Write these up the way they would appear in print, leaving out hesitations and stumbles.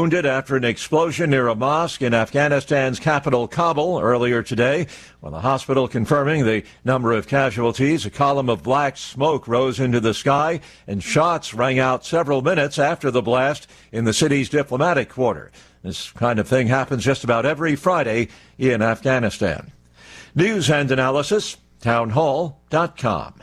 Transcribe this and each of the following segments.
wounded after an explosion near a mosque in Afghanistan's capital, Kabul, earlier today. While the hospital confirming the number of casualties, a column of black smoke rose into the sky, and shots rang out several minutes after the blast in the city's diplomatic quarter. This kind of thing happens just about every Friday in Afghanistan. News and analysis, townhall.com.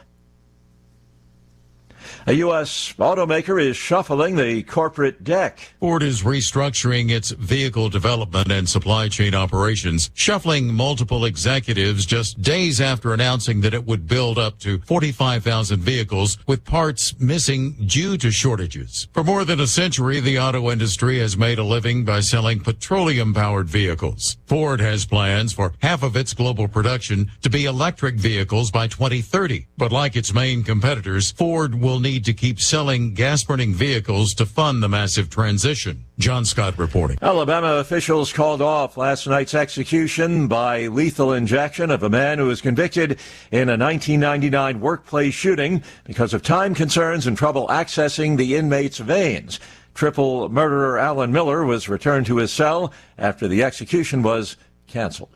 A U.S. automaker is shuffling the corporate deck. Ford is restructuring its vehicle development and supply chain operations, shuffling multiple executives just days after announcing that it would build up to 45,000 vehicles with parts missing due to shortages. For more than a century, the auto industry has made a living by selling petroleum-powered vehicles. Ford has plans for half of its global production to be electric vehicles by 2030. But like its main competitors, Ford will need to keep selling gas-burning vehicles to fund the massive transition. John Scott reporting. Alabama officials called off last night's execution by lethal injection of a man who was convicted in a 1999 workplace shooting because of time concerns and trouble accessing the inmate's veins. Triple murderer Alan Miller was returned to his cell after the execution was canceled.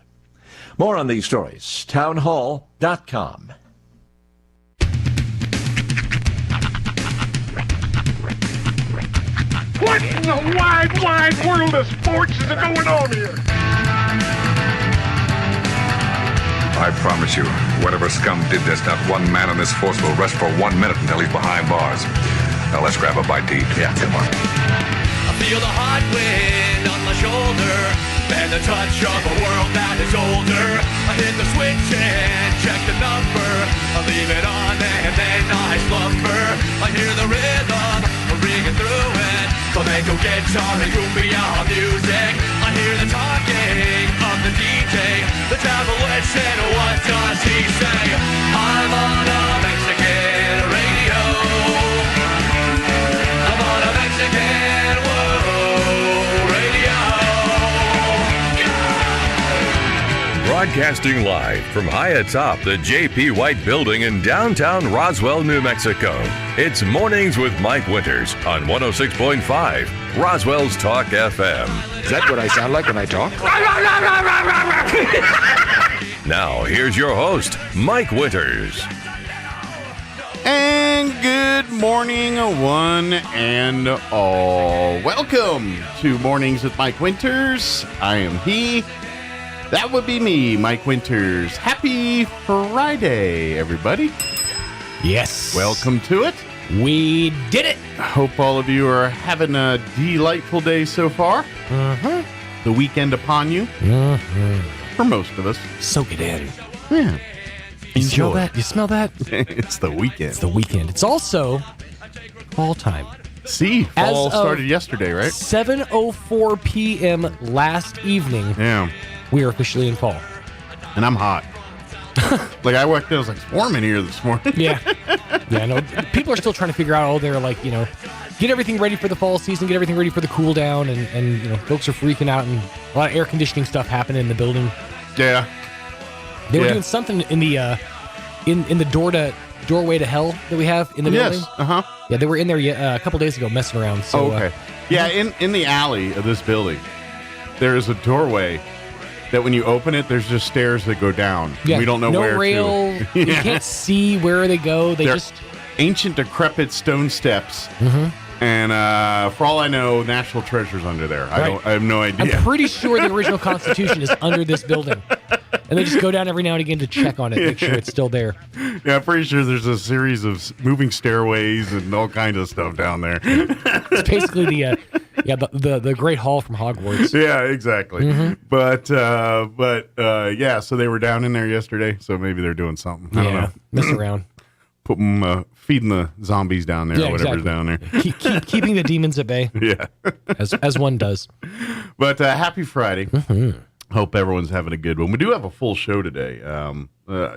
More on these stories, townhall.com. What in the wide, wide world of sports is going on here? I promise you, whatever scum did this, not one man in this force will rest for 1 minute until he's behind bars. Now let's grab a bite to eat. Yeah, come on. I feel the hot wind on my shoulder and the touch of a world that is older. I hit the switch and check the number. I leave it on and then I slumber. I hear the rhythm ringing through it. Flamenco guitar and cumbia music. I hear the talking of the DJ. The devil listen, what does he say? I'm on a Mexican radio. I'm on a Mexican radio. Broadcasting live from high atop the J.P. White Building in downtown Roswell, New Mexico. It's Mornings with Mike Winters on 106.5 Roswell's Talk FM. Is that what I sound like when I talk? Now, here's your host, Mike Winters. And good morning, one and all. Welcome to Mornings with Mike Winters. I am he. That would be me, Mike Winters. Happy Friday, everybody. Yes. Welcome to it. We did it. I hope all of you are having a delightful day so far. The weekend upon you. For most of us. Soak it in. Yeah. You smell that? You smell that? It's the weekend. It's the weekend. It's also fall time. See, fall started yesterday, right? 7:04 p.m. last evening. Yeah. We are officially in fall. And I'm hot. Like, I walked in, I was like, it's warm in here this morning. Yeah. Yeah, I know. People are still trying to figure out all their, like, get everything ready for the fall season, get everything ready for the cool down, and folks are freaking out, and a lot of air conditioning stuff happening in the building. Yeah. They were doing something in the in the doorway to hell that we have in the building. Yes. Uh-huh. Yeah, they were in there a couple days ago messing around. So, okay. Yeah, in the alley of this building, there is a doorway that when you open it, there's just stairs that go down. Yeah, we don't know where no rail. to. You can't see where they go. They're just ancient, decrepit stone steps. Mm-hmm. And for all I know, national treasure's under there. Right. I have no idea. I'm pretty sure the original Constitution is under this building. And they just go down every now and again to check on it, make sure it's still there. Yeah, I'm pretty sure there's a series of moving stairways and all kinds of stuff down there. It's basically the Great Hall from Hogwarts. Yeah, exactly. Mm-hmm. But yeah, so they were down in there yesterday, so maybe they're doing something. I don't know. Mess around. Put them, feeding the zombies down there, or whatever's down there. Keeping the demons at bay. Yeah. as one does. But happy Friday. Mm-hmm. Hope everyone's having a good one. We do have a full show today.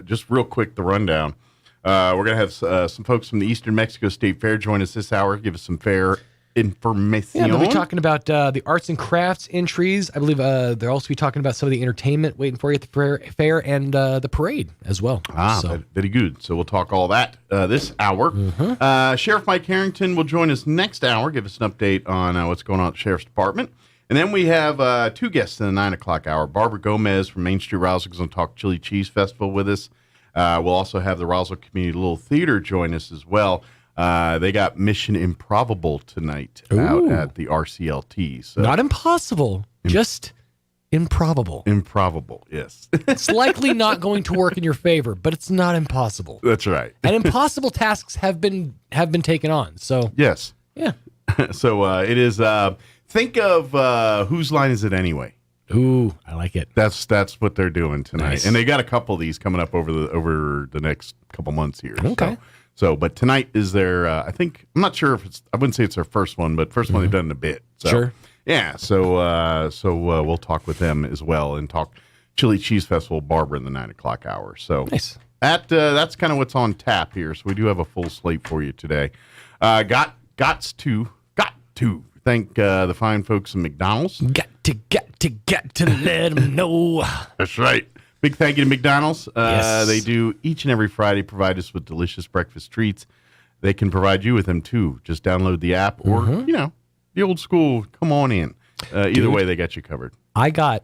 Just real quick, the rundown. We're going to have some folks from the Eastern Mexico State Fair join us this hour, give us some fair information. Yeah, they'll be talking about the arts and crafts entries. I believe they'll also be talking about some of the entertainment waiting for you at the fair and the parade as well. Very good. So we'll talk all that this hour. Sheriff Mike Harrington will join us next hour, give us an update on what's going on at the Sheriff's Department. And then we have two guests in the 9 o'clock hour. Barbara Gomez from Main Street Roswell is going to talk Chili Cheese Festival with us. We'll also have the Roswell Community Little Theater join us as well. They got Mission Improbable tonight out at the RCLT. So. Not impossible, just improbable. Improbable, yes. It's likely not going to work in your favor, but it's not impossible. That's right. And impossible tasks have been taken on. So yes, yeah. So it is. Think of Whose Line Is It Anyway? Ooh, I like it. That's what they're doing tonight, Nice. and they got a couple of these coming up over the next couple months here. Okay. So, but tonight is their. I'm not sure if it's. I wouldn't say it's their first one, but first one they've done in a bit. So, Sure. Yeah. So we'll talk with them as well and talk Chili Cheese Festival Barbara in the 9 o'clock hour. So Nice. That's kind of what's on tap here. So we do have a full slate for you today. Got to thank the fine folks at McDonald's. Got to let them know. That's right. Big thank you to McDonald's. Yes. They do each and every Friday provide us with delicious breakfast treats. They can provide you with them too. Just download the app or, the old school, come on in. Either way, they got you covered. I got,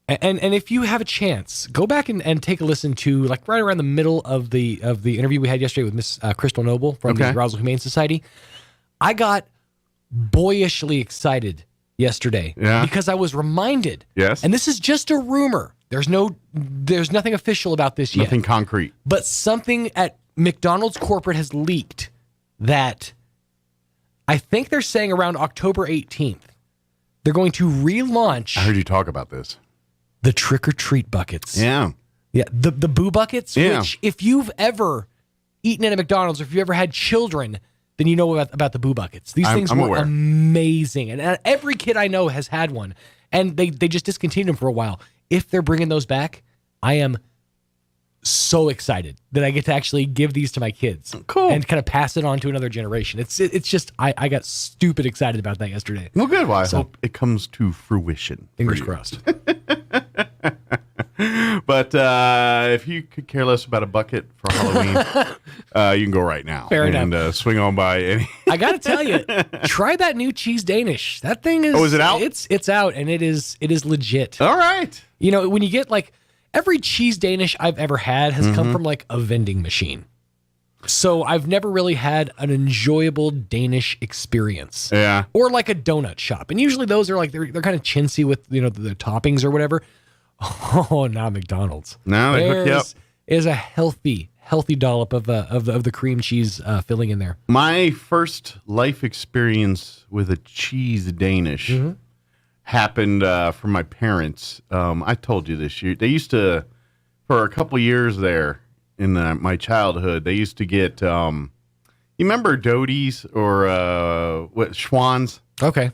and if you have a chance, go back and take a listen to like right around the middle of the interview we had yesterday with Miss Crystal Noble from the Roswell Humane Society. I got boyishly excited yesterday because I was reminded. Yes. And this is just a rumor. There's nothing official about this yet. Nothing concrete. But something at McDonald's corporate has leaked that I think they're saying around October 18th, they're going to relaunch I heard you talk about this. the trick-or-treat buckets. Yeah. Yeah, the Boo Buckets, Yeah. which if you've ever eaten at a McDonald's or if you've ever had children, then you know about the Boo Buckets. These things I'm were aware. amazing. And every kid I know has had one. And they just discontinued them for a while. If they're bringing those back, I am so excited that I get to actually give these to my kids. Cool. And kind of pass it on to another generation. It's just, I got stupid excited about that yesterday. Well, good. Well, I hope it comes to fruition. Fingers crossed. But if you could care less about a bucket for Halloween, you can go right now. Fair enough. And swing on by any. I got to tell you, try that new cheese Danish. That thing is... Oh, is it out? It's out, and it is legit. All right. You know, when you get like... Every cheese Danish I've ever had has come from like a vending machine. So I've never really had an enjoyable Danish experience. Yeah. Or like a donut shop. And usually those are like, they're kind of chintzy with, the toppings or whatever. Oh, now McDonald's. Now they hook you up. Is a healthy dollop of the cream cheese filling in there. My first life experience with a cheese Danish happened from my parents. I told you this year. They used to, for a couple years there in my childhood, they used to get, you remember Doty's or Schwann's? Okay.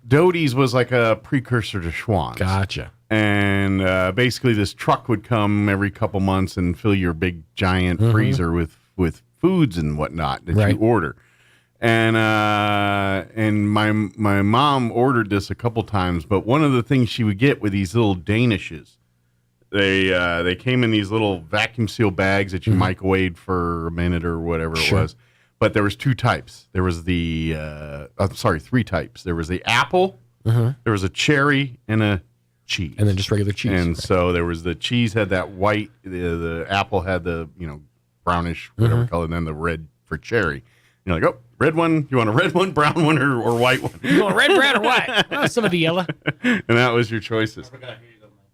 Doty's was like a precursor to Schwann's. Gotcha. And basically this truck would come every couple months and fill your big giant freezer with foods and whatnot that you order. And my mom ordered this a couple times, but one of the things she would get with these little Danishes, they came in these little vacuum seal bags that you microwaved for a minute or whatever it was. But there was two types. There was three types. There was the apple, there was a cherry, and a cheese. And then just regular cheese. And so there was the cheese had that white, the apple had the, brownish, whatever color, and then the red for cherry. You're like, oh, red one. You want a red one, brown one, or white one? You want red, brown, or white? Oh, some of the yellow. And that was your choices.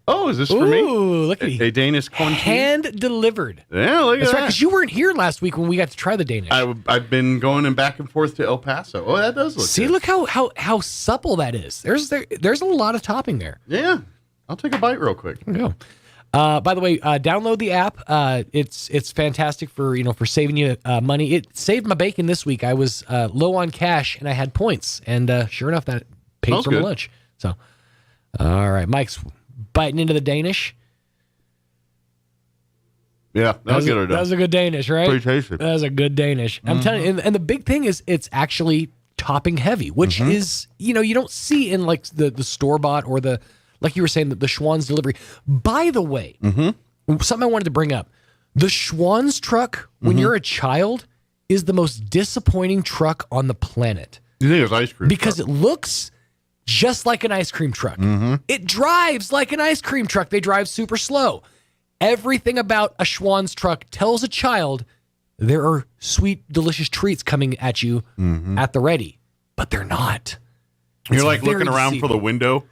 Oh, is this for me? Ooh, look at a Danish corn cheese? Hand delivered. Yeah, look at That's that. right, because you weren't here last week when we got to try the Danish. I've been going back and forth to El Paso. Oh, that does look See, good. look how supple that is. There's a lot of topping there. Yeah. I'll take a bite real quick. There you go. By the way, download the app. It's fantastic for saving you money. It saved my bacon this week. I was low on cash and I had points, and sure enough, that paid for my lunch. So, all right, Mike's biting into the Danish. Yeah, that was good. That was a good Danish, right? Pretty tasty. That was a good Danish. I'm telling you, and the big thing is it's actually topping heavy, which is, you don't see in like the store-bought or like you were saying, the Schwann's delivery. By the way, something I wanted to bring up. The Schwann's truck, when you're a child, is the most disappointing truck on the planet. You think it's ice cream because truck? It looks just like an ice cream truck. It drives like an ice cream truck. They drive super slow. Everything about a Schwann's truck tells a child there are sweet, delicious treats coming at you at the ready, but they're not. You're like looking around for the window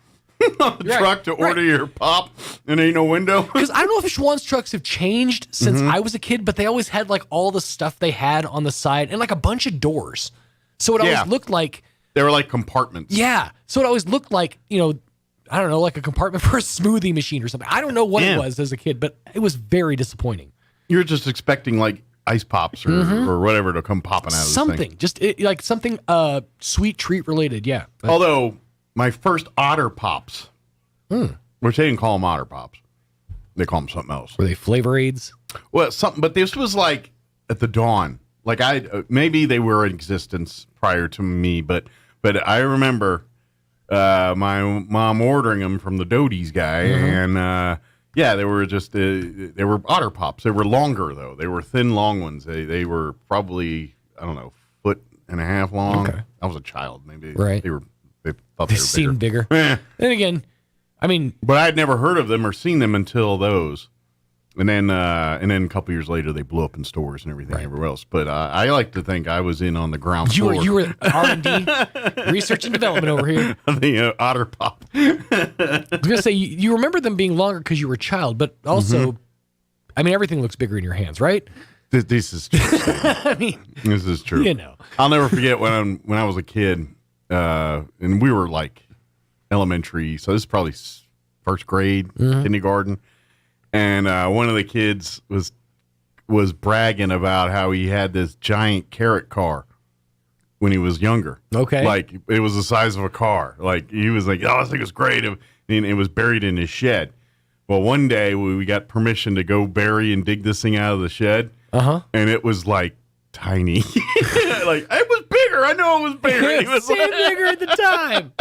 on the truck to order your pop, and ain't no window. Because I don't know if Schwann's trucks have changed since I was a kid, but they always had like all the stuff they had on the side and like a bunch of doors. So it always looked like they were like compartments. Yeah. So it always looked like, I don't know, like a compartment for a smoothie machine or something. I don't know what it was as a kid, but it was very disappointing. You're just expecting like ice pops or whatever to come popping out of something. This thing. Just like something sweet treat related, yeah. Although my first Otter Pops, which they didn't call them Otter Pops. They call them something else. Were they Flavor Aids? Well, something, but this was like at the dawn. Like maybe they were in existence prior to me, but I remember my mom ordering them from the Doty's guy, and they were just they were Otter Pops. They were longer though. They were thin, long ones. They were probably, I don't know, 1.5 long. Okay. I was a child, maybe. Right. They thought They they were seemed bigger. Then again, I mean, but I'd never heard of them or seen them until those. And then a couple years later, they blew up in stores and everything everywhere else. But I like to think I was in on the ground floor. You were R&D, research and development over here. The Otter Pop. I was going to say, you remember them being longer because you were a child, but also, I mean, everything looks bigger in your hands, right? This is true. I mean, this is true. I'll never forget when I was a kid, and we were like elementary, so this is probably first grade, kindergarten. And one of the kids was bragging about how he had this giant carrot car when he was younger. Okay. Like, it was the size of a car. Like, he was like, oh, this thing is great. And it was buried in his shed. Well, one day we got permission to go bury and dig this thing out of the shed. And it was like tiny. Like, it was bigger. I know it was bigger. It was bigger at the time.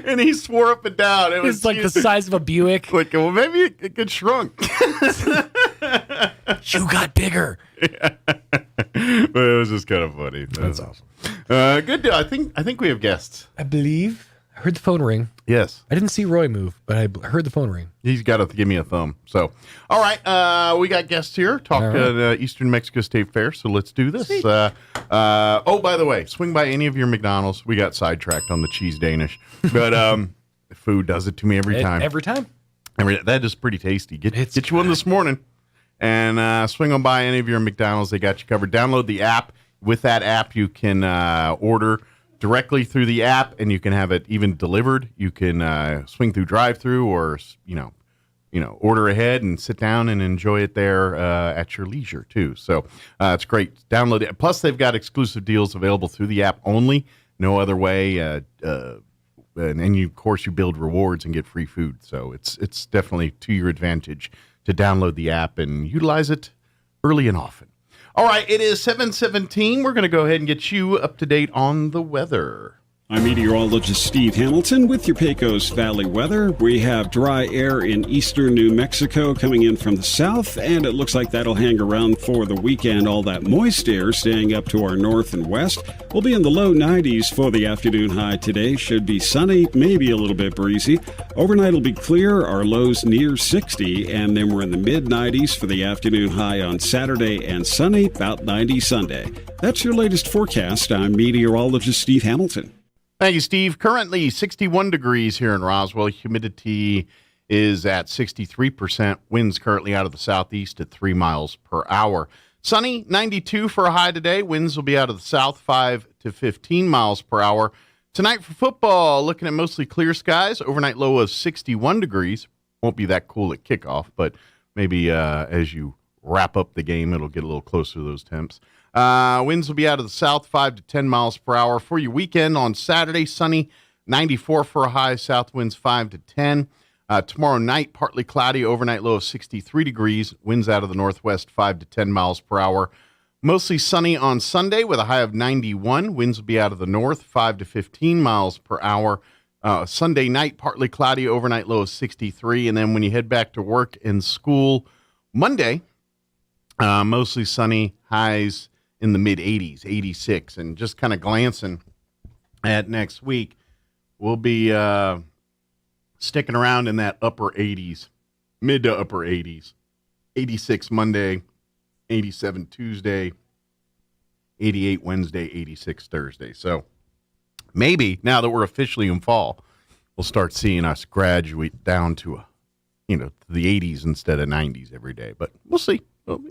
And he swore up and down. It was like the size of a Buick. Like, well, maybe it could shrunk. You got bigger. Yeah. But it was just kind of funny. That's awesome. Good deal. I think we have guests. I believe. I heard the phone ring. Yes. I didn't see Roy move, but I heard the phone ring. He's got to give me a thumb. So, all right. We got guests here. Talk Eastern Mexico State Fair. So let's do this. By the way, swing by any of your McDonald's. We got sidetracked on the cheese Danish. But food does it to me every time. Every time? That is pretty tasty. Get you one this morning. And swing on by any of your McDonald's. They got you covered. Download the app. With that app, you can order directly through the app, and you can have it even delivered. You can swing through drive-through, or order ahead and sit down and enjoy it there at your leisure too. So it's great. Download it. Plus, they've got exclusive deals available through the app only. No other way. And of course, you build rewards and get free food. So it's definitely to your advantage to download the app and utilize it early and often. All right, it is 7:17. We're going to go ahead and get you up to date on the weather. I'm meteorologist Steve Hamilton with your Pecos Valley weather. We have dry air in eastern New Mexico coming in from the south, and it looks like that'll hang around for the weekend. All that moist air staying up to our north and west. We'll be in the low 90s for the afternoon high today. Should be sunny, maybe a little bit breezy. Overnight will be clear, our lows near 60, and then we're in the mid 90s for the afternoon high on Saturday and sunny, about 90 Sunday. That's your latest forecast. I'm meteorologist Steve Hamilton. Thank you, Steve. Currently 61 degrees here in Roswell. Humidity is at 63%. Winds currently out of the southeast at 3 miles per hour. Sunny, 92 for a high today. Winds will be out of the south, 5 to 15 miles per hour. Tonight for football, looking at mostly clear skies. Overnight low of 61 degrees. Won't be that cool at kickoff, but maybe as you wrap up the game, it'll get a little closer to those temps. Winds will be out of the south, 5 to 10 miles per hour. For your weekend on Saturday, sunny, 94 for a high, south winds 5 to 10. Tomorrow night, partly cloudy, overnight low of 63 degrees. Winds out of the northwest, 5 to 10 miles per hour. Mostly sunny on Sunday with a high of 91. Winds will be out of the north, 5 to 15 miles per hour. Sunday night, partly cloudy, overnight low of 63. And then when you head back to work and school, Monday, mostly sunny, highs in the mid-80s, 86. And just kind of glancing at next week, we'll be sticking around in that upper 80s, mid to upper 80s. 86 Monday, 87 Tuesday, 88 Wednesday, 86 Thursday. So maybe now that we're officially in fall, we'll start seeing us graduate down to the 80s instead of 90s every day. But we'll see. Well,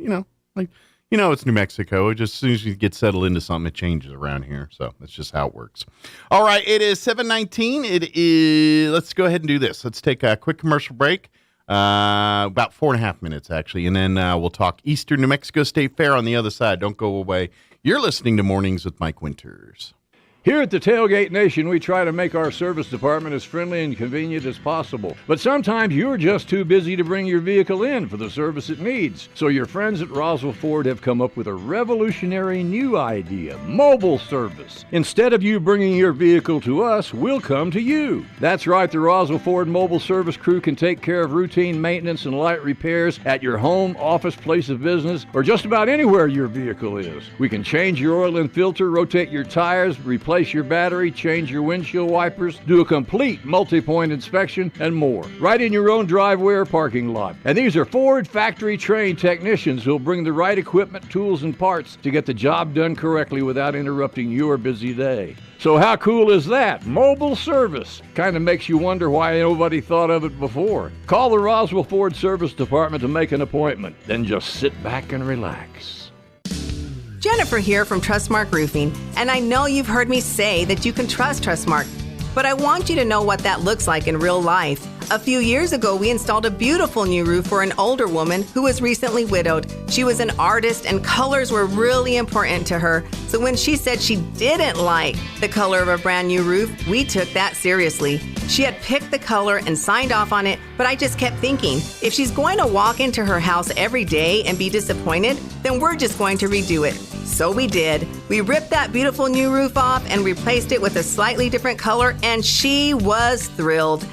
it's New Mexico. Just as soon as you get settled into something, it changes around here. So that's just how it works. All right, it is 7:19. Let's go ahead and do this. Let's take a quick commercial break. About 4.5 minutes, actually. And then we'll talk Eastern New Mexico State Fair on the other side. Don't go away. You're listening to Mornings with Mike Winters. Here at the Tailgate Nation, we try to make our service department as friendly and convenient as possible. But sometimes you're just too busy to bring your vehicle in for the service it needs. So your friends at Roswell Ford have come up with a revolutionary new idea, mobile service. Instead of you bringing your vehicle to us, we'll come to you. That's right, the Roswell Ford mobile service crew can take care of routine maintenance and light repairs at your home, office, place of business, or just about anywhere your vehicle is. We can change your oil and filter, rotate your tires, replace your battery, change your windshield wipers, do a complete multi-point inspection, and more. Right in your own driveway or parking lot. And these are Ford factory-trained technicians who'll bring the right equipment, tools, and parts to get the job done correctly without interrupting your busy day. So how cool is that? Mobile service. Kind of makes you wonder why nobody thought of it before. Call the Roswell Ford Service Department to make an appointment. Then just sit back and relax. Jennifer here from Trustmark Roofing, and I know you've heard me say that you can trust Trustmark, but I want you to know what that looks like in real life. A few years ago, we installed a beautiful new roof for an older woman who was recently widowed. She was an artist, and colors were really important to her. So when she said she didn't like the color of a brand new roof, we took that seriously. She had picked the color and signed off on it, but I just kept thinking, if she's going to walk into her house every day and be disappointed, then we're just going to redo it. So we did. We ripped that beautiful new roof off and replaced it with a slightly different color, and she was thrilled.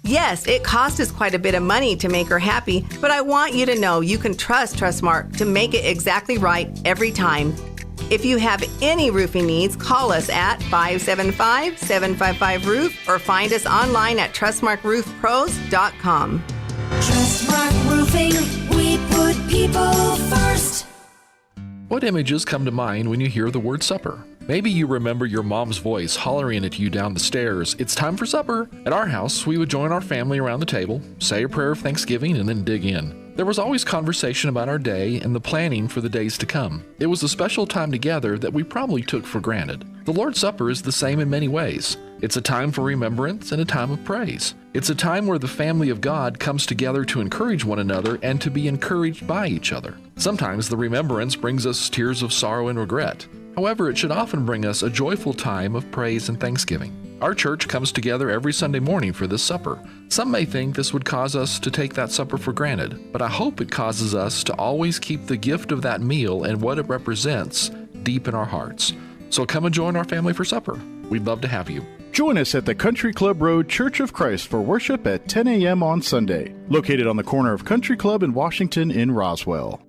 Yes, it cost us quite a bit of money to make her happy, but I want you to know you can trust Trustmark to make it exactly right every time. If you have any roofing needs, call us at 575-755-ROOF or find us online at trustmarkroofpros.com. Trustmark Roofing, we put people first. What images come to mind when you hear the word supper? Maybe you remember your mom's voice hollering at you down the stairs, "It's time for supper." At our house, we would join our family around the table, say a prayer of thanksgiving, and then dig in. There was always conversation about our day and the planning for the days to come. It was a special time together that we probably took for granted. The Lord's Supper is the same in many ways. It's a time for remembrance and a time of praise. It's a time where the family of God comes together to encourage one another and to be encouraged by each other. Sometimes the remembrance brings us tears of sorrow and regret. However, it should often bring us a joyful time of praise and thanksgiving. Our church comes together every Sunday morning for this supper. Some may think this would cause us to take that supper for granted, but I hope it causes us to always keep the gift of that meal and what it represents deep in our hearts. So come and join our family for supper. We'd love to have you. Join us at the Country Club Road Church of Christ for worship at 10 a.m. on Sunday, located on the corner of Country Club and Washington in Roswell.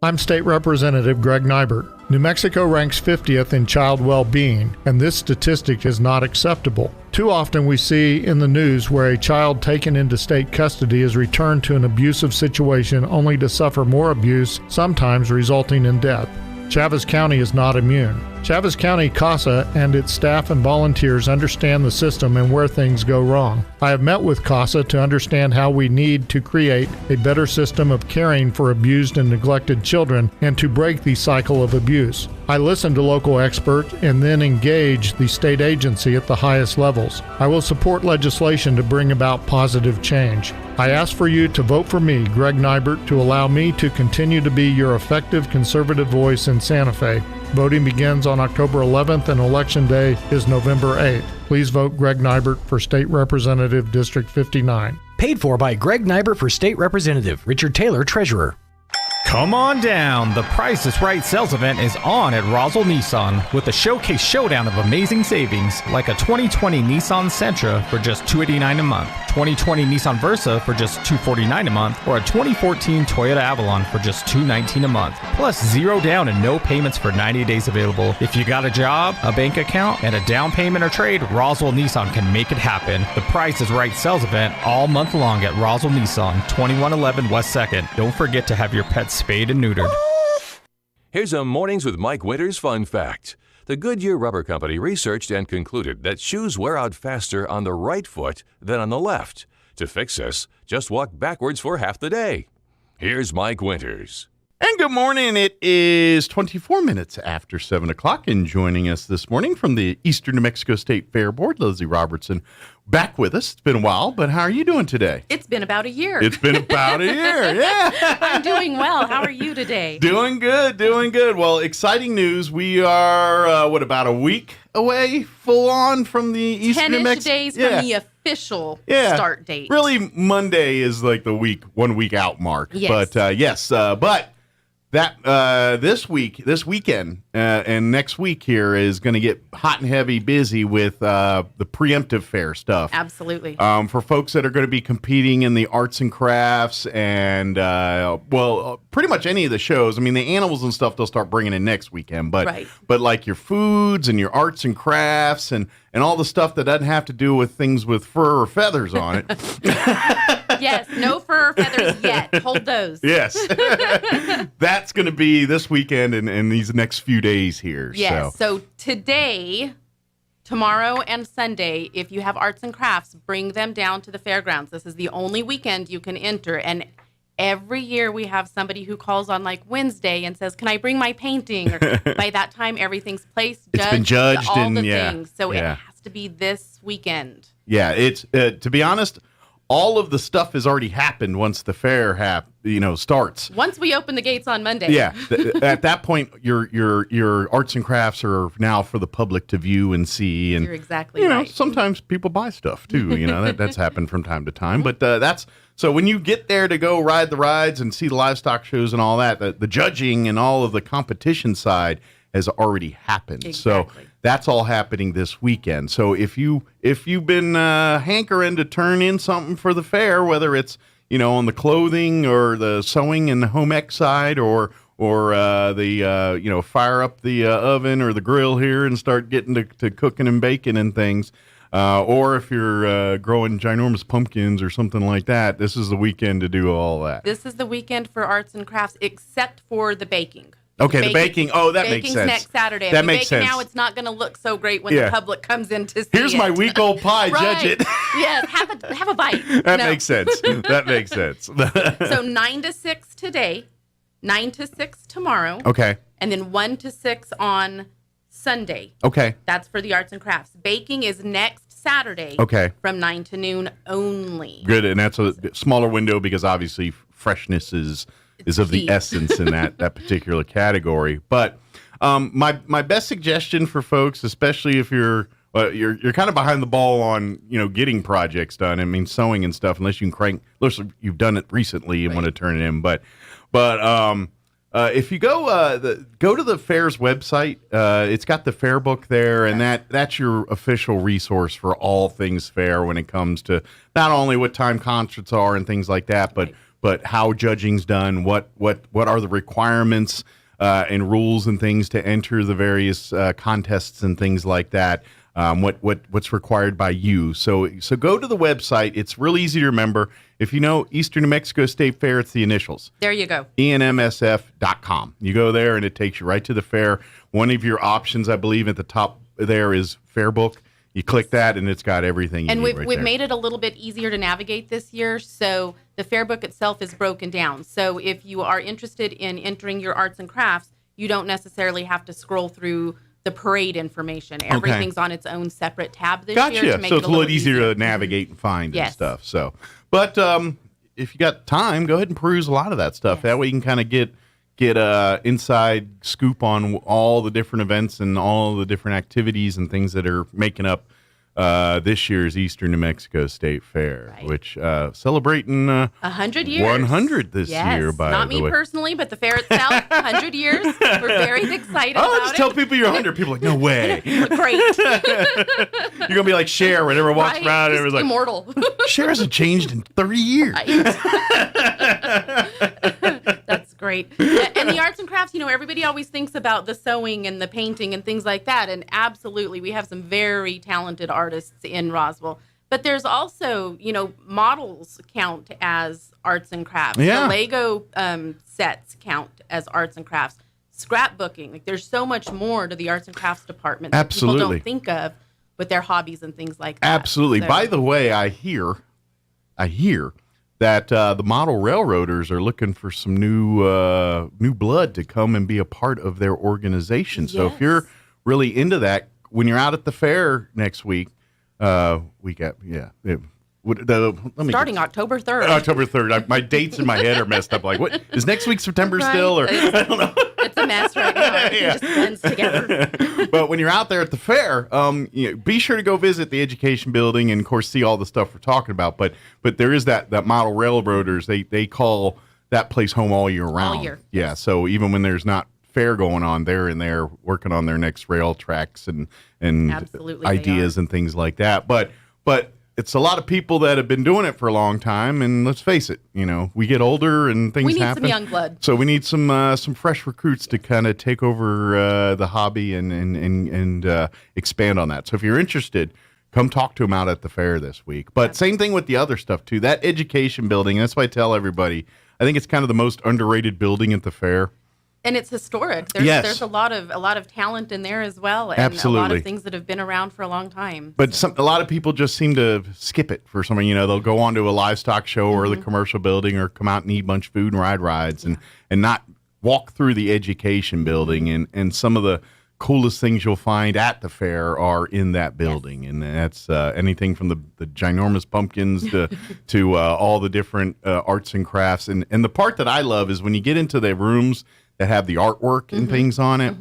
I'm State Representative Greg Nybert. New Mexico ranks 50th in child well-being, and this statistic is not acceptable. Too often we see in the news where a child taken into state custody is returned to an abusive situation only to suffer more abuse, sometimes resulting in death. Chaves County is not immune. Chaves County CASA and its staff and volunteers understand the system and where things go wrong. I have met with CASA to understand how we need to create a better system of caring for abused and neglected children and to break the cycle of abuse. I listen to local experts and then engage the state agency at the highest levels. I will support legislation to bring about positive change. I ask for you to vote for me, Greg Nybert, to allow me to continue to be your effective conservative voice in Santa Fe. Voting begins on October 11th and Election Day is November 8th. Please vote Greg Nybert for State Representative District 59. Paid for by Greg Nybert for State Representative, Richard Taylor, Treasurer. Come on down. The Price is Right sales event is on at Roswell Nissan with a showcase showdown of amazing savings, like a 2020 Nissan Sentra for just $289 a month, 2020 Nissan Versa for just $249 a month, or a 2014 Toyota Avalon for just $219 a month. Plus 0 down and no payments for 90 days available. If you got a job, a bank account, and a down payment or trade, Roswell Nissan can make it happen. The Price is Right sales event all month long at Roswell Nissan, 2111 West 2nd. Don't forget to have your pets spayed and neutered. Here's a Mornings with Mike Winters fun fact. The Goodyear Rubber Company researched and concluded that shoes wear out faster on the right foot than on the left. To fix this, just walk backwards for half the day. Here's Mike Winters. And good morning. It is 24 minutes after 7 o'clock, and joining us this morning from the Eastern New Mexico State Fair Board, Leslie Robertson, back with us. It's been a while, but how are you doing today? It's been about a year. It's been about a year, yeah. I'm doing well. How are you today? Doing good, doing good. Well, exciting news. We are, about a week away, full on from the Eastern New 10-ish Mexico. days from the official start date. Really, Monday is like the 1 week out mark. Yes. But, but that this weekend, and next week here is going to get hot and heavy busy with the preemptive fair stuff. Absolutely. For folks that are going to be competing in the arts and crafts and, pretty much any of the shows. I mean, the animals and stuff they'll start bringing in next weekend. But like your foods and your arts and crafts and all the stuff that doesn't have to do with things with fur or feathers on it. Yes, no fur or feathers yet. Hold those. Yes. That's going to be this weekend and these next few days here. Yes. So today, tomorrow, and Sunday, if you have arts and crafts, bring them down to the fairgrounds. This is the only weekend you can enter. And every year we have somebody who calls on like Wednesday and says, "Can I bring my painting?" Or by that time, everything's placed, it's been judged, all and the things. So it has to be this weekend. Yeah, it's to be honest, all of the stuff has already happened once the fair starts. Once we open the gates on Monday. Yeah, at that point, your arts and crafts are now for the public to view and see. And you're exactly right. Sometimes people buy stuff too. That's happened from time to time. But that's so when you get there to go ride the rides and see the livestock shows and all that, the judging and all of the competition side has already happened. Exactly. So that's all happening this weekend. So if you've been hankering to turn in something for the fair, whether it's on the clothing or the sewing and the home ec side, or the fire up the oven or the grill here and start getting to cooking and baking and things, or if you're growing ginormous pumpkins or something like that, this is the weekend to do all that. This is the weekend for arts and crafts, except for the baking. Okay, the baking. Oh, that makes sense. Baking's next Saturday. That makes sense. Now it's not going to look so great when the public comes in to see Here's it. my week-old pie. Right. Judge it. Yes, have a bite. That makes sense. That makes sense. So 9 to 6 today, 9 to 6 tomorrow. Okay. And then 1 to 6 on Sunday. Okay. That's for the arts and crafts. Baking is next Saturday. Okay. From 9 to noon only. Good, and that's a smaller window because obviously freshness is of the essence in that particular category. But my best suggestion for folks, especially if you're kind of behind the ball on getting projects done. I mean, sewing and stuff. Unless you've done it recently and want to turn it in. But if you go to the fair's website, it's got the fair book there, and that's your official resource for all things fair when it comes to not only what time concerts are and things like that, but how judging's done, what are the requirements and rules and things to enter the various contests and things like that. What's required by you. So go to the website. It's real easy to remember. If you know Eastern New Mexico State Fair, it's the initials. There you go. ENMSF.com. You go there and it takes you right to the fair. One of your options, I believe, at the top there is Fair Book. You click that, and it's got everything you need. And we've made it a little bit easier to navigate this year. So the fair book itself is broken down. So if you are interested in entering your arts and crafts, you don't necessarily have to scroll through the parade information. Everything's on its own separate tab this year. To make so it it's a little easier to navigate and find and stuff. So, but if you got time, go ahead and peruse a lot of that stuff. That way you can kind of get inside scoop on all the different events and all the different activities and things that are making up this year's Eastern New Mexico State Fair, which celebrating 100 years. 100 this year, by Not the me way. personally, but the fair itself, 100 years. We're very excited about just tell people you're 100. People are like, no way. Great. You're going to be like Cher whenever walks around and everyone's like, immortal. Cher hasn't changed in 30 years. That's great. And the arts and crafts, everybody always thinks about the sewing and the painting and things like that. And absolutely, we have some very talented artists in Roswell. But there's also, models count as arts and crafts. Yeah. The Lego sets count as arts and crafts. Scrapbooking. Like, there's so much more to the arts and crafts department that Absolutely. people don't think of with their hobbies and things like that. Absolutely. So- By the way, I hear that the model railroaders are looking for some new blood to come and be a part of their organization. So if you're really into that, when you're out at the fair next week, Starting October 3rd. October 3rd. My dates in my head are messed up. Like, what is next week September still? Or I don't know. It's a mess right now. It just blends together. But when you're out there at the fair, be sure to go visit the education building and, of course, see all the stuff we're talking about. But there is that model railroaders. They call that place home all year round. All year. Yeah. So even when there's not fair going on, they're in there working on their next rail tracks and Absolutely, ideas and things like that. But it's a lot of people that have been doing it for a long time, and let's face it, we get older and things We need happen. some young blood. So we need some fresh recruits to kind of take over the hobby and expand on that. So if you're interested, come talk to them out at the fair this week. But same thing with the other stuff too. That education building, that's why I tell everybody, I think it's kind of the most underrated building at the fair. And it's historic. There's a lot of talent in there as well, and Absolutely. a lot of things that have been around for a long time. But a lot of people just seem to skip it for something. They'll go on to a livestock show or the commercial building or come out and eat a bunch of food and ride rides and not walk through the education building. And some of the coolest things you'll find at the fair are in that building. And that's anything from the ginormous pumpkins to all the different arts and crafts. And the part that I love is when you get into the rooms that have the artwork and things on it.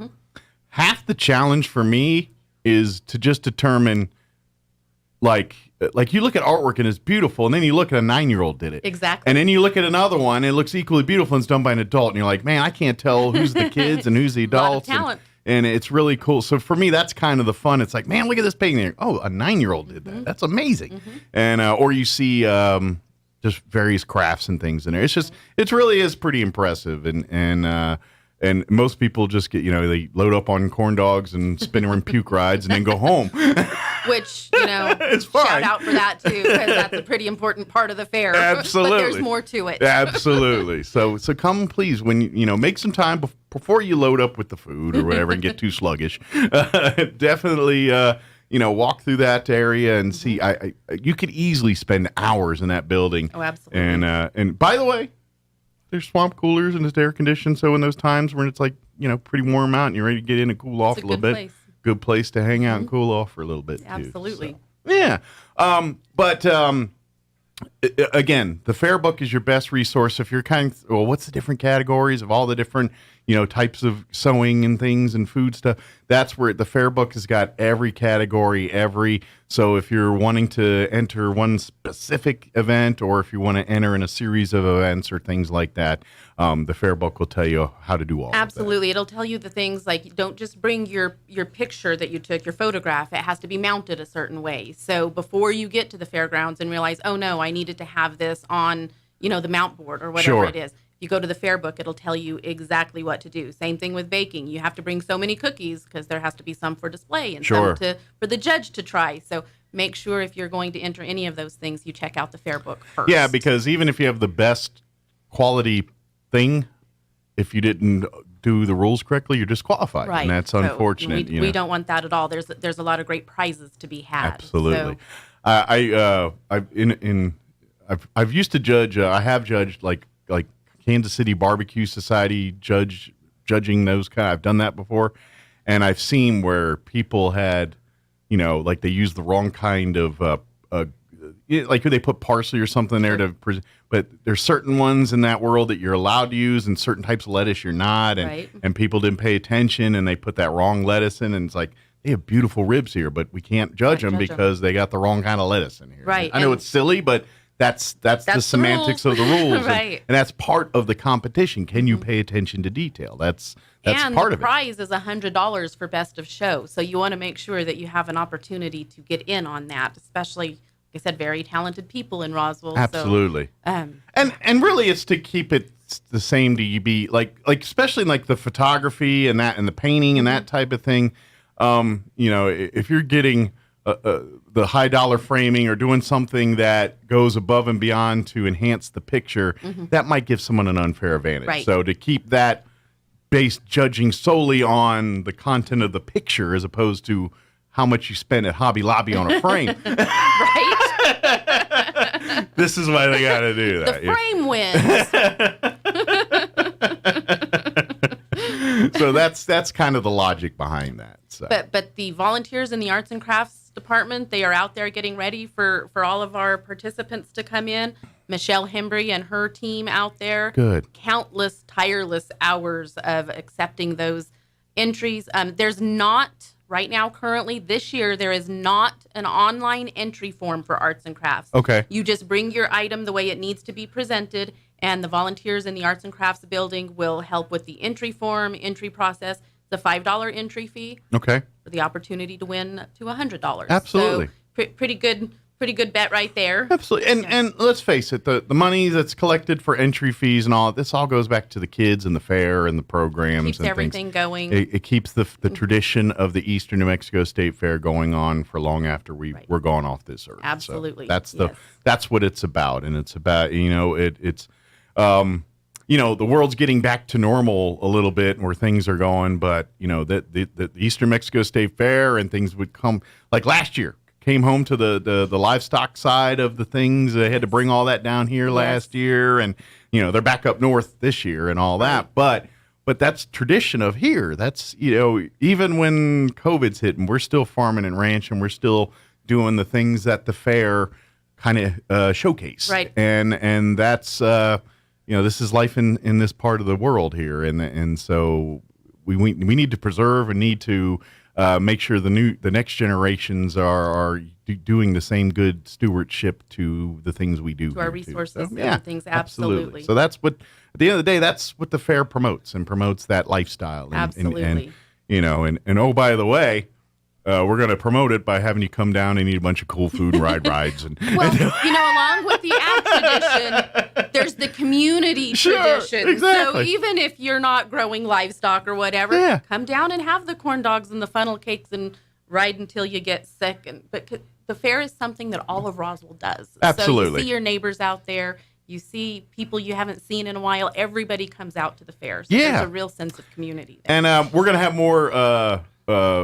Half the challenge for me is to just determine, like you look at artwork and it's beautiful, and then you look at a 9-year-old did it. Exactly. And then you look at another one and it looks equally beautiful and it's done by an adult, and you're like, man, I can't tell who's the kids and who's the adults. A lot of talent. And it's really cool. So for me, that's kind of the fun. It's like, man, look at this painting. Oh, a 9-year-old did that. That's amazing. And or you see just various crafts and things in there. It really is pretty impressive. And most people just get, they load up on corn dogs and spin around puke rides and then go home. Which, shout out for that too, because that's a pretty important part of the fair. Absolutely. But there's more to it. Absolutely. So come please, when make some time before you load up with the food or whatever and get too sluggish. Definitely walk through that area and see. You could easily spend hours in that building. Oh, absolutely. And by the way, there's swamp coolers and it's air conditioned. So in those times when it's like pretty warm out and you're ready to get in and cool off a little bit, good place to hang out and cool off for a little bit. Absolutely. Too, so. Yeah. But again, the fair book is your best resource if you're what's the different categories of all the different types of sewing and things and food stuff. That's where the fair book has got every category, so if you're wanting to enter one specific event or if you want to enter in a series of events or things like that, the fair book will tell you how to do all Absolutely. It'll tell you the things like, don't just bring your picture that you took, your photograph. It has to be mounted a certain way. So before you get to the fairgrounds and realize, oh no, I needed to have this on, the mount board or whatever it is. You go to the fair book, it'll tell you exactly what to do. Same thing with baking. You have to bring so many cookies because there has to be some for display and some for the judge to try. So make sure if you're going to enter any of those things, you check out the fair book first. Yeah, because even if you have the best quality thing, if you didn't do the rules correctly, you're disquasified. Right. And that's unfortunate. We don't want that at all. There's a lot of great prizes to be had. Absolutely. So. I've used to judge. I have judged like Kansas City Barbecue Society judging those kind. I've done that before, and I've seen where people had, like they used the wrong kind of like they put parsley or something there but there's certain ones in that world that you're allowed to use and certain types of lettuce you're not, and people didn't pay attention and they put that wrong lettuce in, and it's like they have beautiful ribs here, but we can't judge them because they got the wrong kind of lettuce in here. Right. I know it's silly, but that's the semantics of the rules. Right. And that's part of the competition. Can you pay attention to detail? That's and part the of it. prize is $100 for best of show. So you want to make sure that you have an opportunity to get in on that, especially, like I said, very talented people in Roswell. Absolutely. So, and really it's to keep it the same to you be like especially in like the photography and that and the painting and that type of thing. If you're getting the high dollar framing or doing something that goes above and beyond to enhance the picture, that might give someone an unfair advantage. Right. So to keep that based judging solely on the content of the picture as opposed to how much you spent at Hobby Lobby on a frame. Right. This is why they got to do that. The frame wins. So that's kind of the logic behind that. So. But the volunteers in the arts and crafts department, they are out there getting ready for all of our participants to come in. Michelle Hembry and her team out there. Good. Countless tireless hours of accepting those entries. There's not right now, currently this year, there is not an online entry form for arts and crafts. Okay. You just bring your item the way it needs to be presented, and the volunteers in the arts and crafts building will help with the entry form, entry process. The $5 entry fee. Okay. For the opportunity to win up to $100. Absolutely. So pretty good bet right there. Absolutely. And let's face it, the money that's collected for entry fees and all, this all goes back to the kids and the fair and the programs. Keeps and everything things. going. It keeps the tradition of the Eastern New Mexico State Fair going on for long after we're gone off this earth. Absolutely. So that's what it's about. And it's about, the world's getting back to normal a little bit where things are going, but the Eastern Mexico State Fair and things would come like last year. Came home to the livestock side of the things. They had to bring all that down here last year, and they're back up north this year and all that. But that's tradition of here. That's even when COVID's hitting, we're still farming and ranching. We're still doing the things that the fair kind of showcase. Right. And that's this is life in this part of the world here, and so we need to preserve and need to. Make sure the next generations are doing the same good stewardship to the things we do. To our resources so, and things, absolutely. So that's what, at the end of the day, that's what the fair promotes that lifestyle. And, absolutely. And oh, by the way, we're going to promote it by having you come down and eat a bunch of cool food and ride rides. Well, along with the ag tradition, there's the community tradition. Exactly. So even if you're not growing livestock or whatever, come down and have the corn dogs and the funnel cakes and ride until you get sick. But the fair is something that all of Roswell does. Absolutely. So you see your neighbors out there. You see people you haven't seen in a while. Everybody comes out to the fair. So there's a real sense of community there. And we're going to have more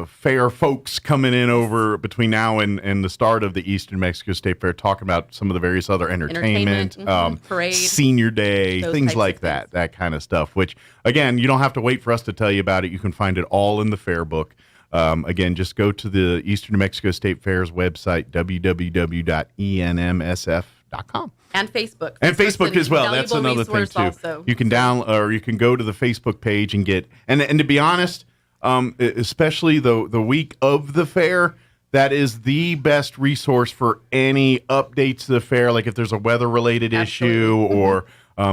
fair folks coming in over between now and the start of the Eastern Mexico State Fair, talking about some of the various other entertainment parade, senior day, things like that kind of stuff, which again, you don't have to wait for us to tell you about it. You can find it all in the fair book. Again, just go to the Eastern New Mexico State Fair's website, www.enmsf.com. And Facebook. And Facebook as well. That's another thing too. Also. You can you can go to the Facebook page and get, and to be honest, especially the week of the fair, that is the best resource for any updates to the fair. Like if there's a weather-related issue or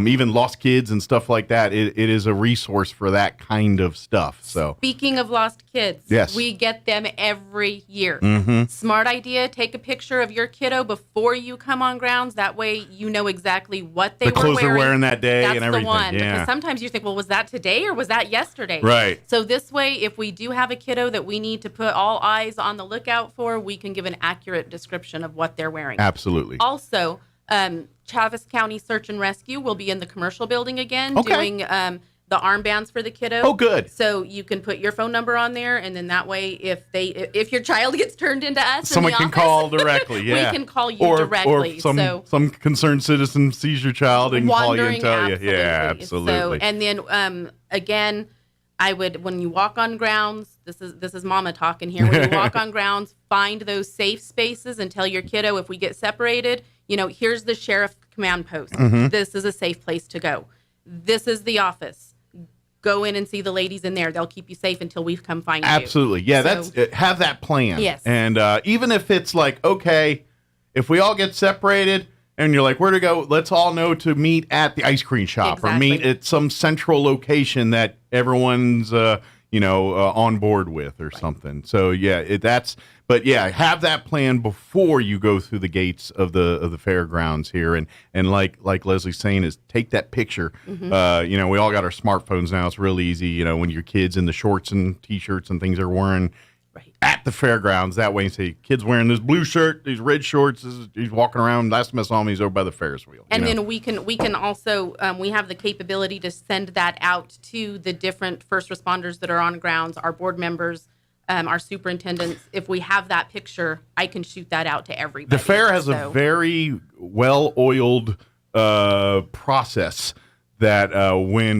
even lost kids and stuff like that, it is a resource for that kind of stuff. So speaking of lost kids, we get them every year. Smart idea, take a picture of your kiddo before you come on grounds. That way you know exactly what they were wearing. The clothes they're wearing that day. That's and everything. the one. Yeah. Because sometimes you think, well, was that today or was that yesterday? Right. So this way, if we do have a kiddo that we need to put all eyes on the lookout for, we can give an accurate description of what they're wearing. Absolutely. Also, Travis County Search and Rescue will be in the commercial building again doing the armbands for the kiddo. Oh, good. So you can put your phone number on there, and then that way, if your child gets turned into us, someone in the can office, call directly. Yeah, we can call you directly. Or some concerned citizen sees your child and call you and tell you. Yeah, absolutely. So, and then again, I would, when you walk on grounds, this is Mama talking here. When you walk on grounds, find those safe spaces and tell your kiddo, if we get separated, here's the sheriff command post. This is a safe place to go. This is the office. go in and see the ladies in there. They'll keep you safe until we come find you. Absolutely. Yeah, have that plan. Yes. And even if it's like, okay, if we all get separated and you're like, where to go? Let's all know to meet at the ice cream shop or meet at some central location that everyone's, on board with or something. So yeah, but have that plan before you go through the gates of the fairgrounds here. And like Leslie's saying is take that picture. Mm-hmm. We all got our smartphones now. It's real easy, when your kids in the shorts and t-shirts and things are wearing at the fairgrounds. That way you say, kid's wearing this blue shirt, these red shorts, he's walking around. Last time I saw him, he's over by the Ferris wheel. And then we can also, we have the capability to send that out to the different first responders that are on grounds, our board members, our superintendents. If we have that picture, I can shoot that out to everybody. The fair has a very well-oiled process that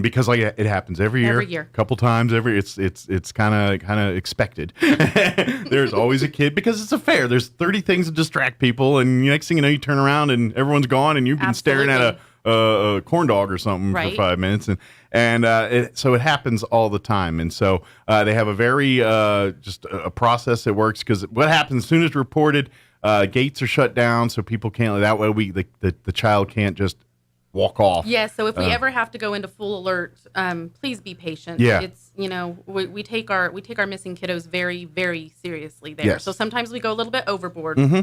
because it happens every year, a couple times it's kind of expected. There's always a kid because it's a fair. There's 30 things to distract people, and next thing you know, you turn around and everyone's gone, and you've been staring at a corn dog or something for 5 minutes, so it happens all the time. And so they have a very just a process that works, because what happens as soon as reported, gates are shut down, so people can't. That way, the child can't just walk off. Yeah, so if we ever have to go into full alert, please be patient. Yeah. It's, we take our missing kiddos very, very seriously there. Yes. So sometimes we go a little bit overboard, Mm-hmm.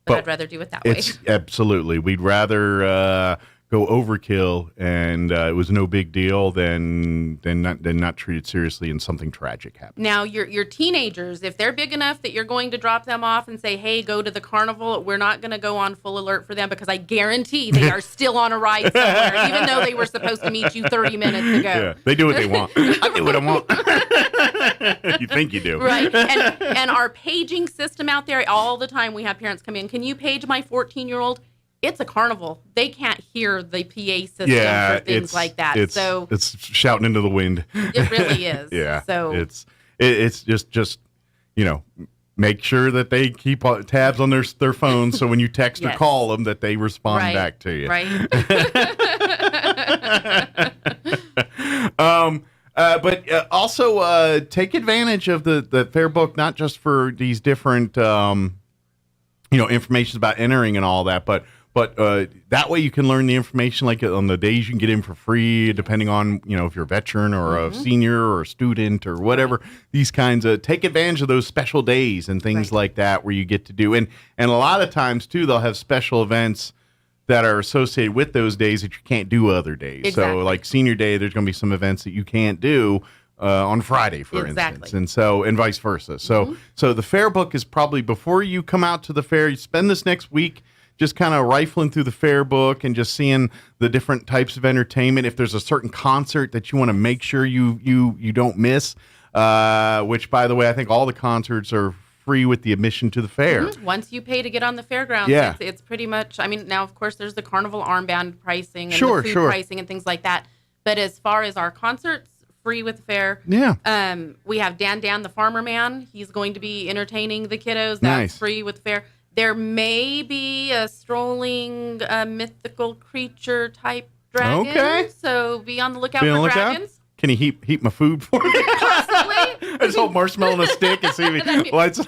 but I'd rather do it that way. Absolutely. We'd rather go overkill, and it was no big deal than not treated seriously and something tragic happened. Now, your teenagers, if they're big enough that you're going to drop them off and say, hey, go to the carnival, we're not going to go on full alert for them, because I guarantee they are still on a ride somewhere, even though they were supposed to meet you 30 minutes ago. Yeah, they do what they want. I do what I want. You think you do. Right. And our paging system out there, all the time we have parents come in, can you page my 14-year-old? It's a carnival. They can't hear the PA system for things like that. It's shouting into the wind. It really is. Yeah. So it's just make sure that they keep tabs on their phones, so when you text or call them, that they respond back to you. Right. But also take advantage of the fair book, not just for these different information about entering and all that, but that way you can learn the information, like on the days you can get in for free, depending on, if you're a veteran or a senior or a student or whatever, these kinds of, take advantage of those special days and things like that, where you get to do. And a lot of times too, they'll have special events that are associated with those days that you can't do other days. Exactly. So like senior day, there's going to be some events that you can't do on Friday, for instance, and vice versa. So the fair book is probably, before you come out to the fair, you spend this next week just kind of rifling through the fair book and just seeing the different types of entertainment. If there's a certain concert that you want to make sure you don't miss, which, by the way, I think all the concerts are free with the admission to the fair. Mm-hmm. Once you pay to get on the fairgrounds, it's pretty much, now, of course, there's the carnival armband pricing and the food pricing and things like that. But as far as our concerts, free with the fair. Yeah. We have Dan the Farmer Man. He's going to be entertaining the kiddos. That's free with the fair. There may be a strolling mythical creature type dragon. Okay. So be on the lookout for dragons. Can he heat my food for me? Possibly. I just hold marshmallow on a stick and see if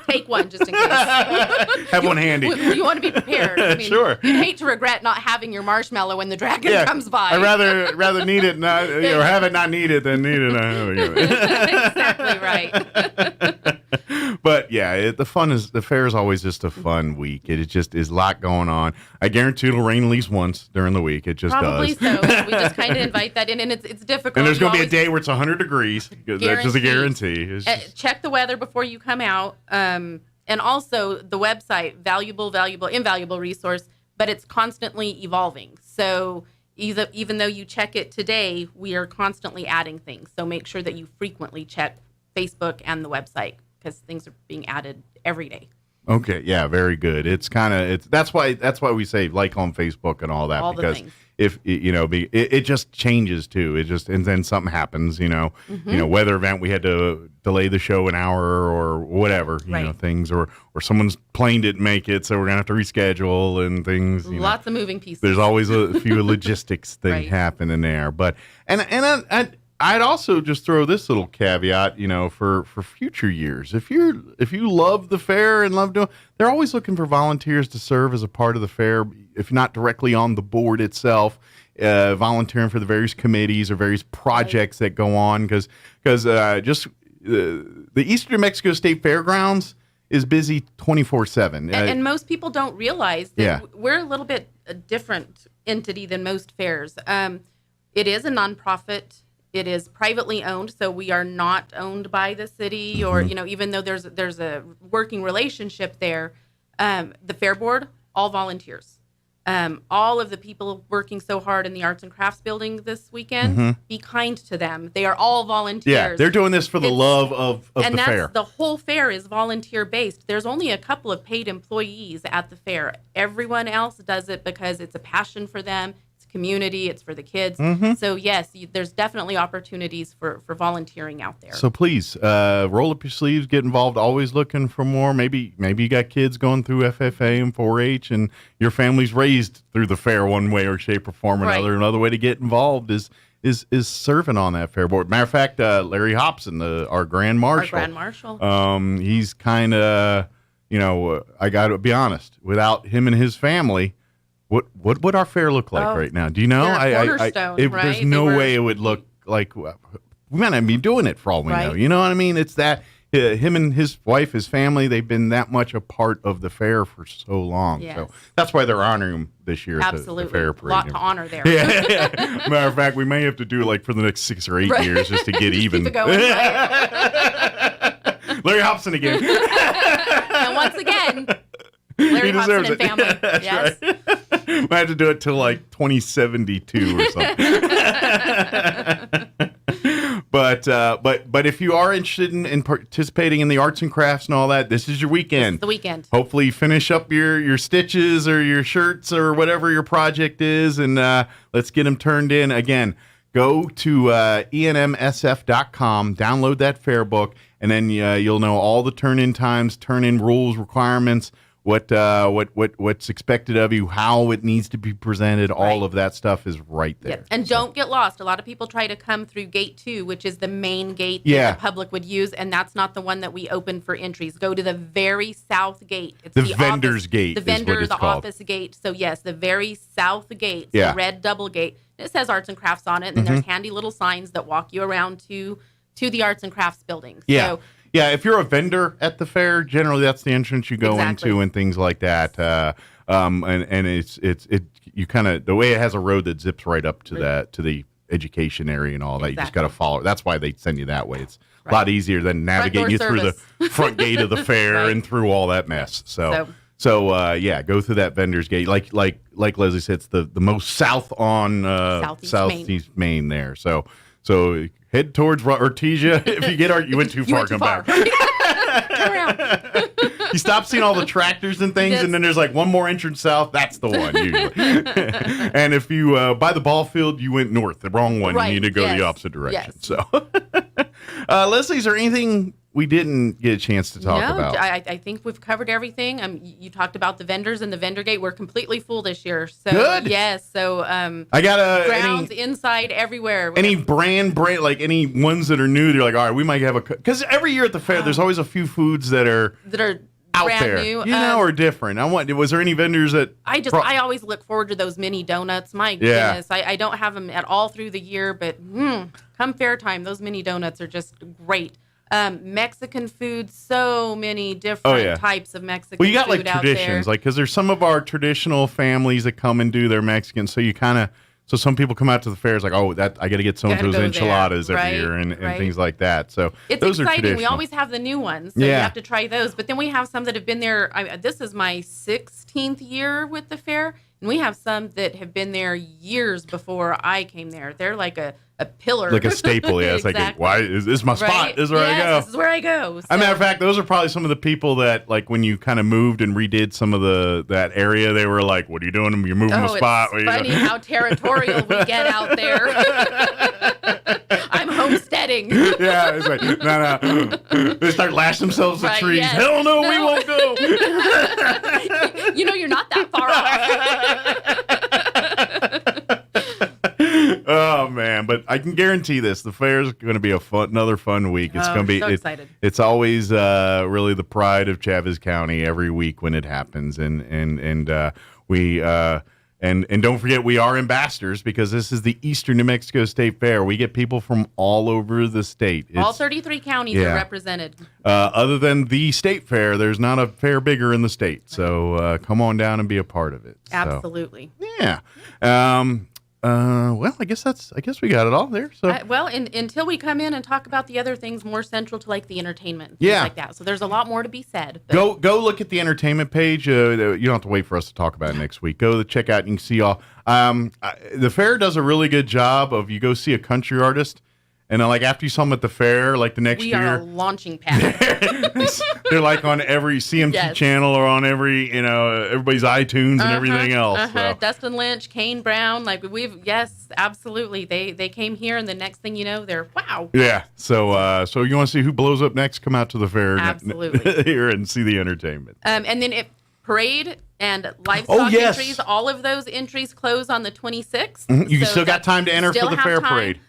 take one just in case. Have one handy. You want to be prepared. Sure. You'd hate to regret not having your marshmallow when the dragon comes by. I'd rather need it not, or have it not need it than need it not have it. Exactly right. But yeah, the fair is always just a fun week. It just is a lot going on. I guarantee it'll rain at least once during the week. It just Probably does. So. We just kind of invite that in, and it's difficult. And there's going to be a day where it's 100 degrees. That's just a guarantee. Check the weather before you come out. And also the website, invaluable resource, but it's constantly evolving. So even though you check it today, we are constantly adding things. So make sure that you frequently check Facebook and the website, because things are being added every day. Okay, yeah, very good. That's why we say like on Facebook and all that, because if it just changes too. And then something happens, weather event, we had to delay the show an hour or whatever, things, or someone's plane didn't make it, so we're gonna have to reschedule and things. Lots of moving pieces. There's always a few logistics thing happening there, but and I'd also just throw this little caveat, for future years. If you love the fair and love doing, they're always looking for volunteers to serve as a part of the fair, if not directly on the board itself, volunteering for the various committees or various projects that go on. Because the Eastern New Mexico State Fairgrounds is busy 24/7. And most people don't realize that we're a little bit a different entity than most fairs. It is a nonprofit. It is privately owned, so we are not owned by the city, or even though there's a working relationship there. The fair board, all volunteers. All of the people working so hard in the Arts and Crafts building this weekend, be kind to them. They are all volunteers. Yeah, they're doing this for the love of the fair. And the whole fair is volunteer based. There's only a couple of paid employees at the fair. Everyone else does it because it's a passion for them. Community, it's for the kids. So yes, there's definitely opportunities for volunteering out there. So please roll up your sleeves, get involved. Always looking for more. Maybe you got kids going through FFA and 4-H, and your family's raised through the fair one way or shape or form or another. Another way to get involved is serving on that fair board. Matter of fact, Larry Hobson, our Grand Marshal. He's kind of, I got to be honest, without him and his family, what would our fair look like right now? Do you know? There's no way it would look like. We might not be doing it for all we know. You know what I mean? It's that him and his wife, his family, they've been that much a part of the fair for so long. Yes. So that's why they're honoring him this year at the fair parade. A lot to honor there. Matter of fact, we may have to do for the next 6 or 8 years just to get even. Keep it going. Larry Hobson again. And once again, Larry Hobson and family. Yes. Right. Might have to do it till 2072 or something. But if you are interested in participating in the arts and crafts and all that, this is your weekend. This is the weekend. Hopefully you finish up your stitches or your shirts or whatever your project is, and let's get them turned in. Again, go to enmsf.com, download that fair book, and then you'll know all the turn-in times, turn-in rules, requirements, what's expected of you, how it needs to be presented, all of that stuff is right there. Yes. And don't get lost. A lot of people try to come through gate 2, which is the main gate that the public would use, and that's not the one that we open for entries. Go to the very south gate. It's the vendor's gate. The office gate. So yes, the very south gate, the red double gate. It says arts and crafts on it, and then there's handy little signs that walk you around to the arts and crafts building. Yeah. So, yeah, if you're a vendor at the fair, generally that's the entrance you go into and things like that. And it's you kind of, the way it has a road that zips right up to the education area and all that. You just got to follow. That's why they send you that way. It's a lot easier than navigating you through the front gate of the fair and through all that mess. So go through that vendor's gate. Like Leslie said, it's the most south on Southeast Maine there. So head towards Artesia. If you get you went too far, come back. Turn around. You stop seeing all the tractors and things, and then there's one more entrance south. That's the one, usually. And if you, by the ball field, you went north, the wrong one. Right. You need to go the opposite direction. Yes. So, Leslie, is there anything we didn't get a chance to talk about? I think we've covered everything. You talked about the vendors and the vendor gate. We're completely full this year. So, good. Yes. So I got grounds inside everywhere. Any brand any ones that are new. They're all right, we might have because every year at the fair, there's always a few foods that are out brand there, new, or different. Was there any vendors that I always look forward to those mini donuts. My goodness, I don't have them at all through the year, but come fair time, those mini donuts are just great. Mexican food, so many different types of Mexican food out there. Well, you got traditions, because there's some of our traditional families that come and do their Mexican, so you kind of, so some people come out to the fairs I got to get so-and-so's enchiladas every year and things like that. So it's those exciting. Are we always have the new ones, so you have to try those. But then we have some that have been there. This is my 16th year with the fair, and we have some that have been there years before I came there. They're like a pillar. Like a staple, yeah. It's exactly. why is this my spot? This is where I go. This is where I go. So. As a matter of fact, those are probably some of the people that, when you kind of moved and redid some of that area, they were like, what are you doing? You're moving the spot. It's funny how territorial we get out there. I'm homesteading. Yeah, it's like, no. They start lashing themselves to trees. Yes. Hell no, we won't go. You're not that far off. Oh man, but I can guarantee this. The fair is going to be another fun week. It's going to be so excited. It's always really the pride of Chavez County every week when it happens, and we. And don't forget, we are ambassadors because this is the Eastern New Mexico State Fair. We get people from all over the state. All 33 counties are represented. Other than the state fair, there's not a fair bigger in the state. So come on down and be a part of it. Absolutely. So, yeah. Well, I guess we got it all there. So until we come in and talk about the other things more central to like the entertainment, and things like that. So there's a lot more to be said. But. Go look at the entertainment page. You don't have to wait for us to talk about it next week. Go check out and you can see all. The fair does a really good job of you go see a country artist. And like after you saw them at the fair, like the next year, we are a launching pad. They're like on every CMT channel or on every, everybody's iTunes and everything else. So. Dustin Lynch, Kane Brown, absolutely. They came here, and the next thing you know, they're wow. Yeah. So you want to see who blows up next? Come out to the fair, absolutely, here and see the entertainment. And then parade and livestock entries, all of those entries close on the 26th. Mm-hmm. You still got time to enter for the fair parade.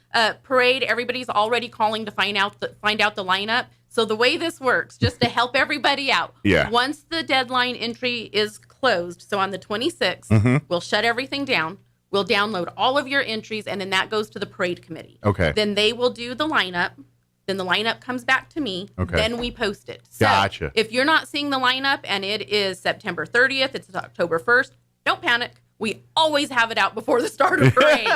Parade, everybody's already calling to find out the lineup. So the way this works, just to help everybody out, once the deadline entry is closed, so on the 26th, we'll shut everything down. We'll download all of your entries, and then that goes to the parade committee. Okay. Then they will do the lineup. Then the lineup comes back to me. Okay. Then we post it. So gotcha. If you're not seeing the lineup and it is September 30th, it's October 1st, don't panic. We always have it out before the start of parade.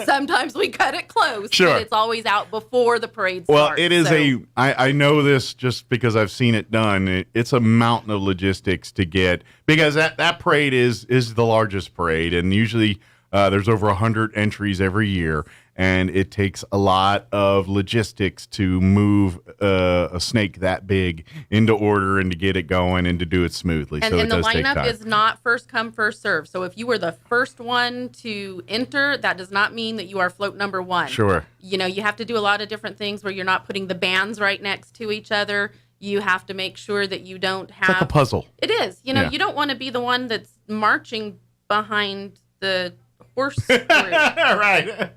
Sometimes we cut it close, but it's always out before the parade starts. Well, it is I know this just because I've seen it done. It's a mountain of logistics to get, because that parade is the largest parade, and usually there's over 100 entries every year, and it takes a lot of logistics to move a snake that big into order and to get it going and to do it smoothly. And the lineup is not first come, first serve. So if you were the first one to enter, that does not mean that you are float number one. Sure. You have to do a lot of different things where you're not putting the bands right next to each other. You have to make sure that you don't have... It's like a puzzle. It is. You don't want to be the one that's marching behind the... horse group. Right.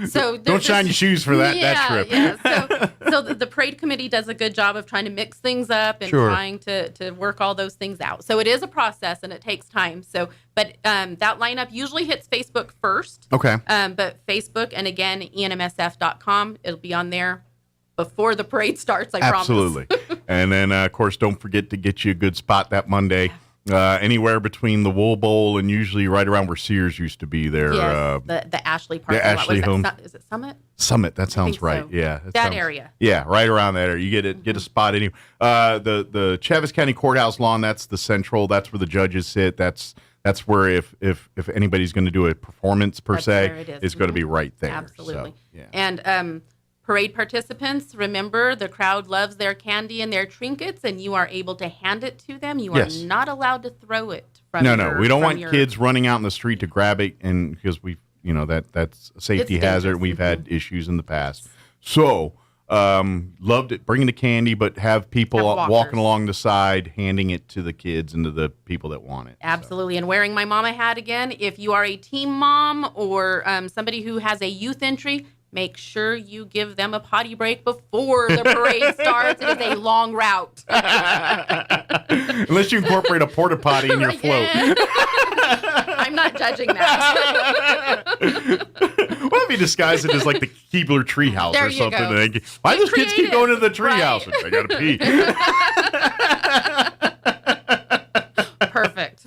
So don't shine your shoes for that trip. Yeah. So the parade committee does a good job of trying to mix things up and trying to work all those things out. So it is a process and it takes time. So, but that lineup usually hits Facebook first. Okay. But Facebook and again, enmsf.com, it'll be on there before the parade starts. I promise. Absolutely. And then of course, don't forget to get you a good spot that Monday. Anywhere between the Wool Bowl and usually right around where Sears used to be there. Yes, the Ashley parking lot. Ashley home. Is it Summit? Summit, that sounds right. So. Yeah. That area. Yeah, right around that area. You get a spot anywhere. The Chavez County Courthouse lawn, that's the central. That's where the judges sit. That's where if anybody's going to do a performance per se, it's going to be right there. Absolutely. So, yeah. And parade participants, remember, the crowd loves their candy and their trinkets, and you are able to hand it to them. You are not allowed to throw it from No, we don't want kids running out in the street to grab it, and because that's a safety hazard. We've had issues in the past. So, loved it, bringing the candy, but have people walking along the side, handing it to the kids and to the people that want it. Absolutely, and wearing my mama hat again. If you are a team mom or somebody who has a youth entry, make sure you give them a potty break before the parade starts. It is a long route. Unless you incorporate a porta potty in your float. I'm not judging that. What if you disguise it as like the Keebler treehouse or something? Go. Why do those kids keep going to the treehouse? Right. I gotta pee. Perfect.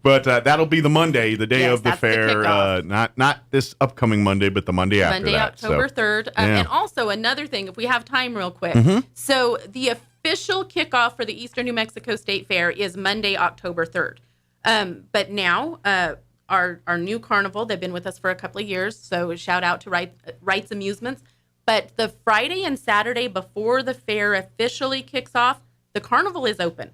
But that'll be the Monday, the day of the fair. Not this upcoming Monday, but the Monday after Monday, that. October 3rd. And also another thing, if we have time real quick. So the official kickoff for the Eastern New Mexico State Fair is Monday, October 3rd. But now our new carnival, they've been with us for a couple of years, so shout out to Wright's Amusements. But the Friday and Saturday before the fair officially kicks off, the carnival is open.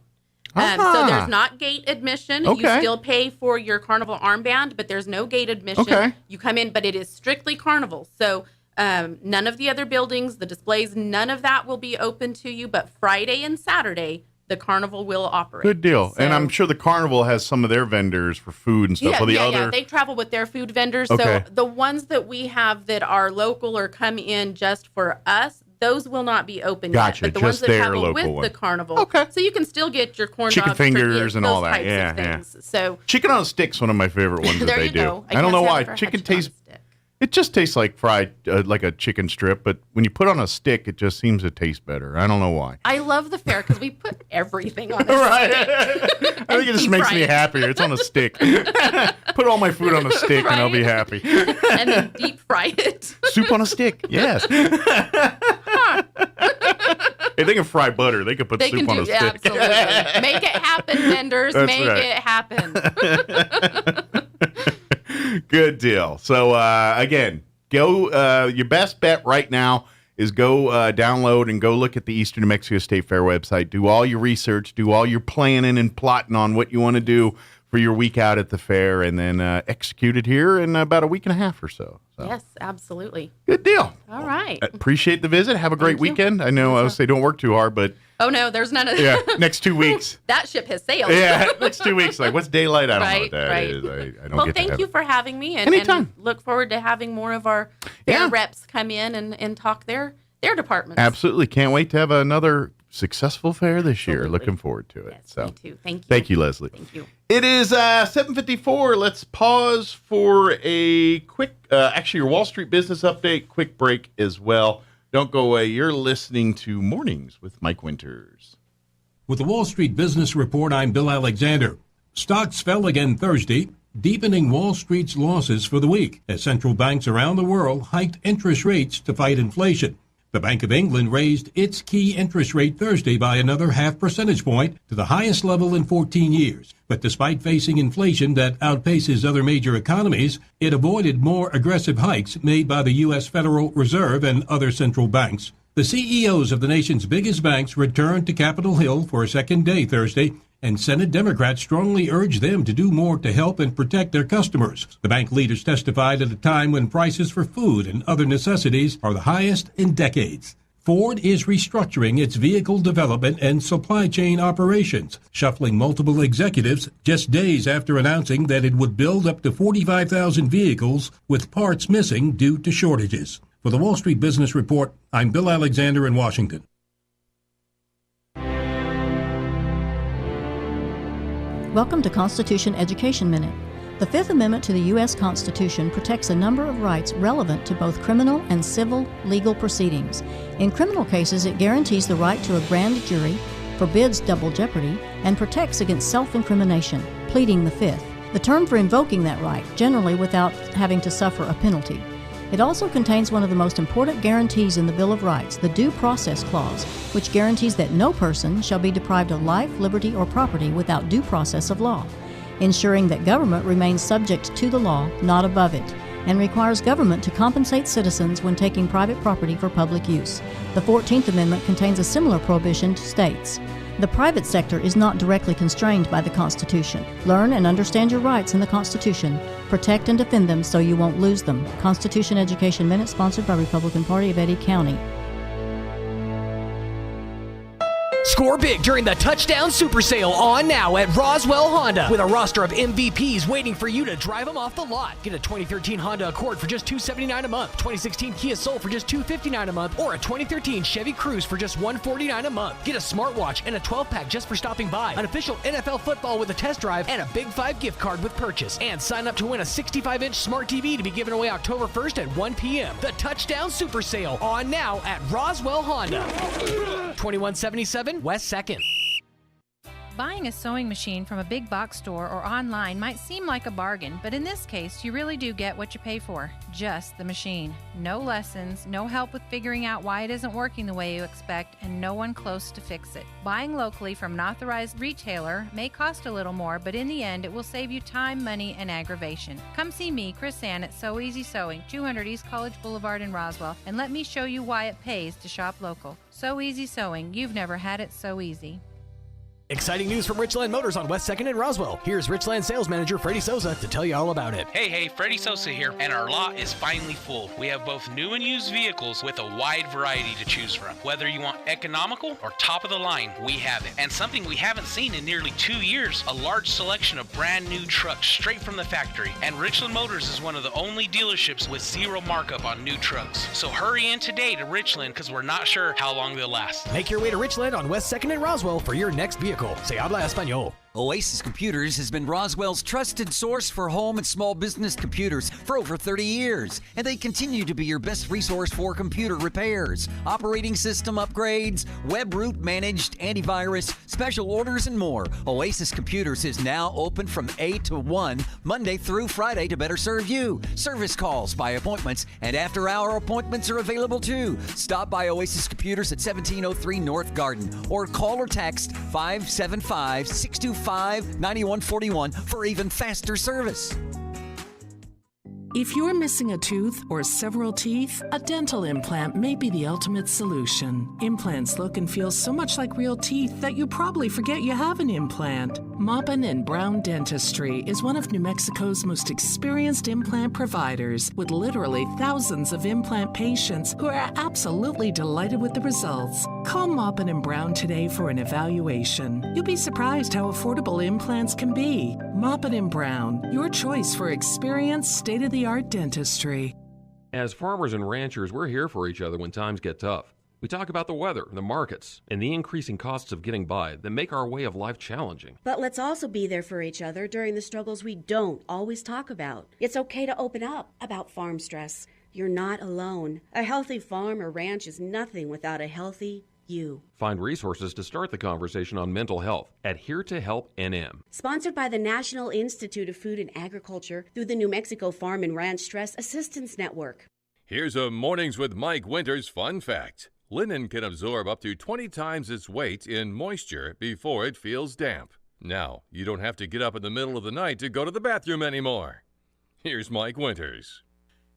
So there's not gate admission. Okay. You still pay for your carnival armband, but there's no gate admission. Okay. You come in, but it is strictly carnival. So none of the other buildings, the displays, none of that will be open to you. But Friday and Saturday, the carnival will operate. Good deal. So, and I'm sure the carnival has some of their vendors for food and stuff. Yeah, they travel with their food vendors. Okay. So the ones that we have that are local or come in just for us, those will not be open Gotcha. yet. But the Just ones that their travel local with the carnival, Okay. so you can still get your corn chicken dogs, fingers turkey, and those all that. types Yeah, of yeah. things. So Chicken on a stick's one of my favorite ones that There they you do. go. I I don't know guess why. I've never had Chicken chicken on a tastes. It just tastes like fried, like a chicken strip, but when you put it on a stick, it just seems to taste better. I don't know why. I love the fair because we put everything on a Right. stick. I think it just makes me happier. It's on a stick. Put all my food on a stick and I'll be happy. And then deep fry it. Soup on a stick. Yes. If they can fry butter, they can put soup on a stick. Absolutely. Make it happen, vendors. That's Make right. it happen. Good deal. So, again, go. Your best bet right now is go download and go look at the Eastern New Mexico State Fair website. Do all your research. Do all your planning and plotting on what you want to do for your week out at the fair, and then execute it here in about a week and a half or so. Yes, absolutely. Good deal. All right. Appreciate the visit. Have a great weekend. I know I would say don't work too hard, but Oh, no, there's none of yeah, next 2 weeks. That ship has sailed. Yeah, next 2 weeks. Like, what's daylight? I don't know what that Right. is. I don't Well, get to thank have you it. for having me. And Anytime. look forward to having more of our fair reps come in and talk their departments. Absolutely. Can't wait to have another successful fair this year. Looking forward to it. So, me too. Thank you. Thank you, Leslie. Thank you. It is 7:54. Let's pause for a quick, actually, your Wall Street business update, quick break as well. Don't go away. You're listening to Mornings with Mike Winters. With the Wall Street Business Report, I'm Bill Alexander. Stocks fell again Thursday, deepening Wall Street's losses for the week as central banks around the world hiked interest rates to fight inflation. The Bank of England raised its key interest rate Thursday by another 0.5 percentage point to the highest level in 14 years. But despite facing inflation that outpaces other major economies, it avoided more aggressive hikes made by the U.S. Federal Reserve and other central banks. The CEOs of the nation's biggest banks returned to Capitol Hill for a second day Thursday, and Senate Democrats strongly urged them to do more to help and protect their customers. The bank leaders testified at a time when prices for food and other necessities are the highest in decades. Ford is restructuring its vehicle development and supply chain operations, shuffling multiple executives just days after announcing that it would build up to 45,000 vehicles with parts missing due to shortages. For the Wall Street Business Report, I'm Bill Alexander in Washington. Welcome to Constitution Education Minute. The Fifth Amendment to the U.S. Constitution protects a number of rights relevant to both criminal and civil legal proceedings. In criminal cases, it guarantees the right to a grand jury, forbids double jeopardy, and protects against self-incrimination, pleading the Fifth. The term for invoking that right, generally without having to suffer a penalty. It also contains one of the most important guarantees in the Bill of Rights, the Due Process Clause, which guarantees that no person shall be deprived of life, liberty, or property without due process of law, ensuring that government remains subject to the law, not above it, and requires government to compensate citizens when taking private property for public use. The 14th Amendment contains a similar prohibition to states. The private sector is not directly constrained by the Constitution. Learn and understand your rights in the Constitution. Protect and defend them so you won't lose them. Constitution Education Minute, sponsored by Republican Party of Eddy County. Score big during the Touchdown Super Sale on now at Roswell Honda with a roster of MVPs waiting for you to drive them off the lot. Get a 2013 Honda Accord for just $279 a month, 2016 Kia Soul for just $259 a month, or a 2013 Chevy Cruze for just $149 a month. Get a smartwatch and a 12-pack just for stopping by, an official NFL football with a test drive, and a Big 5 gift card with purchase. And sign up to win a 65-inch smart TV to be given away October 1st at 1 p.m. The Touchdown Super Sale on now at Roswell Honda. 2177 West 2nd. Buying a sewing machine from a big box store or online might seem like a bargain, but in this case, you really do get what you pay for. Just the machine. No lessons, no help with figuring out why it isn't working the way you expect, and no one close to fix it. Buying locally from an authorized retailer may cost a little more, but in the end, it will save you time, money, and aggravation. Come see me, Chris Ann, at So Easy Sewing, 200 East College Boulevard in Roswell, and let me show you why it pays to shop local. So Easy Sewing. You've never had it so easy. Exciting news from Richland Motors on West 2nd and Roswell. Here's Richland sales manager Freddie Souza to tell you all about it. Hey, Freddie Souza here, and our lot is finally full. We have both new and used vehicles with a wide variety to choose from. Whether you want economical or top of the line, we have it. And something we haven't seen in nearly 2 years, a large selection of brand new trucks straight from the factory. And Richland Motors is one of the only dealerships with zero markup on new trucks. So hurry in today to Richland, because we're not sure how long they'll last. Make your way to Richland on West 2nd and Roswell for your next vehicle. Se habla español. Oasis Computers has been Roswell's trusted source for home and small business computers for over 30 years, and they continue to be your best resource for computer repairs, operating system upgrades, web root managed, antivirus, special orders, and more. Oasis Computers is now open from 8 to 1, Monday through Friday to better serve you. Service calls by appointments and after-hour appointments are available too. Stop by Oasis Computers at 1703 North Garden or call or text 575-625-9141 for even faster service. If you're missing a tooth or several teeth, a dental implant may be the ultimate solution. Implants look and feel so much like real teeth that you probably forget you have an implant. Maupin & Brown Dentistry is one of New Mexico's most experienced implant providers, with literally thousands of implant patients who are absolutely delighted with the results. Call Maupin & Brown today for an evaluation. You'll be surprised how affordable implants can be. Maupin & Brown, your choice for experienced, state-of-the-art dentistry. As farmers and ranchers, we're here for each other when times get tough. We talk about the weather, the markets, and the increasing costs of getting by that make our way of life challenging. But let's also be there for each other during the struggles we don't always talk about. It's okay to open up about farm stress. You're not alone. A healthy farm or ranch is nothing without a healthy you. Find resources to start the conversation on mental health at Here to Help NM. Sponsored by the National Institute of Food and Agriculture through the New Mexico Farm and Ranch Stress Assistance Network. Here's a Mornings with Mike Winters fun fact. Linen can absorb up to 20 times its weight in moisture before it feels damp. Now, you don't have to get up in the middle of the night to go to the bathroom anymore. Here's Mike Winters.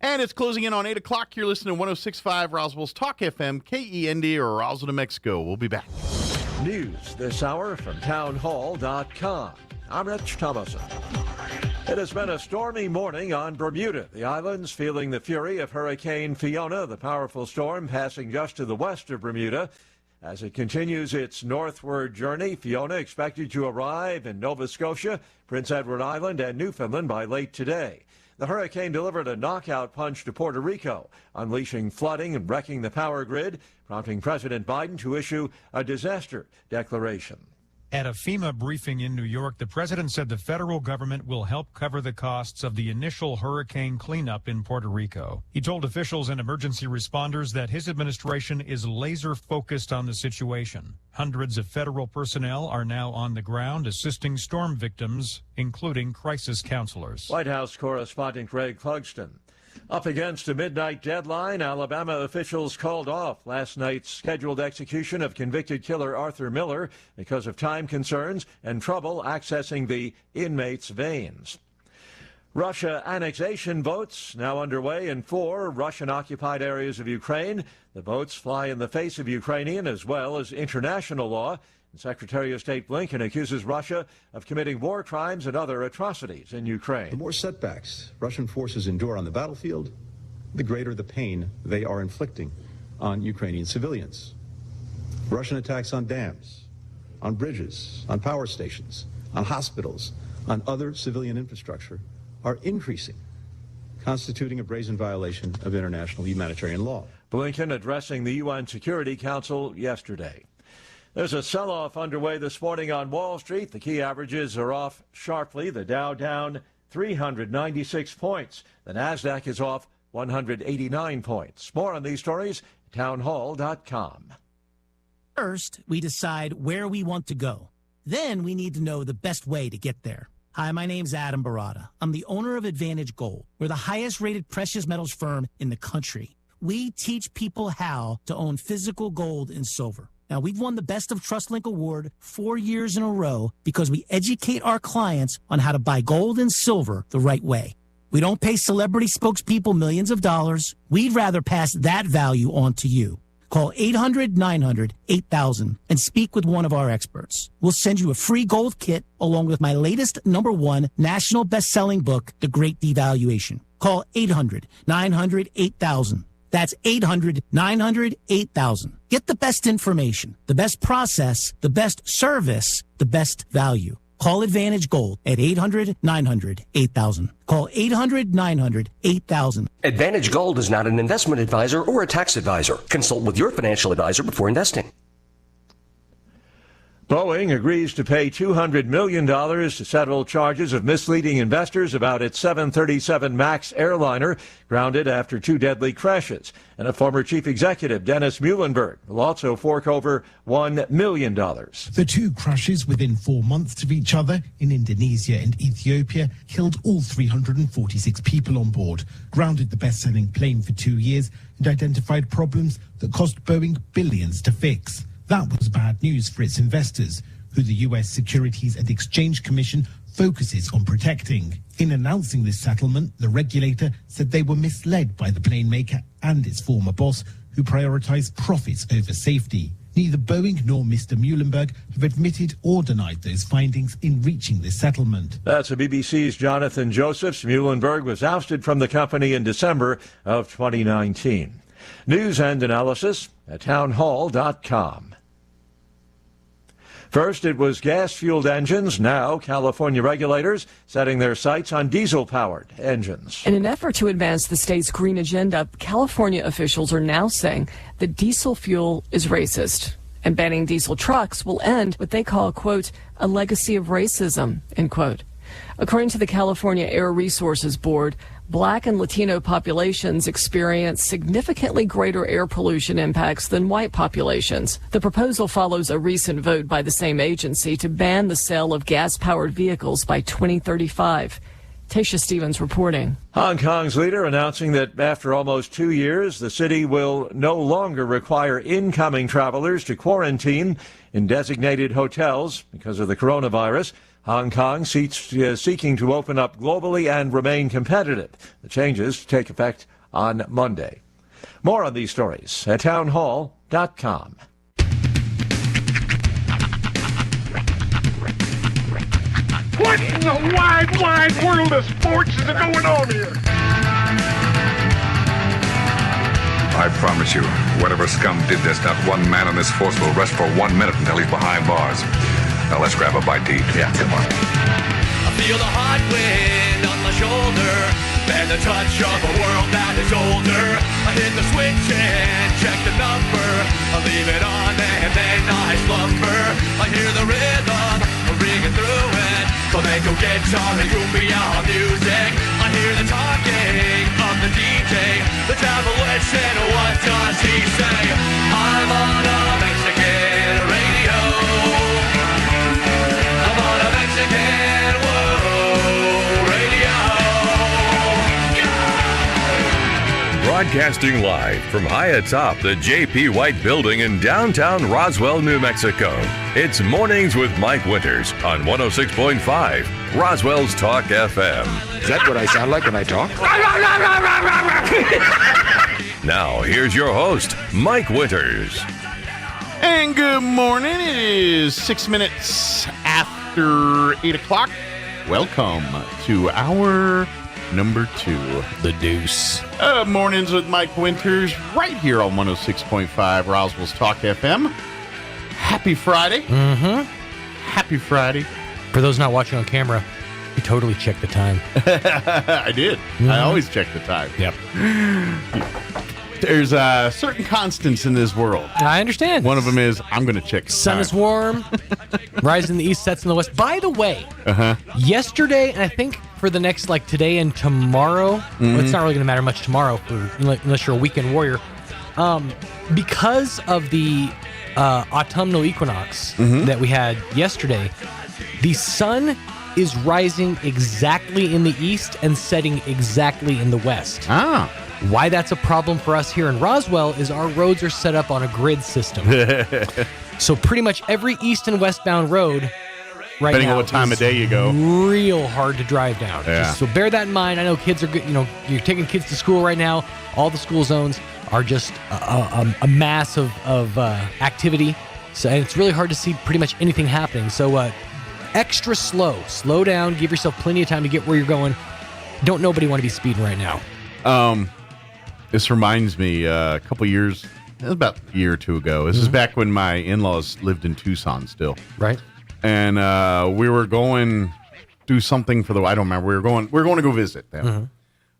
And it's closing in on 8 o'clock. You're listening to 106.5 Roswell's Talk FM, KEND, or Roswell, New Mexico. We'll be back. News this hour from townhall.com. I'm Rich Thomason. It has been a stormy morning on Bermuda. The islands feeling the fury of Hurricane Fiona, the powerful storm passing just to the west of Bermuda. As it continues its northward journey, Fiona expected to arrive in Nova Scotia, Prince Edward Island, and Newfoundland by late today. The hurricane delivered a knockout punch to Puerto Rico, unleashing flooding and wrecking the power grid, prompting President Biden to issue a disaster declaration. At a FEMA briefing in New York, the president said the federal government will help cover the costs of the initial hurricane cleanup in Puerto Rico. He told officials and emergency responders that his administration is laser focused on the situation. Hundreds of federal personnel are now on the ground assisting storm victims, including crisis counselors. White House correspondent Greg Clugston. Up against a midnight deadline, Alabama officials called off last night's scheduled execution of convicted killer Arthur Miller because of time concerns and trouble accessing the inmates' veins. Russia annexation votes now underway in 4 Russian-occupied areas of Ukraine. The votes fly in the face of Ukrainian as well as international law. Secretary of State Blinken accuses Russia of committing war crimes and other atrocities in Ukraine. The more setbacks Russian forces endure on the battlefield, the greater the pain they are inflicting on Ukrainian civilians. Russian attacks on dams, on bridges, on power stations, on hospitals, on other civilian infrastructure are increasing, constituting a brazen violation of international humanitarian law. Blinken addressing the UN Security Council yesterday. There's a sell-off underway this morning on Wall Street. The key averages are off sharply. The Dow down 396 points. The Nasdaq is off 189 points. More on these stories at townhall.com. First, we decide where we want to go. Then we need to know the best way to get there. Hi, my name's Adam Barada. I'm the owner of Advantage Gold. We're the highest-rated precious metals firm in the country. We teach people how to own physical gold and silver. Now, we've won the Best of TrustLink Award 4 years in a row because we educate our clients on how to buy gold and silver the right way. We don't pay celebrity spokespeople millions of dollars. We'd rather pass that value on to you. Call 800-900-8000 and speak with one of our experts. We'll send you a free gold kit along with my latest #1 national best-selling book, The Great Devaluation. Call 800-900-8000. That's 800-900-8000. Get the best information, the best process, the best service, the best value. Call Advantage Gold at 800-900-8000. Call 800-900-8000. Advantage Gold is not an investment advisor or a tax advisor. Consult with your financial advisor before investing. Boeing agrees to pay $200 million to settle charges of misleading investors about its 737 MAX airliner grounded after 2 deadly crashes. And a former chief executive, Dennis Muhlenberg, will also fork over $1 million. The 2 crashes within 4 months of each other in Indonesia and Ethiopia killed all 346 people on board, grounded the best-selling plane for 2 years, and identified problems that cost Boeing billions to fix. That was bad news for its investors, who the U.S. Securities and Exchange Commission focuses on protecting. In announcing this settlement, the regulator said they were misled by the plane maker and its former boss, who prioritized profits over safety. Neither Boeing nor Mr. Muhlenberg have admitted or denied those findings in reaching this settlement. That's the BBC's Jonathan Josephs. Muhlenberg was ousted from the company in December of 2019. News and analysis at townhall.com. First, it was gas-fueled engines. Now, California regulators setting their sights on diesel-powered engines. In an effort to advance the state's green agenda, California officials are now saying that diesel fuel is racist. And banning diesel trucks will end what they call, quote, a legacy of racism, end quote. According to the California Air Resources Board, Black and Latino populations experience significantly greater air pollution impacts than white populations. The proposal follows a recent vote by the same agency to ban the sale of gas-powered vehicles by 2035. Tasha Stevens reporting. Hong Kong's leader announcing that after almost 2 years, the city will no longer require incoming travelers to quarantine in designated hotels because of the coronavirus. Hong Kong seeking to open up globally and remain competitive. The changes take effect on Monday. More on these stories at townhall.com. What in the wide, wide world of sports is going on here? I promise you, whatever scum did this, not one man on this force will rest for 1 minute until he's behind bars. Now let's grab a bite to eat. Yeah, come on. I feel the hot wind on my shoulder and the touch of a world that is older. I hit the switch and check the number. I leave it on and then I slumber. I hear the rhythm ringing through it. Flamenco guitar and cumbia music. I hear the talking of the DJ. The travel listen, what does he say? I'm on a Mexican radio. I'm on a Mexican radio. Broadcasting live from high atop the J.P. White Building in downtown Roswell, New Mexico. It's Mornings with Mike Winters on 106.5 Roswell's Talk FM. Is that what I sound like when I talk? Now, here's your host, Mike Winters. And good morning. It is 6 minutes after 8 o'clock. Welcome to hour number 2. The Deuce. Mornings with Mike Winters right here on 106.5 Roswell's Talk FM. Happy Friday. Mm-hmm. Happy Friday. For those not watching on camera, you totally checked the time. I did. Mm-hmm. I always check the time. Yep. There's certain constants in this world. I understand. One of them is I'm going to check the Sun time. is warm. Rise in the east, sets in the west. By the way, yesterday, and I think for the next, like today and tomorrow, well, it's not really going to matter much tomorrow unless you're a weekend warrior. Because of the autumnal equinox that we had yesterday, the sun is rising exactly in the east and setting exactly in the west. Why that's a problem for us here in Roswell is our roads are set up on a grid system. So pretty much every east and westbound road right depending now on what time of day you go. Real hard to drive down. Yeah. So bear that in mind. I know kids are good. You're taking kids to school right now. All the school zones are just a mass of activity. So and it's really hard to see pretty much anything happening. So extra slow down. Give yourself plenty of time to get where you're going. Don't nobody want to be speeding right now. This reminds me a couple years. It was about a year or two ago. This is back when my in-laws lived in Tucson still. Right. And we were going to do something for I don't remember. We were going to go visit them.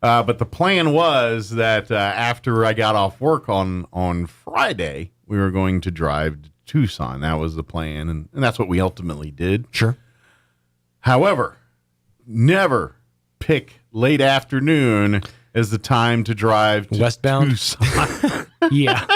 But the plan was that after I got off work on Friday, we were going to drive to Tucson. That was the plan, and that's what we ultimately did. Sure. However, never pick late afternoon as the time to drive to westbound Tucson. Yeah.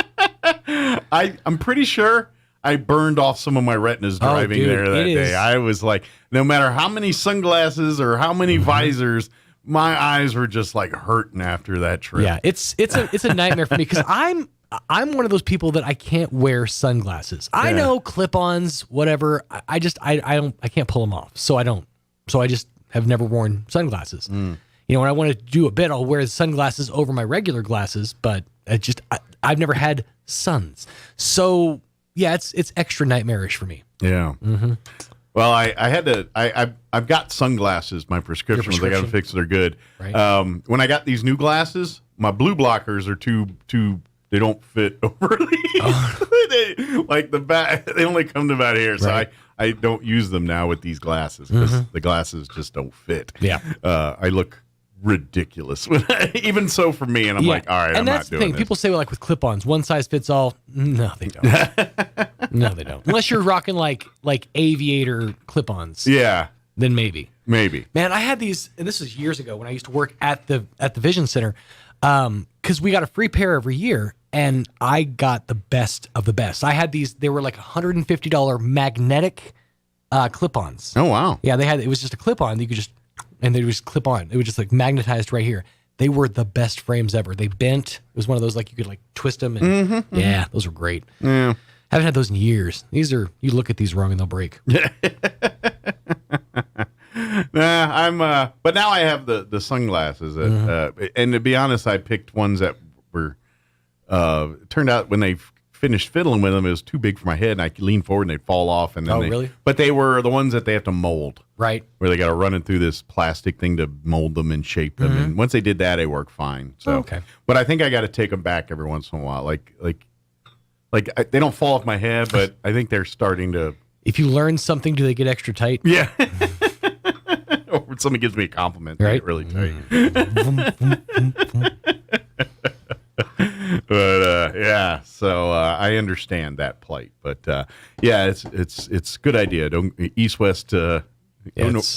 I'm pretty sure I burned off some of my retinas driving there that day. I was like, no matter how many sunglasses or how many visors, my eyes were just like hurting after that trip. Yeah, it's a nightmare for me because I'm one of those people that I can't wear sunglasses. I know clip-ons, whatever. I can't pull them off, so I don't. So I just have never worn sunglasses. When I want to do a bit, I'll wear the sunglasses over my regular glasses, but I've never had suns. So yeah, it's extra nightmarish for me. Yeah. Mm-hmm. Well, I had to. I've got sunglasses. My prescription ones. I got to fix. They're good. Right. When I got these new glasses, my blue blockers are too. They don't fit overly. Like the back, they only come to about here. So I don't use them now with these glasses because the glasses just don't fit. Yeah. I look ridiculous. Even so for me, and I'm like, all right, I'm not doing this. And that's the thing. People say, like with clip-ons, one size fits all. No, they don't. No, they don't. Unless you're rocking like aviator clip-ons. Yeah. Then maybe. Man, I had these, and this was years ago when I used to work at the Vision Center, because we got a free pair every year, and I got the best of the best. I had these. They were like $150 magnetic clip-ons. Oh wow. Yeah, it was just a clip-on that you could just. And they just clip on. It was just like magnetized right here. They were the best frames ever. They bent. It was one of those like you could like twist them. And yeah, those were great. Yeah. Haven't had those in years. These are, you look at these wrong and they'll break. But now I have the sunglasses. And to be honest, I picked ones that were, turned out when they finished fiddling with them, it was too big for my head, and I leaned forward and they'd fall off. And then really? But they were the ones that they have to mold. Right. Where they got to run it through this plastic thing to mold them and shape them. And once they did that, they work fine. So, okay. But I think I got to take them back every once in a while. Like they don't fall off my head, but I think they're starting to. If you learn something, do they get extra tight? Yeah. Or when somebody gives me a compliment, they get really tight. But yeah, so I understand that plight. But yeah, it's a good idea. Don't east-west. Go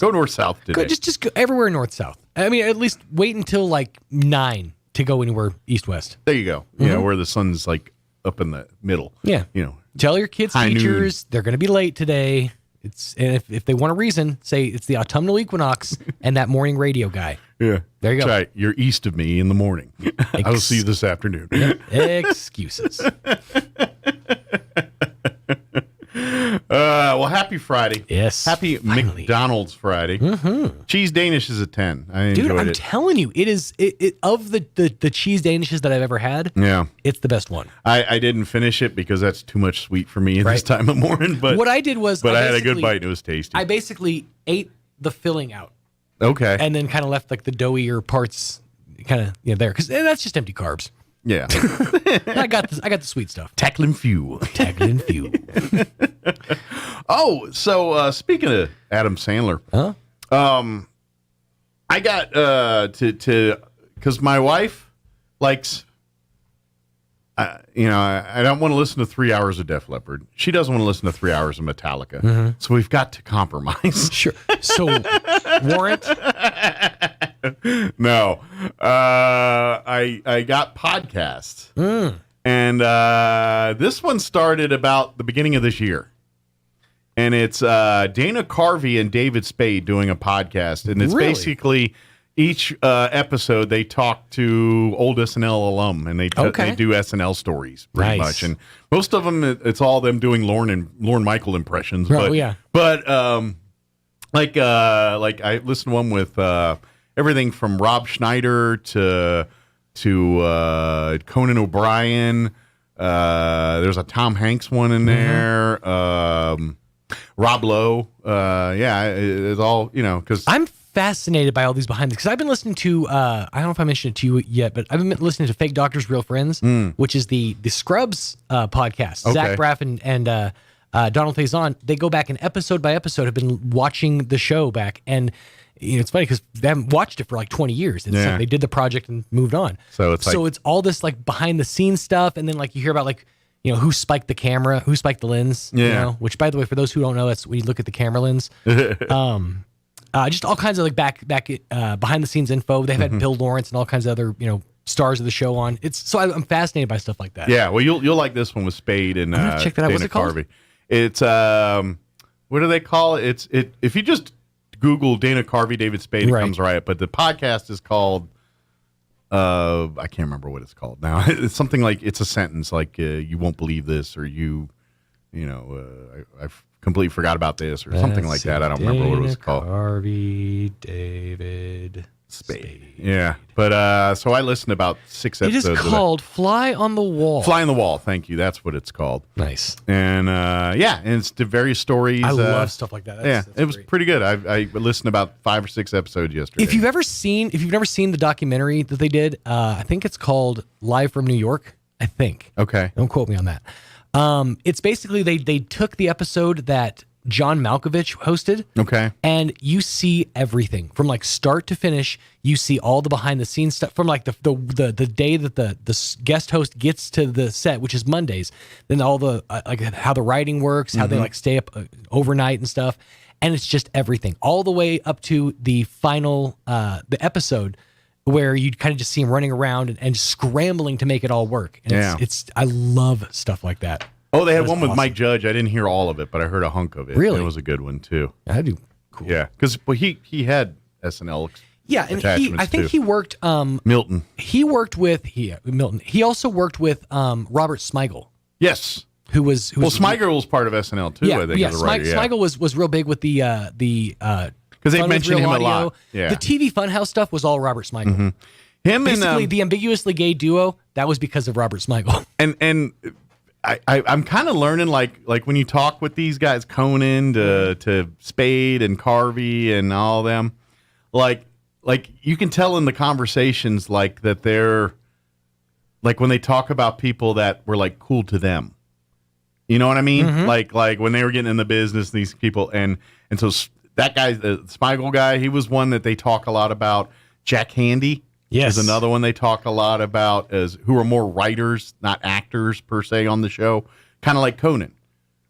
north-south today. Just go everywhere north-south. I mean, at least wait until like 9 to go anywhere east-west. There you go. Yeah, where the sun's like up in the middle. Yeah. Tell your kids' teachers they're going to be late today. And if they want a reason, say it's the autumnal equinox and that morning radio guy. Yeah. There you go. That's right. You're east of me in the morning. I'll see you this afternoon. Yep. Excuses. Well, happy Friday. Yes. Happy finally. McDonald's Friday. Cheese Danish is a 10. I enjoyed it. Dude, I'm telling you, it is of the cheese Danishes that I've ever had. Yeah. It's the best one. I didn't finish it because that's too much sweet for me at this time of morning. But what I did was I had a good bite and it was tasty. I basically ate the filling out. Okay. And then kind of left like the doughier parts kind of there because that's just empty carbs. Yeah. I got the sweet stuff. Tackling fuel. Oh, so speaking of Adam Sandler, I got to because my wife likes, I don't want to listen to 3 hours of Def Leppard. She doesn't want to listen to 3 hours of Metallica. So we've got to compromise. Sure. So Warrant. No, I got podcasts, and this one started about the beginning of this year, and it's Dana Carvey and David Spade doing a podcast, and it's basically each episode they talk to old SNL alum, and they do SNL stories pretty much, and most of them it's all them doing Lorne Michael impressions, but Like I listened to one with everything from Rob Schneider to Conan O'Brien. There's a Tom Hanks one in there. Rob Lowe. It's all, because I'm fascinated by all these behind the, because I've been listening to I don't know if I mentioned it to you yet, but I've been listening to Fake Doctors, Real Friends, which is the Scrubs podcast. Okay. Zach Braff and Donald Faison, they go back and episode by episode have been watching the show back, and it's funny because they haven't watched it for like 20 years. It's like they did the project and moved on. So it's all this like behind the scenes stuff, and then like you hear about like who spiked the camera, who spiked the lens. Which, by the way, for those who don't know, that's when you look at the camera lens. Just all kinds of like back behind the scenes info. They've had Bill Lawrence and all kinds of other stars of the show on. I'm fascinated by stuff like that. Yeah, well, you'll like this one with Spade and check that out. What's it called? Carvey. It's what do they call it? If you just Google Dana Carvey, David Spade, it comes right. But the podcast is called I can't remember what it's called now. It's something like, it's a sentence like you won't believe this, or I've completely forgot about this, or something like that. I don't remember what it was called. Carvey, David Spade. Yeah, but so I listened to about 6 episodes. It is called Fly on the Wall. Fly on the Wall. Thank you. That's what it's called. Nice. And and it's the various stories. I love stuff like that. That's it was pretty good. I listened to about 5 or 6 episodes yesterday. If you've never seen the documentary that they did, I think it's called Live from New York. I think. Okay. Don't quote me on that. It's basically they took the episode that John Malkovich hosted. Okay. And you see everything from like start to finish. You see all the behind the scenes stuff from like the day that the guest host gets to the set, which is Mondays. Then all the like how the writing works, how they like stay up overnight and stuff. And it's just everything all the way up to the final the episode where you kind of just see him running around and scrambling to make it all work. And it's I love stuff like that. Oh, they had one with Mike Judge. I didn't hear all of it, but I heard a hunk of it. Really? It was a good one, too. I do. Cool. Yeah, because he had SNL Yeah, and I think he worked... Milton. He worked with... Milton. He also worked with Robert Smigel. Yes. Who was Smigel was part of SNL, too, I think, as a writer. Smigel was real big with the because they mentioned him a lot. Yeah. The TV Funhouse stuff was all Robert Smigel. Him basically, the ambiguously gay duo, that was because of Robert Smigel. And I'm kind of learning, like when you talk with these guys, Conan to Spade and Carvey and all of them, like you can tell in the conversations like that they're like when they talk about people that were like cool to them. You know what I mean? Like when they were getting in the business, these people and so that guy, the Smigel guy, he was one that they talk a lot about. Jack Handy. Yes. Is another one they talk a lot about as who are more writers, not actors per se on the show. Kind of like Conan.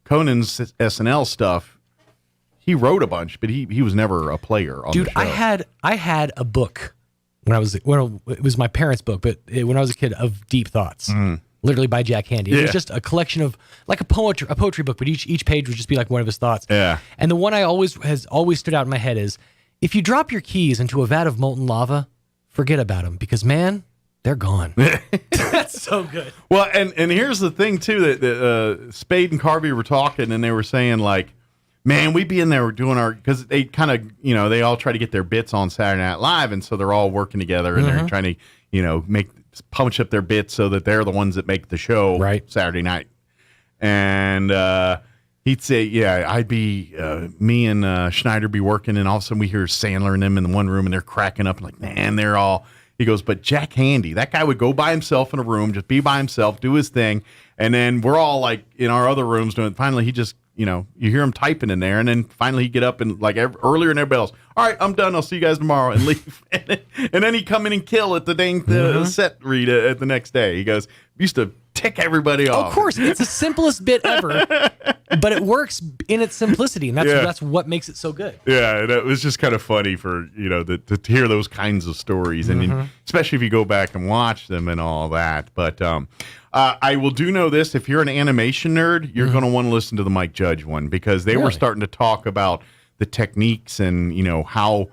Conan's SNL stuff, he wrote a bunch, but he was never a player on the show. I had a book when it was my parents' book, but when I was a kid, of Deep Thoughts. Literally by Jack Handy. It was just a collection of like a poetry book, but each page would just be like one of his thoughts. Yeah. And the one has always stood out in my head is, if you drop your keys into a vat of molten lava, forget about them, because man, they're gone. That's so good. Well, and here's the thing too, that Spade and Carvey were talking, and they were saying like, man, we'd be in there doing because they kind of they all try to get their bits on Saturday Night Live, and so they're all working together, and they're trying to punch up their bits so that they're the ones that make the show Saturday night. And he'd say, yeah, I'd be, me and Schneider be working, and all of a sudden we hear Sandler and them in the one room, and they're cracking up, and like, man, they're all, he goes, but Jack Handy, that guy would go by himself in a room, just be by himself, do his thing, and then we're all like in our other rooms doing it. Finally, he just, you hear him typing in there, and then finally he'd get up and like earlier than everybody else, all right, I'm done, I'll see you guys tomorrow, and leave. And then he'd come in and kill at the dang set read at the next day. He goes, used to tick everybody off. Of course, it's the simplest bit ever, but it works in its simplicity, and that's what makes it so good. Yeah, and it was just kind of funny for to hear those kinds of stories, and especially if you go back and watch them and all that. But I will know this: if you're an animation nerd, you're going to want to listen to the Mike Judge one, because they were starting to talk about the techniques and how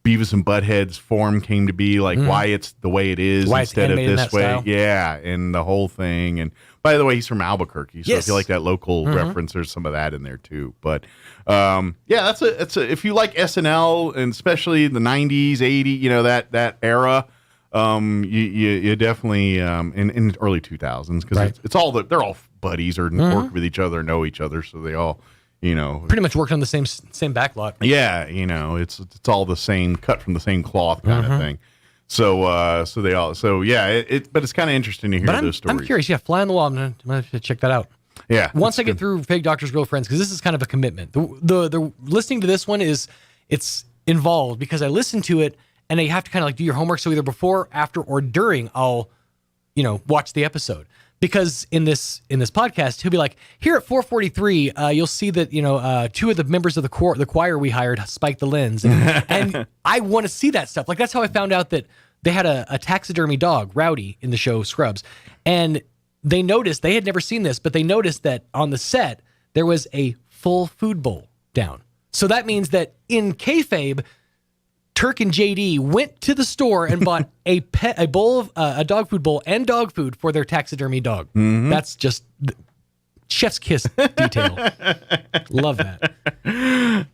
Beavis and Butthead's form came to be, like why it's the way it is Why instead of it's this way. style. Yeah, and the whole thing. And by the way, he's from Albuquerque, so if you like that local reference, there's some of that in there too. But that's if you like SNL and especially the 90s, 80s, that era, you definitely in the early 2000s because it's all they're all buddies or work with each other, know each other, so they all. Pretty much worked on the same backlot. Yeah, it's all the same, cut from the same cloth kind of thing. But it's kind of interesting to hear those stories. I'm curious. Yeah, Fly on the Wall. I'm gonna have to check that out. Yeah. Once I get through Fake Doctors, Real Friends, because this is kind of a commitment. The listening to this one it's involved because I listen to it and you have to kind of like do your homework. So either before, after, or during, I'll watch the episode. Because in this podcast, he'll be like, here at 4:43, you'll see that two of the members of the choir we hired spiked the lens, and I want to see that stuff. Like that's how I found out that they had a taxidermy dog, Rowdy, in the show Scrubs, and they had never seen this, but they noticed that on the set there was a full food bowl down. So that means that in kayfabe, Turk and JD went to the store and bought a bowl of a dog food bowl and dog food for their taxidermy dog. That's just chef's kiss detail. Love that.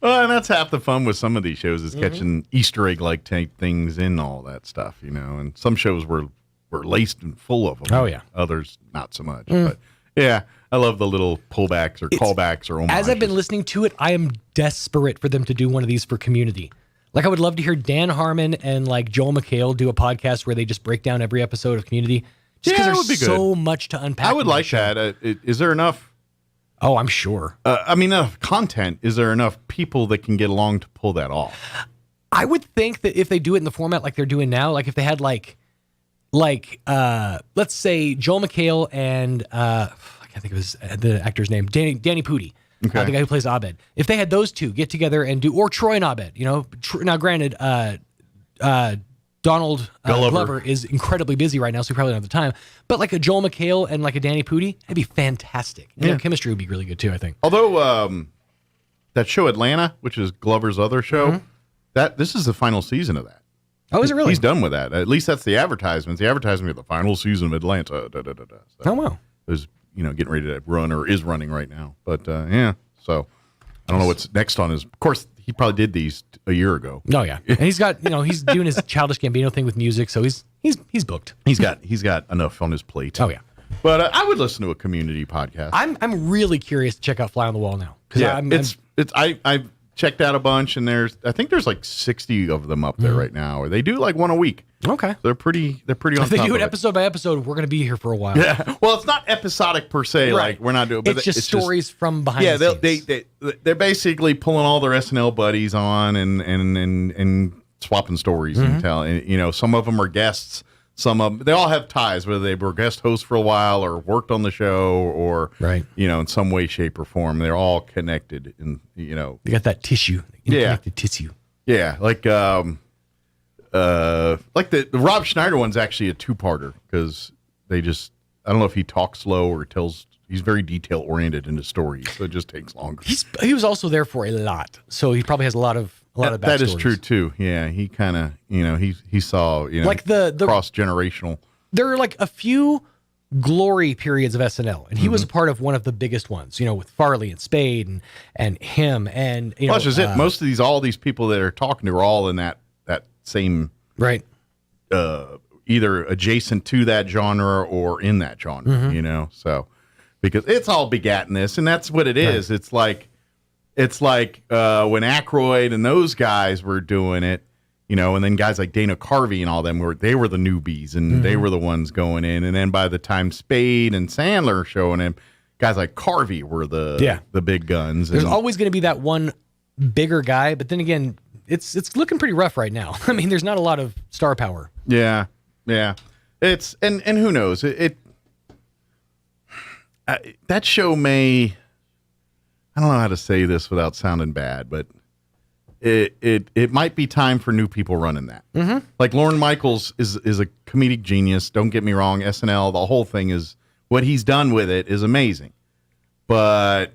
Well, and that's half the fun with some of these shows is catching Easter egg like type things in all that stuff, and some shows were laced and full of them. Oh yeah. Others not so much. But yeah, I love the little pullbacks or callbacks or homages. As I've been listening to it, I am desperate for them to do one of these for Community. Like, I would love to hear Dan Harmon and, like, Joel McHale do a podcast where they just break down every episode of Community. Just because there's so much to unpack. I would like that. Is there enough? Oh, I'm sure. Enough content. Is there enough people that can get along to pull that off? I would think that if they do it in the format like they're doing now, like if they had, let's say Joel McHale and, I can't think of the actor's name, Danny Pudi. Okay. The guy who plays Abed. If they had those two get together and or Troy and Abed, now granted, Donald Glover is incredibly busy right now, so he probably don't have the time. But like a Joel McHale and like a Danny Pudi, it'd be fantastic. And their chemistry would be really good too, I think. Although that show Atlanta, which is Glover's other show, this is the final season of that. Oh, is it really? He's done with that. At least that's the advertisements. The advertisement of the final season of Atlanta. Oh wow. There's getting ready to run or is running right now. But so I don't know what's next on his. Of course, he probably did these a year ago. Oh yeah, and he's got he's doing his Childish Gambino thing with music, so he's booked. He's got enough on his plate. Oh yeah, but I would listen to a Community podcast. I'm really curious to check out Fly on the Wall now because I've checked out a bunch and I think there's like 60 of them up there right now. Or they do like one a week. Okay, they're pretty on. If they do it episode by episode, we're going to be here for a while. Yeah, well, it's not episodic per se. Right. Like we're not doing. But it's stories from behind. Yeah, the scenes. They're basically pulling all their SNL buddies on and swapping stories and telling. Some of them are guests. Some of them, they all have ties, whether they were guest hosts for a while or worked on the show or in some way, shape, or form. They're all connected, and they got that tissue, interconnected tissue. Yeah, like the Rob Schneider one's actually a two-parter because I don't know if he talks slow or he's very detail oriented in his stories, so it just takes longer. He was also there for a lot, so he probably has a lot of backstories. That is true too. Yeah, he kind of he saw like the cross-generational. There are like a few glory periods of SNL, and he was a part of one of the biggest ones. with Farley and Spade and him and That's just it. Most of all these people that are talking to are all in that same either adjacent to that genre or in that genre. So because it's all begat in this, and that's what it is. It's like when Aykroyd and those guys were doing it, and then guys like Dana Carvey and all them were the newbies and they were the ones going in, and then by the time Spade and Sandler showing him, guys like Carvey were the big guns. There's always going to be that one bigger guy, but then again, it's looking pretty rough right now. I mean, there's not a lot of star power. Yeah. It's and who knows that show may. I don't know how to say this without sounding bad, but it might be time for new people running that. Like Lorne Michaels is a comedic genius. Don't get me wrong. SNL, the whole thing is what he's done with it is amazing, but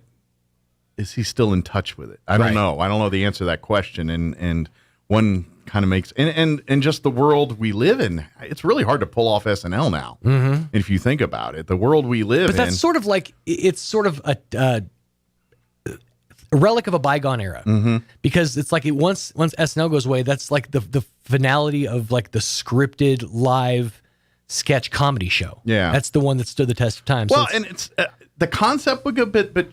is he still in touch with it? I don't know. I don't know the answer to that question. And one kind of makes and just the world we live in. It's really hard to pull off SNL now. Mm-hmm. If you think about it, the world we live in. But that's sort of like it's sort of a relic of a bygone era, because it's like once SNL goes away, that's like the finality of like the scripted live sketch comedy show. Yeah, that's the one that stood the test of time. Well, and it's the concept would go but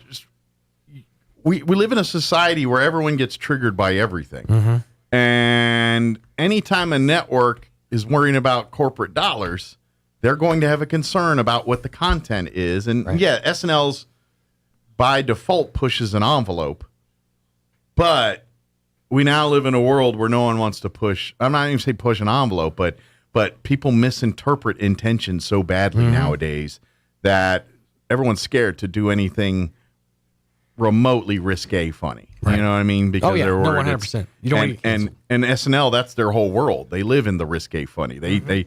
we live in a society where everyone gets triggered by everything, and anytime a network is worrying about corporate dollars, they're going to have a concern about what the content is, and SNL's by default pushes an envelope, but we now live in a world where no one wants to push. I'm not even say push an envelope, but people misinterpret intentions so badly nowadays that everyone's scared to do anything remotely risque funny. Right. You know what I mean? Because they're worried. 100%. You don't and SNL, that's their whole world. They live in the risque funny. They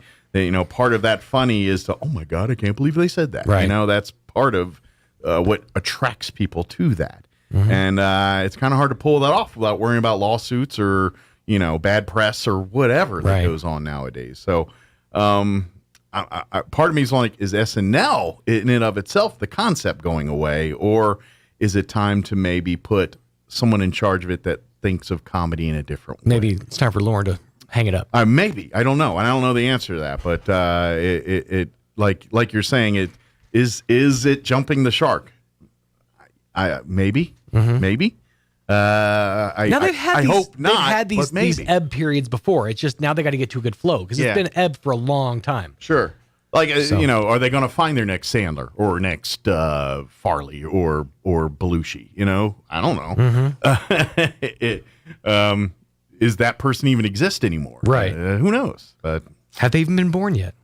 part of that funny is to, oh my God, I can't believe they said that. Right. That's part of what attracts people to that. And it's kind of hard to pull that off without worrying about lawsuits or, bad press or whatever that goes on nowadays. So part of me is like, is SNL in and of itself the concept going away, or is it time to maybe put someone in charge of it that thinks of comedy in a different way? Maybe it's time for Lauren to hang it up. Maybe. I don't know. I don't know the answer to that, but it like you're saying, it is it jumping the shark? Maybe. Maybe. Now they've had these ebb periods before. It's just now they got to get to a good flow because it's been ebb for a long time. Sure. Like are they going to find their next Sandler or next Farley or Belushi? I don't know. Is that person even exist anymore? Right. Who knows? But have they even been born yet?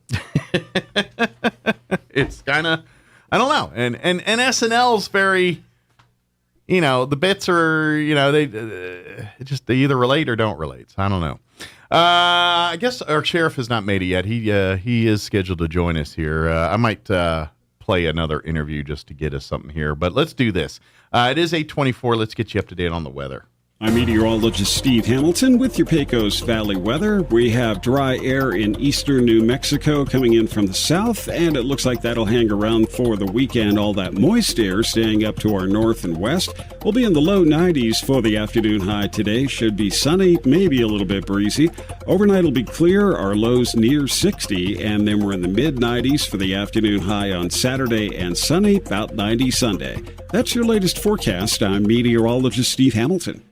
It's kind of, I don't know. And SNL's very, the bits are, they either relate or don't relate. So I don't know. I guess our sheriff has not made it yet. He is scheduled to join us here. I might play another interview just to get us something here, but let's do this. It is 8:24. Let's get you up to date on the weather. I'm meteorologist Steve Hamilton with your Pecos Valley weather. We have dry air in eastern New Mexico coming in from the south, and it looks like that'll hang around for the weekend. All that moist air staying up to our north and west. We'll be in the low 90s for the afternoon high today. Should be sunny, maybe a little bit breezy. Overnight will be clear, our lows near 60, and then we're in the mid 90s for the afternoon high on Saturday and sunny, about 90 Sunday. That's your latest forecast. I'm meteorologist Steve Hamilton.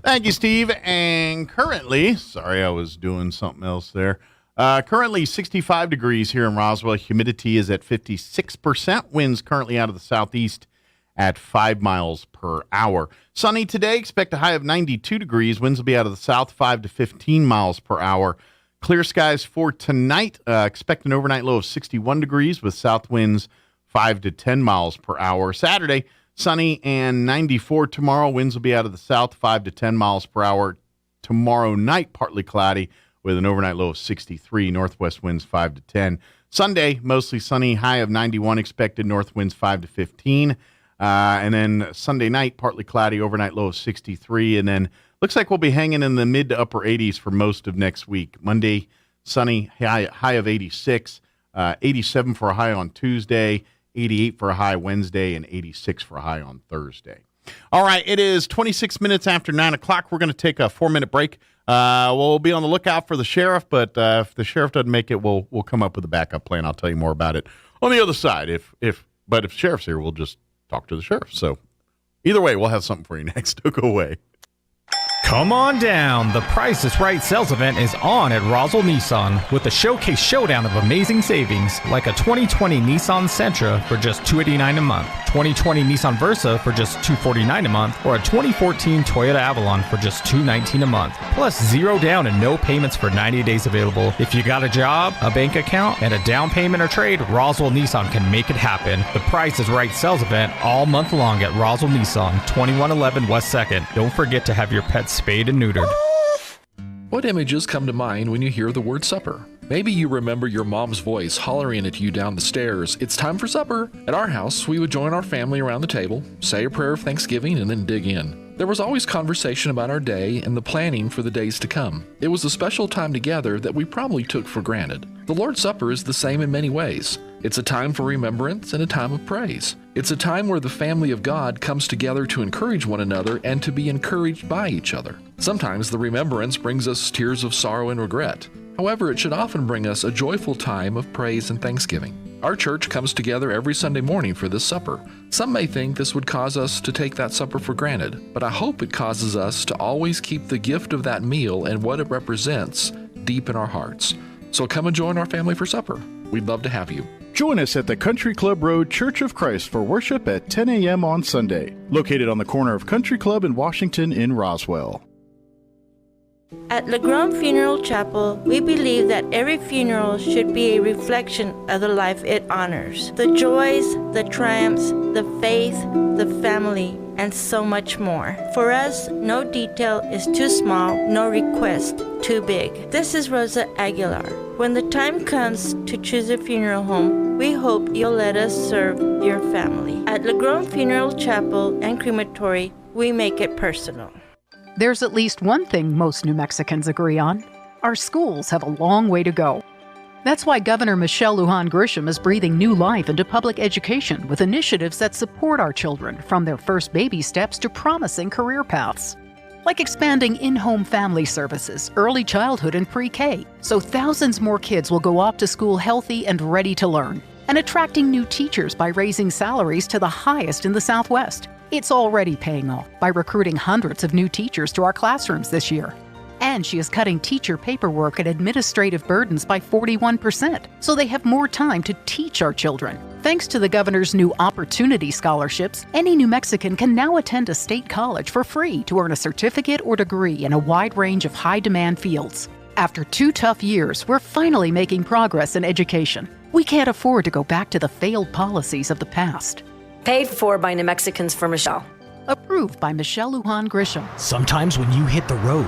Thank you, Steve. And currently, sorry, I was doing something else there. Currently 65 degrees here in Roswell. Humidity is at 56%. Winds currently out of the southeast at 5 miles per hour. Sunny today. Expect a high of 92 degrees. Winds will be out of the south, 5 to 15 miles per hour. Clear skies for tonight. Expect an overnight low of 61 degrees with south winds 5 to 10 miles per hour. Saturday, sunny and 94 tomorrow. Winds will be out of the south, 5 to 10 miles per hour. Tomorrow night, partly cloudy with an overnight low of 63. Northwest winds 5 to 10. Sunday, mostly sunny, high of 91 expected. North winds 5 to 15. And then Sunday night, partly cloudy, overnight low of 63. And then looks like we'll be hanging in the mid to upper 80s for most of next week. Monday, sunny, high of 86. 87 for a high on Tuesday. 88 for a high Wednesday, and 86 for a high on Thursday. All right, it is 26 minutes after 9 o'clock. We're going to take a 4-minute break. We'll be on the lookout for the sheriff, but if the sheriff doesn't make it, we'll come up with a backup plan. I'll tell you more about it on the other side. But if sheriff's here, we'll just talk to the sheriff. So either way, we'll have something for you next. Don't go away. Come on down. The Price is Right sales event is on at Roswell Nissan with a showcase showdown of amazing savings, like a 2020 Nissan Sentra for just $289 a month, 2020 Nissan Versa for just $249 a month, or a 2014 Toyota Avalon for just $219 a month. Plus 0 down and no payments for 90 days available. If you got a job, a bank account, and a down payment or trade, Roswell Nissan can make it happen. The Price is Right sales event all month long at Roswell Nissan, 2111 West 2nd. Don't forget to have your pets spayed and neutered. What images come to mind when you hear the word supper? Maybe you remember your mom's voice hollering at you down the stairs, "It's time for supper." At our house, we would join our family around the table, say a prayer of thanksgiving, and then dig in. There was always conversation about our day and the planning for the days to come. It was a special time together that we probably took for granted. The Lord's Supper is the same in many ways. It's a time for remembrance and a time of praise. It's a time where the family of God comes together to encourage one another and to be encouraged by each other. Sometimes the remembrance brings us tears of sorrow and regret. However, it should often bring us a joyful time of praise and thanksgiving. Our church comes together every Sunday morning for this supper. Some may think this would cause us to take that supper for granted, but I hope it causes us to always keep the gift of that meal and what it represents deep in our hearts. So come and join our family for supper. We'd love to have you. Join us at the Country Club Road Church of Christ for worship at 10 a.m. on Sunday, located on the corner of Country Club and Washington in Roswell. At LeGrand Funeral Chapel, we believe that every funeral should be a reflection of the life it honors. The joys, the triumphs, the faith, the family, and so much more. For us, no detail is too small, no request too big. This is Rosa Aguilar. When the time comes to choose a funeral home, we hope you'll let us serve your family. At LeGrand Funeral Chapel and Crematory, we make it personal. There's at least one thing most New Mexicans agree on. Our schools have a long way to go. That's why Governor Michelle Lujan Grisham is breathing new life into public education with initiatives that support our children from their first baby steps to promising career paths. Like expanding in-home family services, early childhood and pre-K, so thousands more kids will go off to school healthy and ready to learn. And attracting new teachers by raising salaries to the highest in the Southwest. It's already paying off by recruiting hundreds of new teachers to our classrooms this year. And she is cutting teacher paperwork and administrative burdens by 41%, so they have more time to teach our children. Thanks to the governor's new Opportunity Scholarships, any New Mexican can now attend a state college for free to earn a certificate or degree in a wide range of high-demand fields. After 2 tough years, we're finally making progress in education. We can't afford to go back to the failed policies of the past. Paid for by New Mexicans for Michelle. Approved by Michelle Lujan Grisham. Sometimes when you hit the road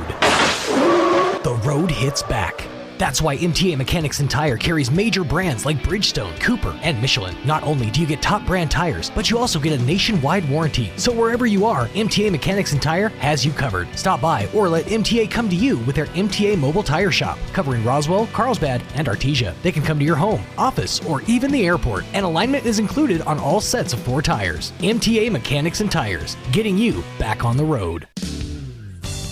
hits back. That's why MTA Mechanics and Tire carries major brands like Bridgestone, Cooper, and Michelin. Not only do you get top brand tires, but you also get a nationwide warranty. So wherever you are, MTA Mechanics and Tire has you covered. Stop by or let MTA come to you with their MTA Mobile Tire Shop, covering Roswell, Carlsbad, and Artesia. They can come to your home, office, or even the airport, and alignment is included on all sets of 4 tires. MTA Mechanics and Tires, getting you back on the road.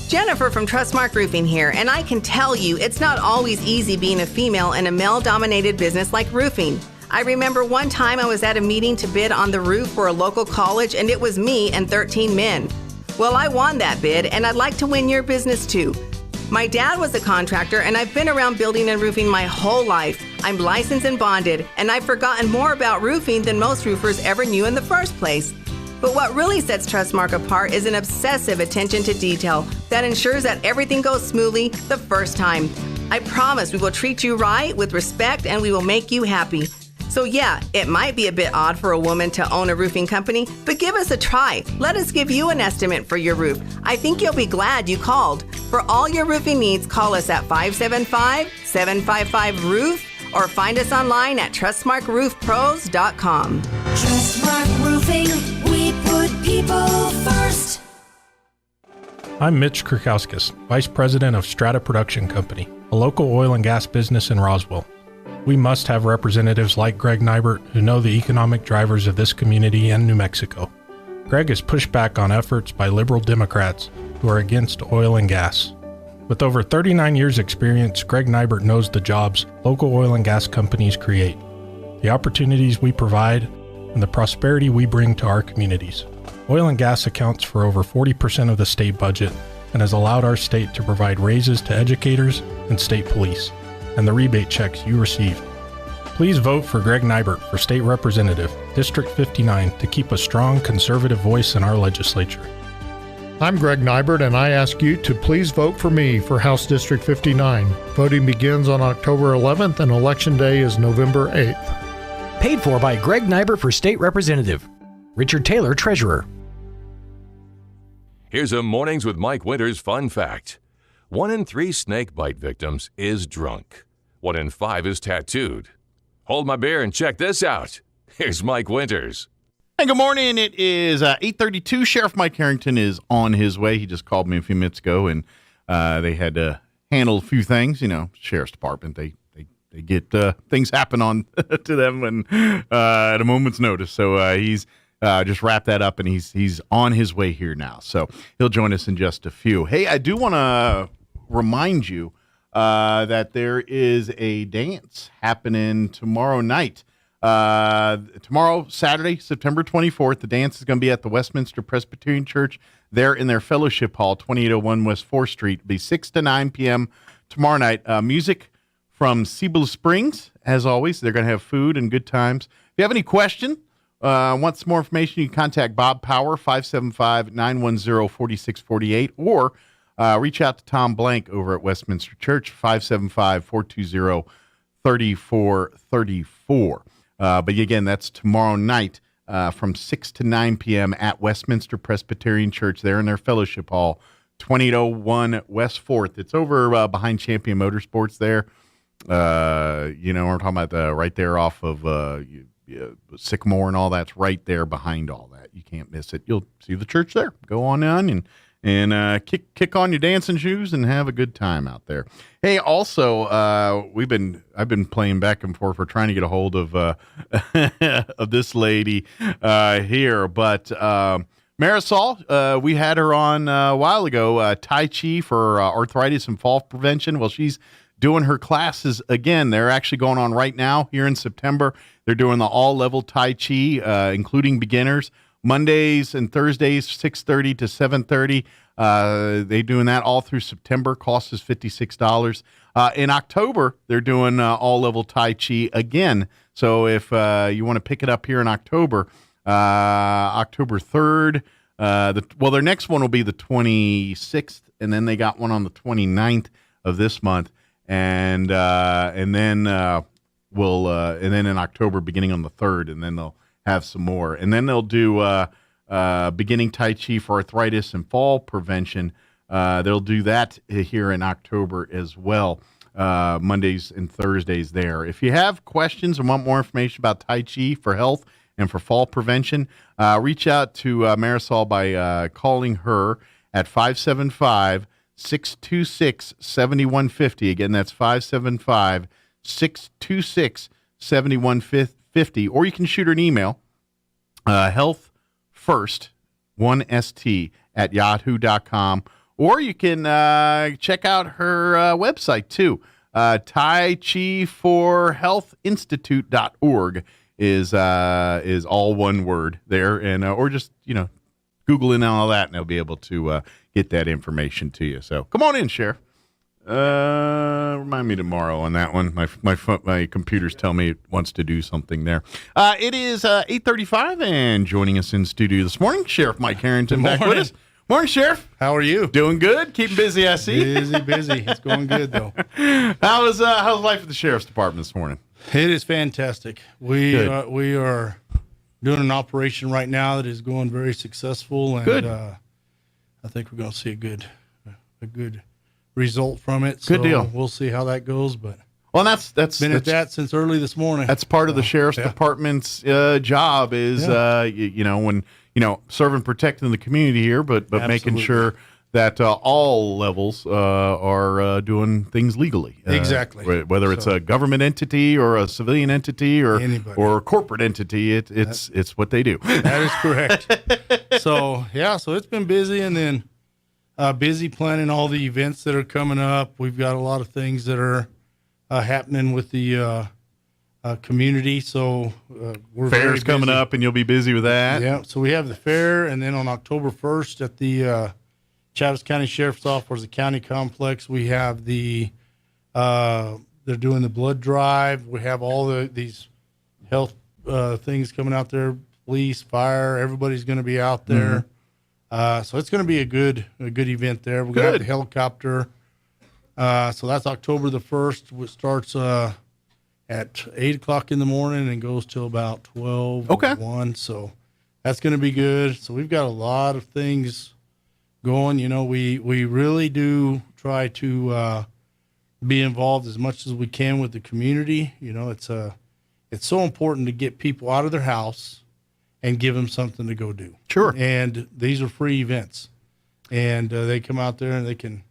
Jennifer from Trustmark Roofing here, and I can tell you it's not always easy being a female in a male-dominated business like roofing. I remember one time I was at a meeting to bid on the roof for a local college, and it was me and 13 men. Well, I won that bid, and I'd like to win your business too. My dad was a contractor, and I've been around building and roofing my whole life. I'm licensed and bonded, and I've forgotten more about roofing than most roofers ever knew in the first place. But what really sets Trustmark apart is an obsessive attention to detail that ensures that everything goes smoothly the first time. I promise we will treat you right with respect and we will make you happy. So yeah, it might be a bit odd for a woman to own a roofing company, but give us a try. Let us give you an estimate for your roof. I think you'll be glad you called. For all your roofing needs, call us at 575-755-ROOF or find us online at TrustmarkRoofPros.com. Trustmark Roofing, we put people first. I'm Mitch Kurkowskis, Vice President of Strata Production Company, a local oil and gas business in Roswell. We must have representatives like Greg Nybert who know the economic drivers of this community and New Mexico. Greg has pushed back on efforts by liberal Democrats who are against oil and gas. With over 39 years' experience, Greg Nybert knows the jobs local oil and gas companies create, the opportunities we provide, and the prosperity we bring to our communities. Oil and gas accounts for over 40% of the state budget and has allowed our state to provide raises to educators and state police, and the rebate checks you receive. Please vote for Greg Nybert for State Representative, District 59, to keep a strong conservative voice in our legislature. I'm Greg Nybert, and I ask you to please vote for me for House District 59. Voting begins on October 11th, and Election Day is November 8th. Paid for by Greg Nybert for State Representative. Richard Taylor, Treasurer. Here's a Mornings with Mike Winters fun fact. 1 in 3 snake bite victims is drunk. 1 in 5 is tattooed. Hold my beer and check this out. Here's Mike Winters. Hey, good morning. It is 8:32. Sheriff Mike Harrington is on his way. He just called me a few minutes ago, and they had to handle a few things. You know, Sheriff's Department, they get things happen on to them and at a moment's notice. So he's just wrapped that up, and he's on his way here now. So he'll join us in just a few. Hey, I do want to remind you that there is a dance happening tomorrow night. Tomorrow, Saturday, September 24th, the dance is going to be at the Westminster Presbyterian Church there in their fellowship hall, 2801 West 4th Street. It'll be 6 to 9 p.m. tomorrow night. Music from Cebu Springs, as always. They're going to have food and good times. If you have any question, want some more information, you can contact Bob Power, 575-910-4648, or reach out to Tom Blank over at Westminster Church, 575-420-3434. But again, that's tomorrow night from 6 to 9 p.m. at Westminster Presbyterian Church there in their fellowship hall, 2801 West 4th. It's over behind Champion Motorsports there. You know, we're talking about right there off of Sycamore and all that's right there behind all that. You can't miss it. You'll see the church there. Go on in and kick on your dancing shoes and have a good time out there. Hey, also, I've been playing back and forth. We're trying to get a hold of of this lady here, but Marisol, we had her on a while ago. Tai Chi for arthritis and fall prevention. Well, she's doing her classes again. They're actually going on right now here in September. They're doing the all-level Tai Chi, including beginners. Mondays and Thursdays, 6:30 to 7:30. They're doing that all through September. Cost is $56. In October, they're doing all-level Tai Chi again. So if you want to pick it up here in October, October 3rd, their next one will be the 26th, and then they got one on the 29th of this month, and then in October, beginning on the 3rd, and then they'll have some more. And then they'll do beginning Tai Chi for arthritis and fall prevention. They'll do that here in October as well, Mondays and Thursdays there. If you have questions and want more information about Tai Chi for health and for fall prevention, reach out to Marisol by calling her at 575-626-7150. Again, that's 575-626-7150. Or you can shoot her an email, healthfirst, 1st, at yahoo.com. Or you can check out her website, too. TaiChiForHealthInstitute.org is all one word there. And or just, Google in all that, and they'll be able to get that information to you. So come on in, Sheriff. Remind me tomorrow on that one. My computers tell me it wants to do something there. It is 8:35, and joining us in studio this morning, Sheriff Mike Harrington back with us. Morning, Sheriff. How are you? Doing good. Keeping busy, I see. Busy. It's going good though. How's life at the Sheriff's Department this morning? It is fantastic. We are doing an operation right now that is going very successful, and good. I think we're going to see a good result from it. Good deal. We'll see how that goes, but that's been at that since early this morning. That's part of the Sheriff's Department's job is when serving and protecting the community here, but making sure that all levels are doing things legally. Exactly. Whether it's a government entity or a civilian entity or a corporate entity, it's what they do. That is correct. So it's been busy, and then busy planning all the events that are coming up. We've got a lot of things that are happening with the community. So we're fair's coming up, and you'll be busy with that. Yeah. So we have the fair, and then on October 1st at the Chaves County Sheriff's Office, the county complex, we have they're doing the blood drive. We have all these health things coming out there. Police, fire, everybody's going to be out there. Mm-hmm. So it's going to be a good event there. We're going to have the helicopter. So that's October the 1st, which starts at 8 o'clock in the morning and goes till about 12 or 1. So that's going to be good. So we've got a lot of things going. We really do try to be involved as much as we can with the community. It's so important to get people out of their house and give them something to go do. Sure. And these are free events. And they come out there and they can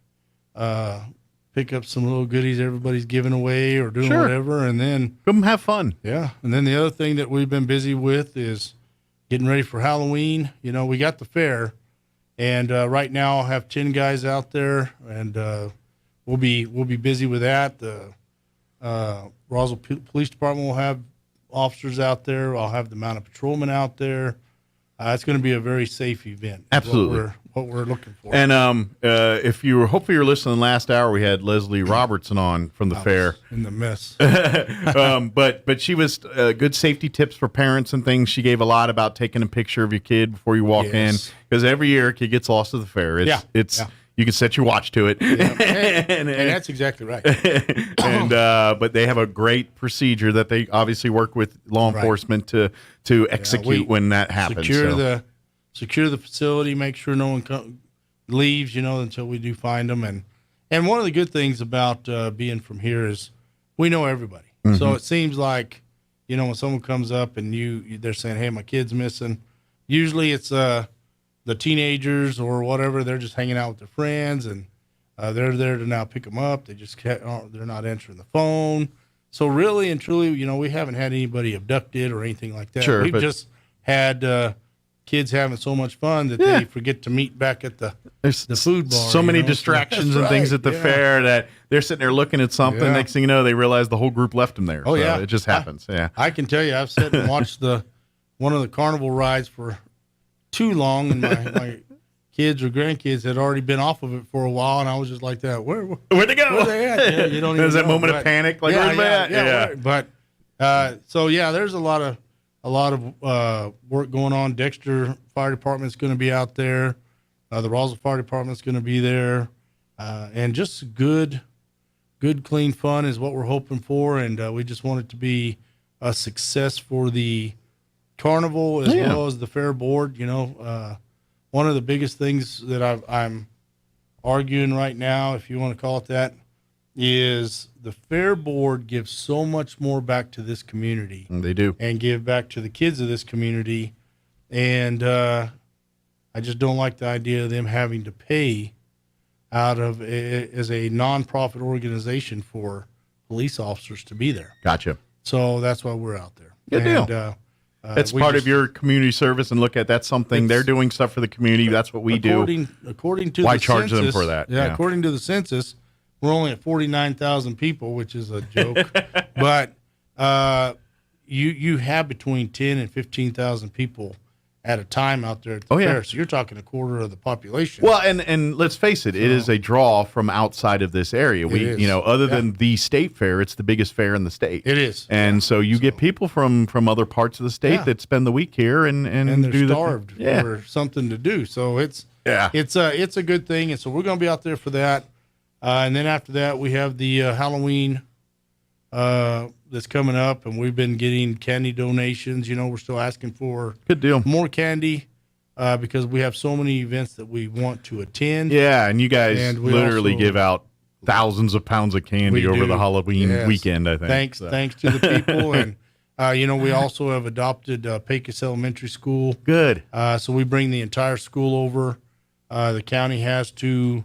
pick up some little goodies everybody's giving away or doing whatever. And then come have fun. Yeah. And then the other thing that we've been busy with is getting ready for Halloween. You know, we got the fair. And right now I'll have 10 guys out there. And we'll be busy with that. The Roswell Police Department will have officers out there. I'll have the mounted patrolmen out there. It's going to be a very safe event. Absolutely. What we're looking for. And hopefully you're listening last hour, we had Leslie Robertson on from the fair. In the mess. But she was good safety tips for parents and things. She gave a lot about taking a picture of your kid before you walk in, because every year a kid gets lost at the fair. You can set your watch to it. And that's exactly right. And but they have a great procedure that they obviously work with law enforcement to execute when that happens. Secure the facility, make sure no one leaves, until we do find them. And one of the good things about being from here is we know everybody. Mm-hmm. So it seems like, when someone comes up and they're saying, hey, my kid's missing, usually it's the teenagers or whatever, they're just hanging out with their friends, and they're there to now pick them up. They're not answering the phone. So really and truly, we haven't had anybody abducted or anything like that. Sure, We've just had kids having so much fun that they forget to meet back at the food bar. So many distractions and things at the fair that they're sitting there looking at something. Yeah. Next thing you know, they realize the whole group left them there. Oh, so yeah. It just happens. I can tell you, I've sat and watched one of the carnival rides for too long, and my kids or grandkids had already been off of it for a while, and I was just like that. Where'd they go? Where they at? Yeah, you don't even There's that know, moment of panic, like where's they at? Yeah. But there's a lot of work going on. Dexter Fire Department's going to be out there. The Roswell Fire Department's going to be there, and just good, clean fun is what we're hoping for, and we just want it to be a success for the carnival as well as the fair board. One of the biggest things that I'm arguing right now, if you want to call it that, is the fair board gives so much more back to this community. And they do. And give back to the kids of this community. And I just don't like the idea of them having to pay out of as a nonprofit organization for police officers to be there. Gotcha. So that's why we're out there. Good deal. That's part of your community service, and look at that's something they're doing stuff for the community. That's what we do. According to why the charge census, them for that? Yeah, according to the census, we're only at 49,000 people, which is a joke. But you have between 10 and 15,000 people at a time out there at the fair. So you're talking a quarter of the population. Well, and let's face it, it is a draw from outside of this area. Other than the state fair, it's the biggest fair in the state. It is. And so you get people from other parts of the state that spend the week here and they're starved for something to do. So it's a good thing. And so we're going to be out there for that. And then after that, we have the Halloween that's coming up, and we've been getting candy donations. We're still asking for more candy because we have so many events that we want to attend. Yeah, and you guys literally give out thousands of pounds of candy over the Halloween weekend, I think. Thanks to the people. And, we also have adopted Pecos Elementary School. Good. So we bring the entire school over. The county has to.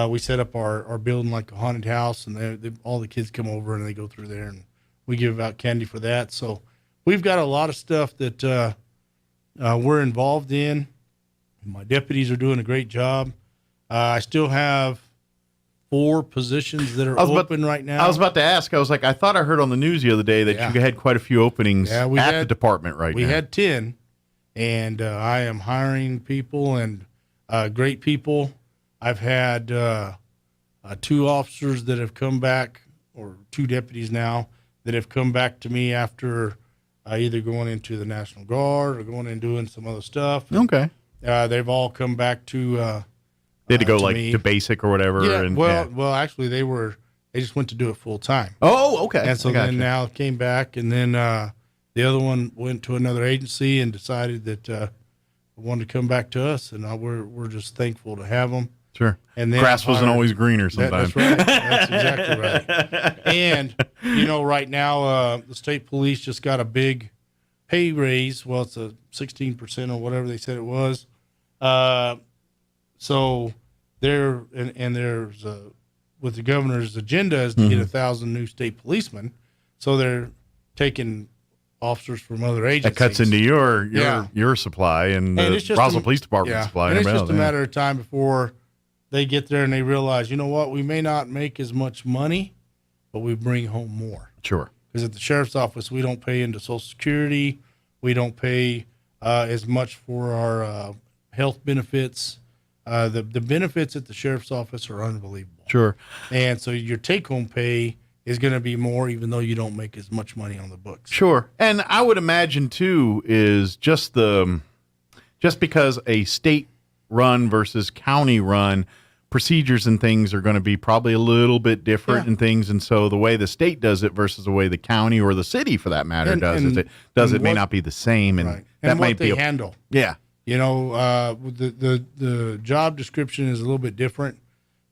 We set up our building like a haunted house, and all the kids come over and they go through there, and we give out candy for that. So we've got a lot of stuff that we're involved in. My deputies are doing a great job. I still have 4 positions that are open right now. I was about to ask. I was like, I thought I heard on the news the other day that you had quite a few openings at the department right now. We had 10, and I am hiring people and great people. I've had 2 officers that have come back, or 2 deputies now, that have come back to me after either going into the National Guard or going and doing some other stuff. Okay. They've all come back to they had to go to basic or whatever. Yeah, well, actually, they just went to do it full time. Oh, okay. And so then now came back, and then the other one went to another agency and decided that wanted to come back to us, and we're just thankful to have them. Sure. And then grass wasn't always greener sometimes. That's right. That's exactly right. And right now the state police just got a big pay raise. Well, it's a 16% or whatever they said it was. So there's with the governor's agenda is to get 1,000 new state policemen. So they're taking officers from other agencies. That cuts into your supply and the Roswell Police Department supply. And it's just a matter of time before they get there and they realize, you know what, we may not make as much money, but we bring home more. Sure. Because at the sheriff's office, we don't pay into Social Security. We don't pay as much for our health benefits. The benefits at the sheriff's office are unbelievable. Sure. And so your take-home pay is going to be more, even though you don't make as much money on the books. Sure. And I would imagine, too, is just because a state-run versus county-run, procedures and things are going to be probably a little bit different and things. And so the way the state does it versus the way the county or the city, for that matter, does it may not be the same. And that and might what be they handle. Yeah. You know, the job description is a little bit different,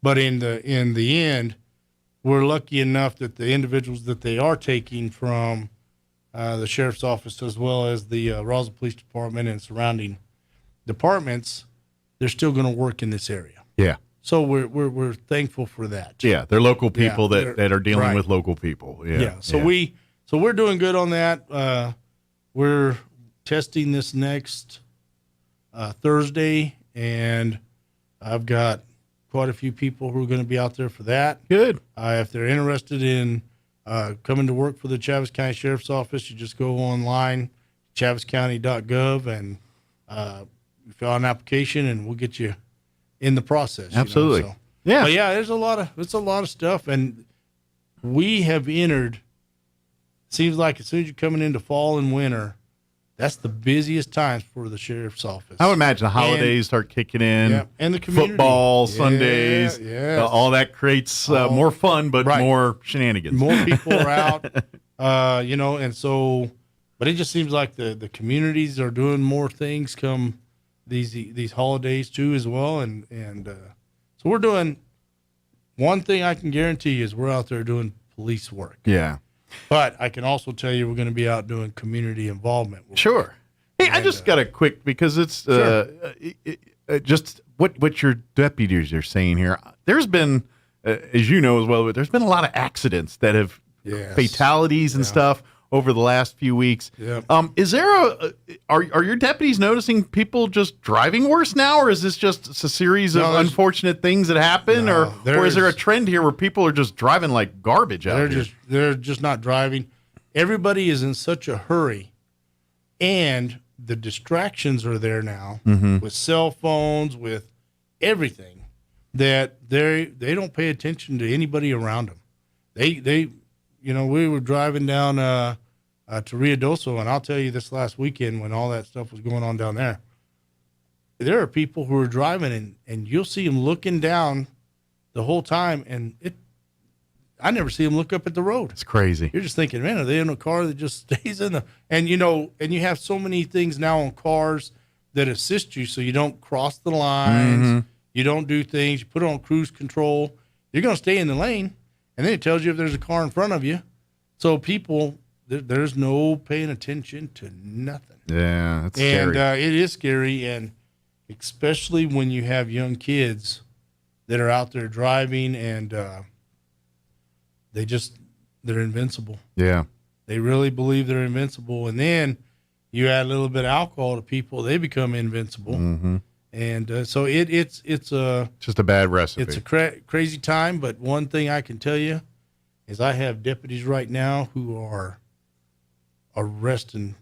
but in the end, we're lucky enough that the individuals that they are taking from the sheriff's office as well as the Roswell Police Department and surrounding departments, they're still going to work in this area. Yeah. So we're thankful for that. Yeah, they're local people that are dealing with local people. Yeah. Yeah. So we're doing good on that. We're testing this next Thursday, and I've got quite a few people who are going to be out there for that. Good. If they're interested in coming to work for the Chaves County Sheriff's Office, you just go online, chaviscounty.gov, and fill out an application, and we'll get you in the process. Absolutely. You know, so. Yeah. But yeah, it's a lot of stuff, and we have entered. Seems like as soon as you're coming into fall and winter, that's the busiest times for the sheriff's office. I would imagine the holidays start kicking in. Yeah, and the community. Football, Sundays, all that creates more fun, but more shenanigans. More people are out, you know, and so, but it just seems like the communities are doing more things come these holidays too as well, and so we're doing. One thing I can guarantee is we're out there doing police work. Yeah. But I can also tell you we're going to be out doing community involvement work. Sure. Hey, I just got a quick, because it's just what your deputies are saying here. There's been, as you know as well, there's been a lot of accidents that have fatalities and stuff over the last few weeks. Yeah. Is there are your deputies noticing people just driving worse now, or is this just a series of unfortunate things that happen, or is there a trend here where people are just driving like garbage out here? They're just not driving. Everybody is in such a hurry, and the distractions are there now with cell phones, with everything, that they don't pay attention to anybody around them. They you know, we were driving down to Ruidoso, and I'll tell you, this last weekend when all that stuff was going on down there are people who are driving, and you'll see them looking down the whole time, and I never see them look up at the road. It's crazy. You're just thinking, man, are they in a car that just stays in the, and you know, and you have so many things now on cars that assist you so you don't cross the lines, you don't do things, you put it on cruise control, you're going to stay in the lane, and then it tells you if there's a car in front of you. So people, there's no paying attention to nothing. Yeah, that's scary. And it is scary, and especially when you have young kids that are out there driving, and they're invincible. Yeah. They really believe they're invincible. And then you add a little bit of alcohol to people, they become invincible. And so it's just a bad recipe. It's a crazy time, but one thing I can tell you is I have deputies right now who are arresting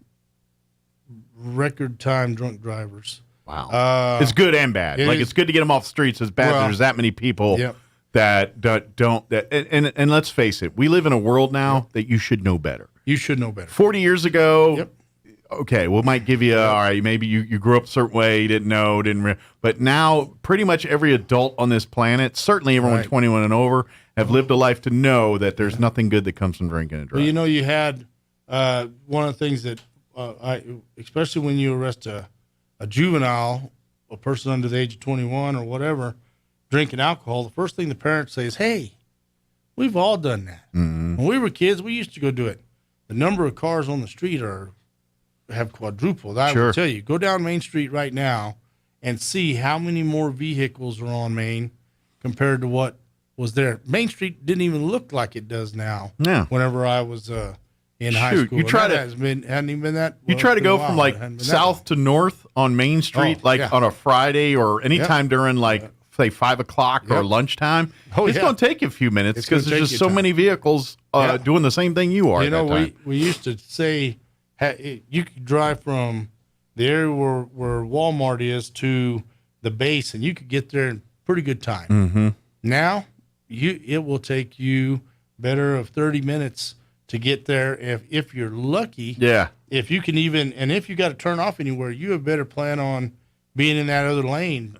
record time drunk drivers. Wow. It's good and bad. It's good to get them off the streets. It's bad that there's that many people that don't. And let's face it, we live in a world now that you should know better. You should know better. 40 years ago, okay, we might give you, all right, maybe you grew up a certain way, you didn't know, but now pretty much every adult on this planet, certainly everyone 21 and over, have lived a life to know that there's nothing good that comes from drinking and driving. Well, you know, you had one of the things that especially when you arrest a juvenile, a person under the age of 21 or whatever, drinking alcohol, the first thing the parents say is, hey, we've all done that. When we were kids, we used to go do it. The number of cars on the street are have quadrupled. I Sure. will tell you, go down Main Street right now and see how many more vehicles are on Main compared to what was there. Main Street didn't even look like it does now. Yeah. Whenever I was in high school, You try to hadn't even been that. You try to go from like south to north on Main Street, on a Friday or anytime during say 5 o'clock or lunchtime. It's going to take you a few minutes because there's just so many vehicles doing the same thing you are. You know, we used to say you could drive from the area where Walmart is to the base, and you could get there in pretty good time. Mm-hmm. Now, it will take you better of 30 minutes to get there if you're lucky. Yeah. If you can and if you got to turn off anywhere, you have better plan on being in that other lane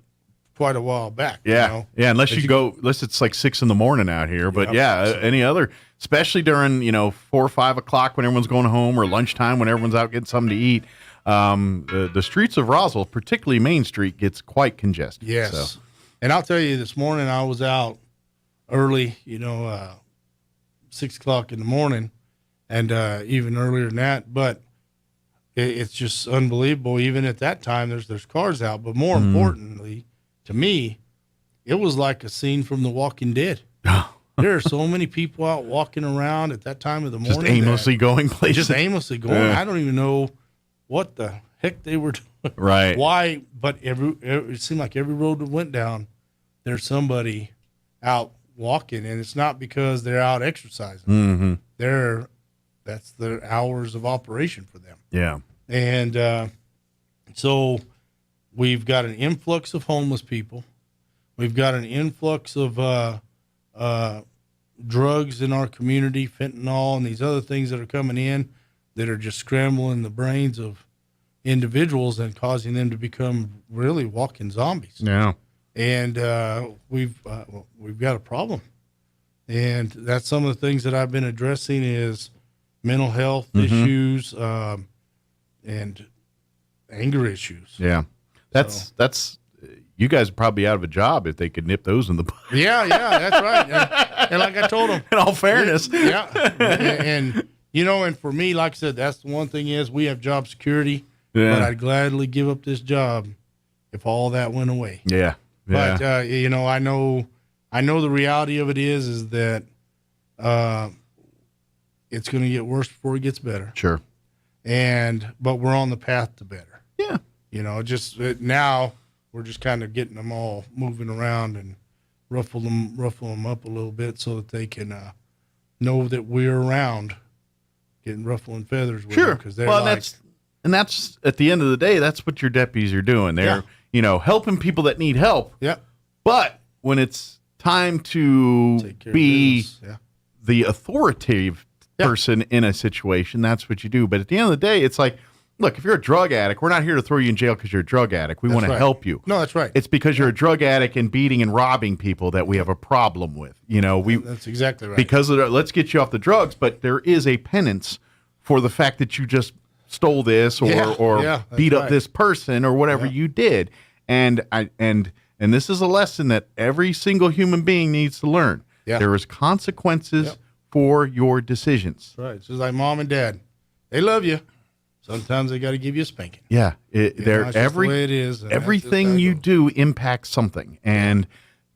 quite a while back. Yeah. You know? Yeah. Unless it's like 6 a.m. out here. But any other, especially during, 4 or 5 o'clock when everyone's going home, or lunchtime when everyone's out getting something to eat. The streets of Roswell, particularly Main Street, gets quite congested. Yes. So. And I'll tell you, this morning I was out early, 6 o'clock in the morning, and even earlier than that. But it's just unbelievable. Even at that time, there's cars out. But more importantly, to me, it was like a scene from The Walking Dead. There are so many people out walking around at that time of the morning. Just aimlessly going places. Just aimlessly going. Yeah. I don't even know what the heck they were doing. Right. Why? But it seemed like every road that went down, there's somebody out walking, and it's not because they're out exercising. Mm-hmm. That's their hours of operation for them. Yeah. And so we've got an influx of homeless people. We've got an influx of drugs in our community, fentanyl and these other things that are coming in that are just scrambling the brains of individuals and causing them to become really walking zombies. Yeah. And we've got a problem. And that's some of the things that I've been addressing is mental health issues and anger issues. Yeah. That's you guys are probably out of a job if they could nip those in the bud. Yeah, that's right. And like I told them, in all fairness, and and for me, like I said, that's the one thing is we have job security. Yeah. But I'd gladly give up this job if all that went away. Yeah. But I know the reality of it is that it's going to get worse before it gets better. Sure. But we're on the path to better. Yeah. Now we're just kind of getting them all moving around and ruffle them up a little bit so that they can know that we're around, getting ruffling feathers with them, because they're that's at the end of the day, that's what your deputies are doing. They're helping people that need help. Yeah. But when it's time to be the authoritative person in a situation, that's what you do. But at the end of the day, it's like, look, if you're a drug addict, we're not here to throw you in jail because you're a drug addict. We want to help you. No, that's right. It's because you're a drug addict and beating and robbing people that we have a problem with. That's exactly right. Because let's get you off the drugs, but there is a penance for the fact that you just stole this or beat up this person or whatever you did. And this is a lesson that every single human being needs to learn. Yeah. There is consequences for your decisions. Right. It's just like mom and dad. They love you. Sometimes they got to give you a spanking. Yeah. That's just the way it is. Everything you do impacts something, and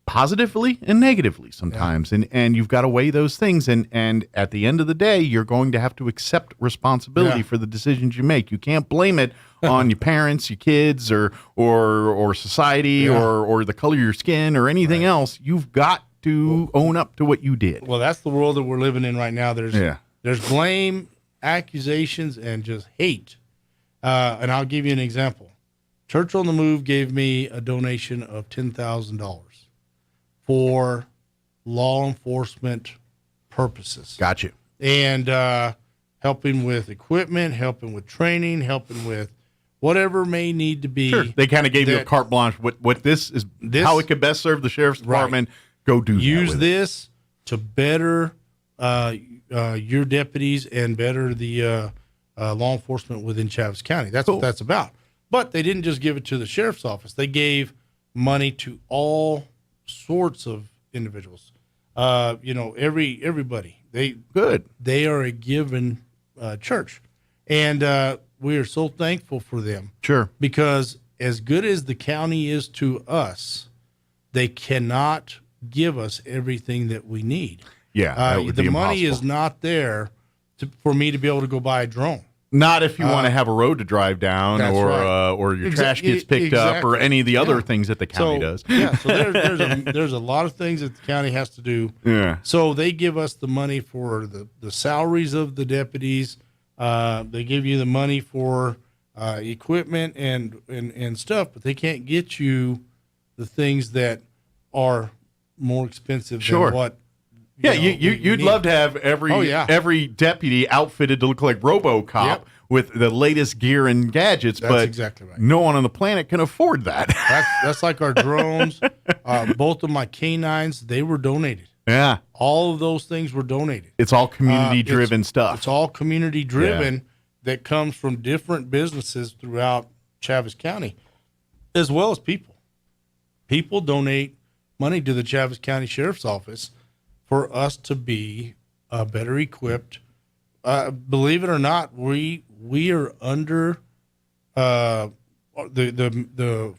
positively and negatively sometimes. Yeah. And you've got to weigh those things. And at the end of the day, you're going to have to accept responsibility for the decisions you make. You can't blame it on your parents, your kids, or society, or the color of your skin, or anything else. You've got to own up to what you did. Well, that's the world that we're living in right now. There's blame, accusations, and just hate. And I'll give you an example. Church on the Move gave me a donation of $10,000 for law enforcement purposes. Got you. And helping with equipment, helping with training, helping with whatever may need to be. Sure. They kind of gave you a carte blanche. What this is, how it could best serve the sheriff's department. Go do use this to better your deputies and better the law enforcement within Chaves County. That's what that's about. But they didn't just give it to the sheriff's office. They gave money to all sorts of individuals. Everybody. They are a given church. And are so thankful for them. Sure. Because as good as the county is to us, they cannot give us everything that we need. Yeah, that would the be money impossible. is not there for me to be able to go buy a drone. Not if you want to have a road to drive down, That's or right. Or your trash gets picked up, or any of the other things that the county does. Yeah, so there's a lot of things that the county has to do. Yeah. So they give us the money for the salaries of the deputies. They give you the money for equipment and stuff, but they can't get you the things that are more expensive Sure. than what. You'd love to have every deputy outfitted to look like RoboCop with the latest gear and gadgets, That's but exactly right. no one on the planet can afford that. That's like our drones. Both of my canines, they were donated. Yeah. All of those things were donated. It's all community-driven stuff. It's all community-driven that comes from different businesses throughout Chaves County, as well as people. People donate money to the Chaves County Sheriff's Office for us to be better equipped. Believe it or not, we are under the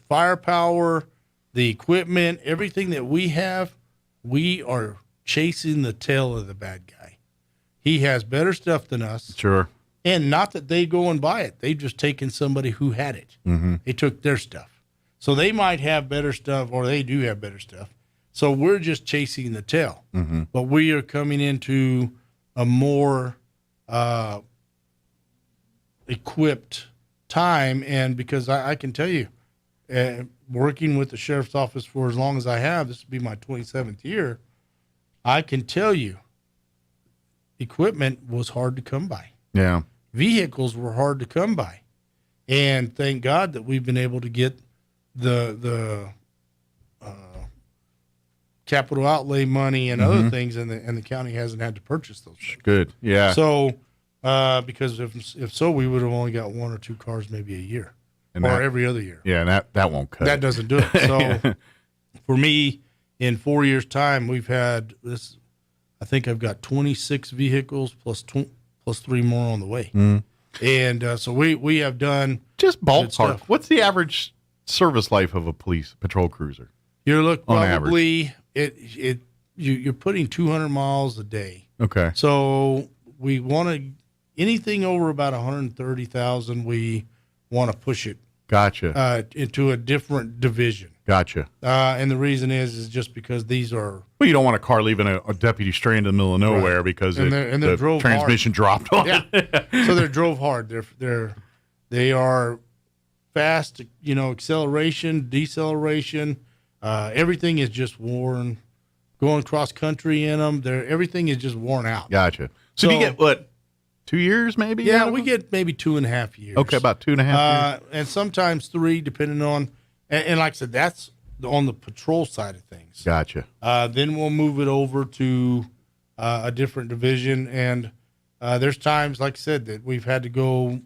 firepower, the equipment, everything that we have. We are chasing the tail of the bad guy. He has better stuff than us. Sure. And not that they go and buy it. They've just taken somebody who had it. Mm-hmm. They took their stuff. So they might have better stuff, or they do have better stuff. So we're just chasing the tail. Mm-hmm. But we are coming into a more equipped time. And because I can tell you, working with the sheriff's office for as long as I have, this will be my 27th year, I can tell you equipment was hard to come by. Yeah. Vehicles were hard to come by. And thank God that we've been able to get the capital outlay money and other things, and the county hasn't had to purchase those things. Good. Yeah. So, because if so, we would have only got one or two cars maybe a year, or every other year. Yeah, and that won't cut. That doesn't do it. So, for me, in 4 years' time, we've had this. I think I've got 26 vehicles plus 3 more on the way. Mm. And so we have done just good ballpark. stuff. What's the average service life of a police patrol cruiser? You're looking on probably you're putting 200 miles a day. Okay. So we want to anything over about 130,000. We want to push it. Gotcha. Into a different division. Gotcha. And the reason is just because these are. Well, you don't want a car leaving a deputy stranded in the middle of nowhere because they're drove transmission hard. dropped on it. So they're drove hard. They are fast. Acceleration, deceleration. Everything is just worn. Going cross country in them, everything is just worn out. Gotcha. So do you get what? 2 years maybe? Yeah, we get maybe 2.5 years. Okay, about 2.5 years. And sometimes 3, depending on, and like I said, that's on the patrol side of things. Gotcha. Then we'll move it over to a different division. And there's times, like I said, that we've had to go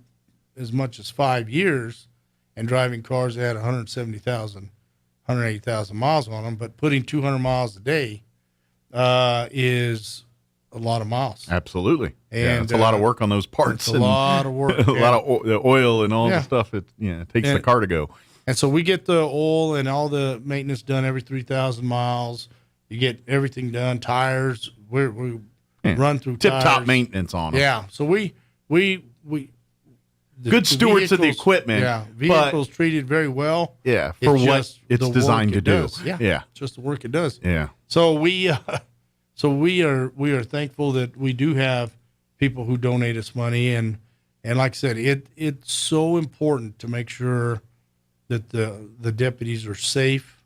as much as 5 years and driving cars that had 170,000, 180,000 miles on them. But putting 200 miles a day is a lot of miles. Absolutely. And it's a lot of work on those parts. It's a lot of work. A lot of the oil and all Yeah. the stuff. It takes the car to go. And so we get the oil and all the maintenance done every 3,000 miles. You get everything done. Tires, we run through Tip-top tires. maintenance on them. Yeah. So we good stewards of the vehicles- equipment. Yeah. but- Vehicles treated very well. Yeah, for what just it's the designed work to it do. does. Yeah. Yeah. Just the work it does. Yeah. So we are thankful that we do have people who donate us money, and like I said, it's so important to make sure that the deputies are safe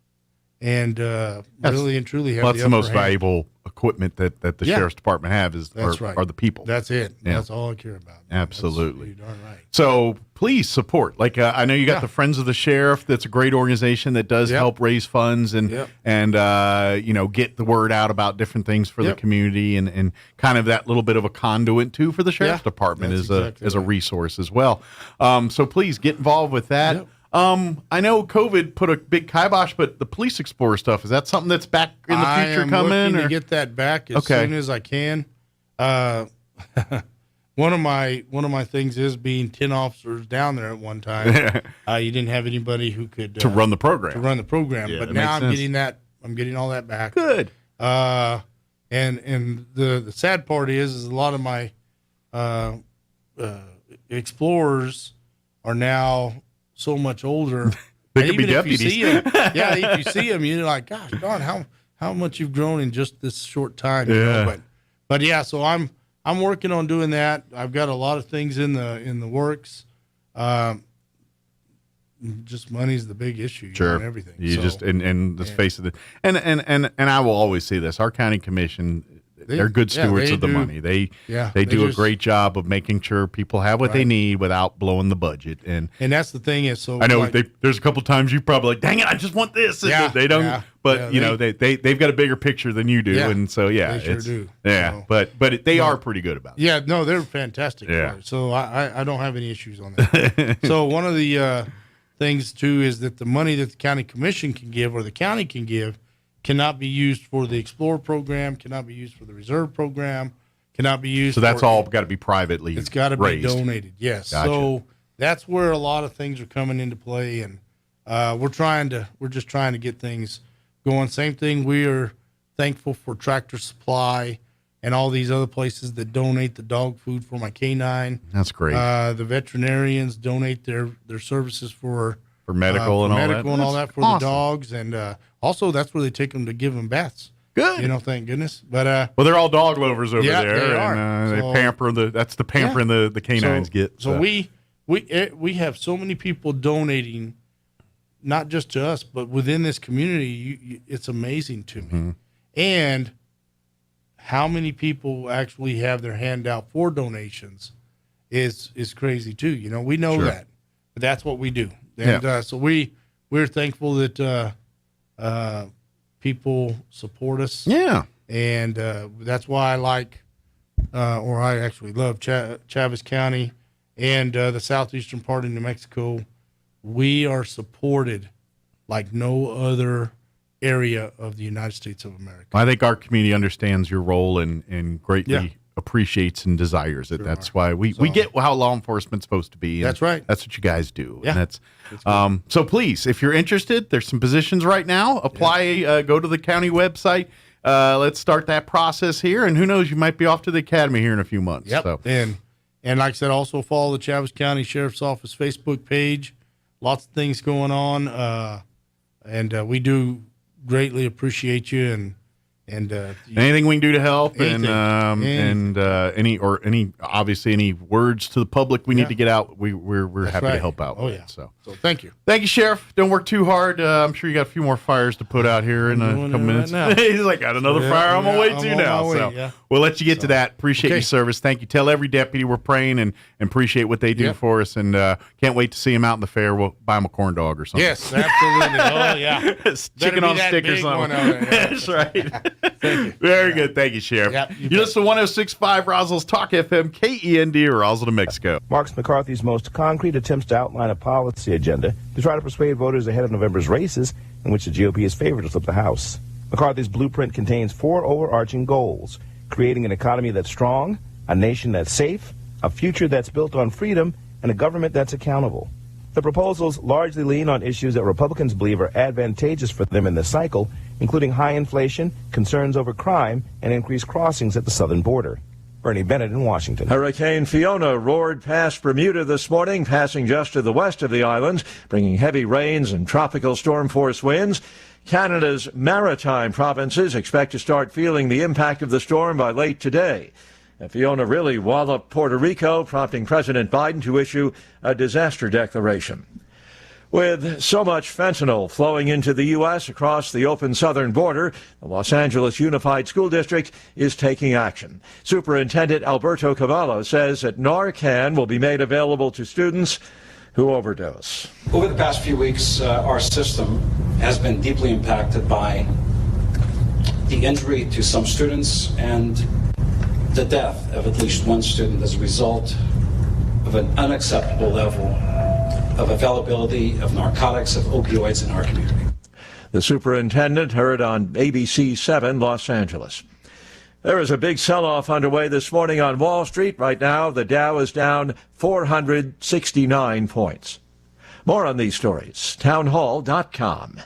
and really and truly have That's the the most upper hand. valuable equipment that the Yeah. sheriff's department That's are right. the people. That's it. Yeah. That's all I care about. Absolutely. You're darn right. So please support. Like I know you got Yeah. the Friends of the Sheriff. That's a great organization that does Yep. help raise funds and Yep. get the word out about different things for the Yep. community and kind of that little bit of a conduit too for the sheriff's Yeah. department That's as exactly a right. resource as well. So please get involved with that. Yep. I know COVID put a big kibosh, but the Police Explorer stuff, is that something that's back in the future I am coming? looking or- to get that back as Okay. soon as I can. one of my things is being 10 officers down there at one time. You didn't have anybody who could to run the program. Yeah, but now I'm getting all that back. Good. And the sad part is a lot of my explorers are now so much older. They could be deputies. If you see them, you're like, gosh darn, how much you've grown in just this short time. You know? But yeah, so I'm working on doing that. I've got a lot of things in the works. Just money's the big issue. Sure. And everything. Let's face it. And I will always say this: our county commission, they're good stewards of the money. They do a great job of making sure people have what they need without blowing the budget. And that's the thing is, so I know there's a couple times you probably like, dang it, I just want this. And they don't. But they've got a bigger picture than you do, and so they sure do. Yeah, so, but they are pretty good about it. Yeah, no, they're fantastic. Yeah. So I don't have any issues on that. So one of the things too is that the money that the county commission can give or the county can give cannot be used for the Explorer program, cannot be used for the Reserve program, cannot be used. So that's all got to be privately. It's got to be donated. Yes. Gotcha. So that's where a lot of things are coming into play, and we're just trying to get things going. Same thing. We are thankful for Tractor Supply and all these other places that donate the dog food for my canine. That's great. The veterinarians donate their services for medical and all that for the dogs, and also that's where they take them to give them baths. Good. Thank goodness. But well, they're all dog lovers over there. They are. And, they pamper that's the pampering the canines get. So we have so many people donating, not just to us, but within this community. It's amazing to me, and how many people actually have their hand out for donations is crazy too. We know that, but that's what we do. And so we're thankful that people support us. Yeah. And that's why I actually love Chaves County and the southeastern part of New Mexico. We are supported like no other area of the United States of America. I think our community understands your role and greatly appreciates and desires it. That's why we get how law enforcement's supposed to be. That's right. That's what you guys do. Yeah. And that's so please, if you're interested, there's some positions right now. Apply, go to the county website. Let's start that process here. And who knows, you might be off to the academy here in a few months. Yep. So. And like I said, also follow the Chaves County Sheriff's Office Facebook page. Lots of things going on. And we do greatly appreciate you and anything we can do to help, anything. and any obviously any words to the public we need to get out. We're happy to help out. So thank you, Sheriff. Don't work too hard. I'm sure you got a few more fires to put out here in a couple minutes. Right He's like, got another fire on my way to now. So we'll let you get to that. Appreciate your service. Thank you. Tell every deputy we're praying and appreciate what they do for us, and can't wait to see them out in the fair. We'll buy them a corn dog or something. Yes, absolutely. Oh yeah, chicken on a stick or something. That's right. Very good. Thank you, Sheriff. You're listening to 106.5 Roswell's Talk FM, KEND, Roswell, New Mexico. Marks McCarthy's most concrete attempts to outline a policy agenda to try to persuade voters ahead of November's races in which the GOP is favored to flip the House. McCarthy's blueprint contains 4 overarching goals: creating an economy that's strong, a nation that's safe, a future that's built on freedom, and a government that's accountable. The proposals largely lean on issues that Republicans believe are advantageous for them in this cycle, including high inflation, concerns over crime, and increased crossings at the southern border. Bernie Bennett in Washington. Hurricane Fiona roared past Bermuda this morning, passing just to the west of the island, bringing heavy rains and tropical storm force winds. Canada's maritime provinces expect to start feeling the impact of the storm by late today. Fiona really walloped Puerto Rico, prompting President Biden to issue a disaster declaration. With so much fentanyl flowing into the U.S. across the open southern border, the Los Angeles Unified School District is taking action. Superintendent Alberto Cavallo says that Narcan will be made available to students who overdose. Over the past few weeks, our system has been deeply impacted by the injury to some students and the death of at least one student as a result of an unacceptable level of availability of narcotics, of opioids in our community. The superintendent heard on ABC 7 Los Angeles. There is a big sell-off underway this morning on Wall Street. Right now, the Dow is down 469 points. More on these stories. Townhall.com.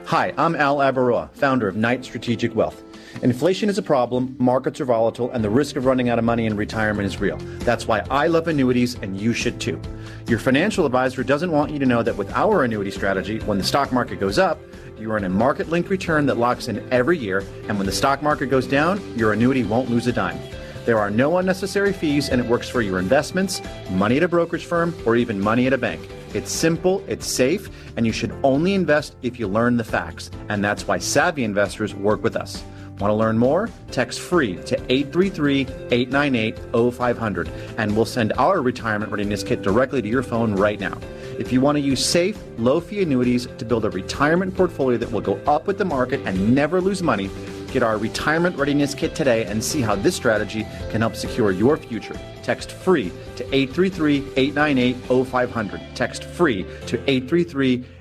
Hi, I'm Al Abaroa, founder of Knight Strategic Wealth. Inflation is a problem, markets are volatile, and the risk of running out of money in retirement is real. That's why I love annuities, and you should too. Your financial advisor doesn't want you to know that with our annuity strategy, when the stock market goes up, you earn a market-linked return that locks in every year, and when the stock market goes down, your annuity won't lose a dime. There are no unnecessary fees, and it works for your investments, money at a brokerage firm, or even money at a bank. It's simple, it's safe, and you should only invest if you learn the facts. And that's why savvy investors work with us. Want to learn more? Text FREE to 833-898-0500, and we'll send our retirement readiness kit directly to your phone right now. If you want to use safe, low-fee annuities to build a retirement portfolio that will go up with the market and never lose money, get our retirement readiness kit today and see how this strategy can help secure your future. Text FREE to 833-898-0500. Text FREE to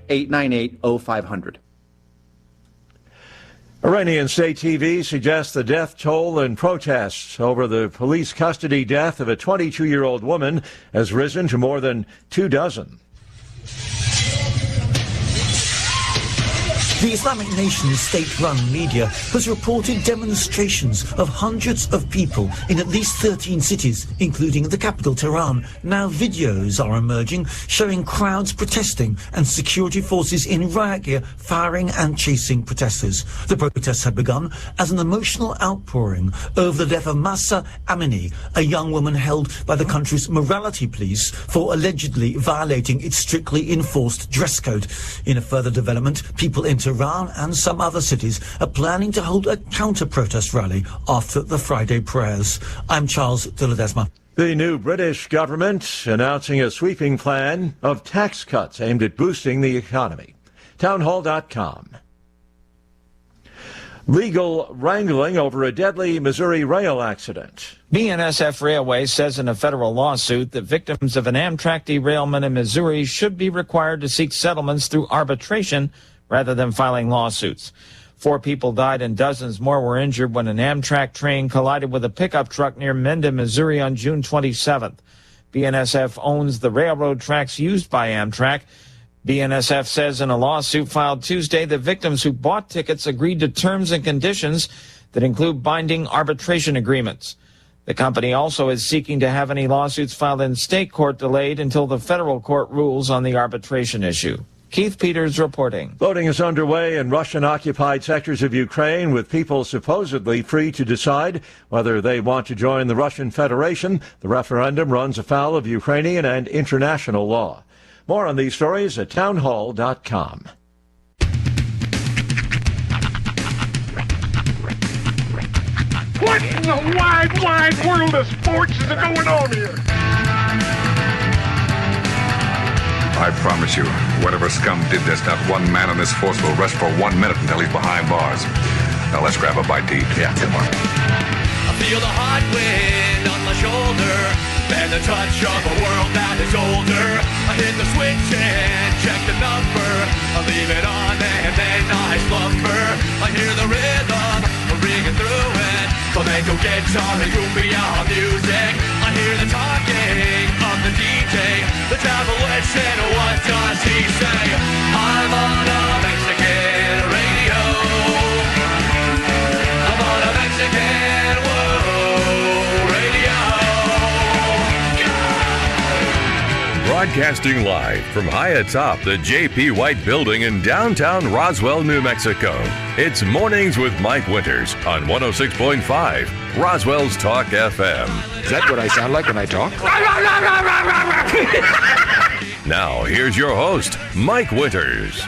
833-898-0500. Iranian state TV suggests the death toll in protests over the police custody death of a 22-year-old woman has risen to more than 24. The Islamic Nation's state-run media has reported demonstrations of hundreds of people in at least 13 cities, including the capital, Tehran. Now videos are emerging showing crowds protesting and security forces in riot gear firing and chasing protesters. The protests had begun as an emotional outpouring over the death of Mahsa Amini, a young woman held by the country's morality police for allegedly violating its strictly enforced dress code. In a further development, people in Tehran and some other cities are planning to hold a counter-protest rally after the Friday prayers. I'm Charles de Ledesma. The new British government announcing a sweeping plan of tax cuts aimed at boosting the economy. Townhall.com. Legal wrangling over a deadly Missouri rail accident. BNSF Railway says in a federal lawsuit that victims of an Amtrak derailment in Missouri should be required to seek settlements through arbitration rather than filing lawsuits. 4 people died and dozens more were injured when an Amtrak train collided with a pickup truck near Mendon, Missouri on June 27th. BNSF owns the railroad tracks used by Amtrak. BNSF says in a lawsuit filed Tuesday that victims who bought tickets agreed to terms and conditions that include binding arbitration agreements. The company also is seeking to have any lawsuits filed in state court delayed until the federal court rules on the arbitration issue. Keith Peters reporting. Voting is underway in Russian-occupied sectors of Ukraine, with people supposedly free to decide whether they want to join the Russian Federation. The referendum runs afoul of Ukrainian and international law. More on these stories at townhall.com. What in the wide, wide world of sports is going on here? I promise you, whatever scum did this, not one man in this force will rest for 1 minute until he's behind bars. Now let's grab a bite to eat. Yeah, come on. I feel the hot wind on my shoulder and the touch of a world that is older. I hit the switch and check the number. I leave it on and then I slumber. I hear the rhythm ringing through it. Flamenco guitar and cumbia music. I hear the talking of the DJ. The travel listen, what does he say? I'm on a Mexican radio. I'm on a Mexican radio. Broadcasting live from high atop the J.P. White Building in downtown Roswell, New Mexico. It's Mornings with Mike Winters on 106.5 Roswell's Talk FM. Is that what I sound like when I talk? Now, here's your host, Mike Winters.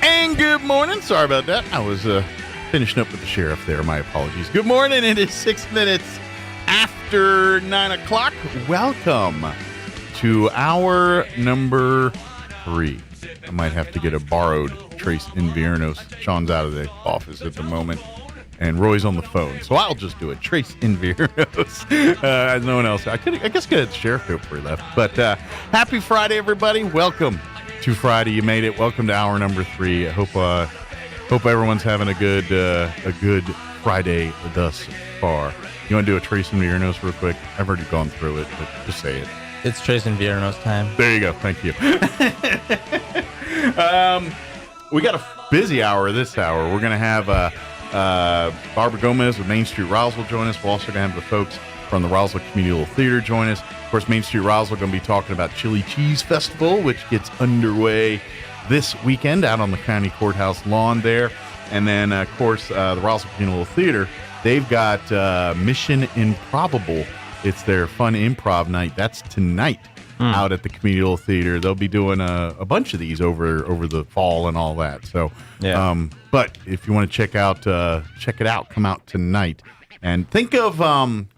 And good morning. Sorry about that. I was finishing up with the sheriff there. My apologies. Good morning. It is 6 minutes after 9 o'clock. Welcome to hour number 3 I might have to get a borrowed Trace Inviernos. Sean's out of the office at the moment, and Roy's on the phone, so I'll just do it. Trace Inviernos. No one else. I guess get a sheriff before he left. But happy Friday, everybody. Welcome to Friday. You made it. Welcome to hour number 3. I hope everyone's having a good Friday thus far. You want to do a Trace Inviernos real quick? I've already gone through it, but just say it. It's Trace Inviernos time. There you go. Thank you. We got a busy hour this hour. We're going to have Barbara Gomez with Main Street Roswell join us. We're also going to have the folks from the Roswell Community Theater join us. Of course, Main Street Roswell going to be talking about Chili Cheese Festival, which gets underway this weekend out on the county courthouse lawn there. And then, of course, the Roswell Community Theater, they've got Mission Improbable. It's their fun improv night. That's tonight out at the Community Theater. They'll be doing a bunch of these over the fall and all that. So, yeah. But if you want to check it out, come out tonight. And think of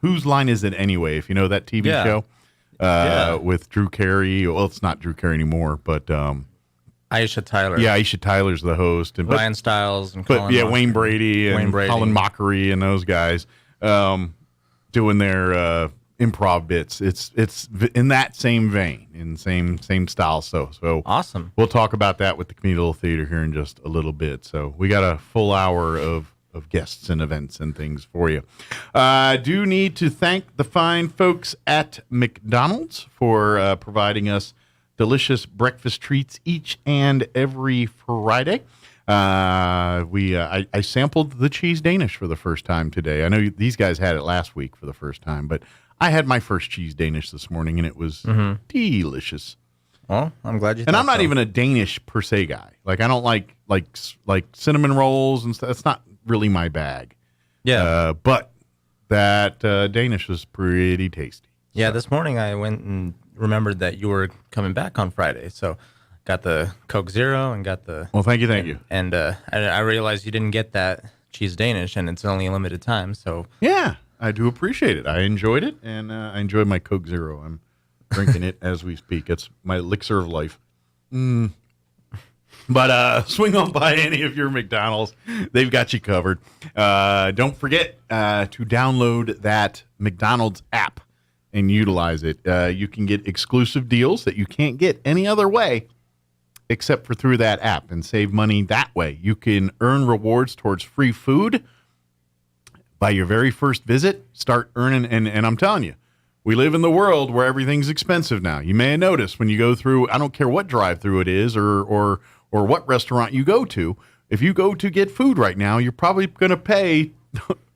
Whose Line Is It Anyway? If you know that TV show with Drew Carey. Well, it's not Drew Carey anymore, but Aisha Tyler. Yeah, Aisha Tyler's the host. And Ryan Stiles and Colin Mockery. Wayne Brady and Colin Mockery and those guys doing their improv bits. It's in that same vein, in same style. So awesome. We'll talk about that with the Community Theater here in just a little bit. So we got a full hour of guests and events and things for you. I do need to thank the fine folks at McDonald's for providing us delicious breakfast treats each and every Friday. I sampled the cheese Danish for the first time today. I know these guys had it last week for the first time, but I had my first cheese Danish this morning, and it was delicious. Well, I'm glad you. And I'm not even a Danish per se guy. Like I don't like cinnamon rolls and stuff. That's not really my bag. Yeah. But that Danish was pretty tasty. Yeah. This morning I went and remembered that you were coming back on Friday, so got the Coke Zero and got the. Well, thank you. And I realized you didn't get that cheese Danish, and it's only a limited time. So yeah, I do appreciate it. I enjoyed it, and I enjoyed my Coke Zero. I'm drinking it as we speak. It's my elixir of life. But swing on by any of your McDonald's. They've got you covered. Don't forget to download that McDonald's app and utilize it. You can get exclusive deals that you can't get any other way except for through that app and save money that way. You can earn rewards towards free food by your very first visit. Start earning, and I'm telling you, we live in the world where everything's expensive now. You may have noticed when you go through, I don't care what drive-through it is or what restaurant you go to, if you go to get food right now, you're probably going to pay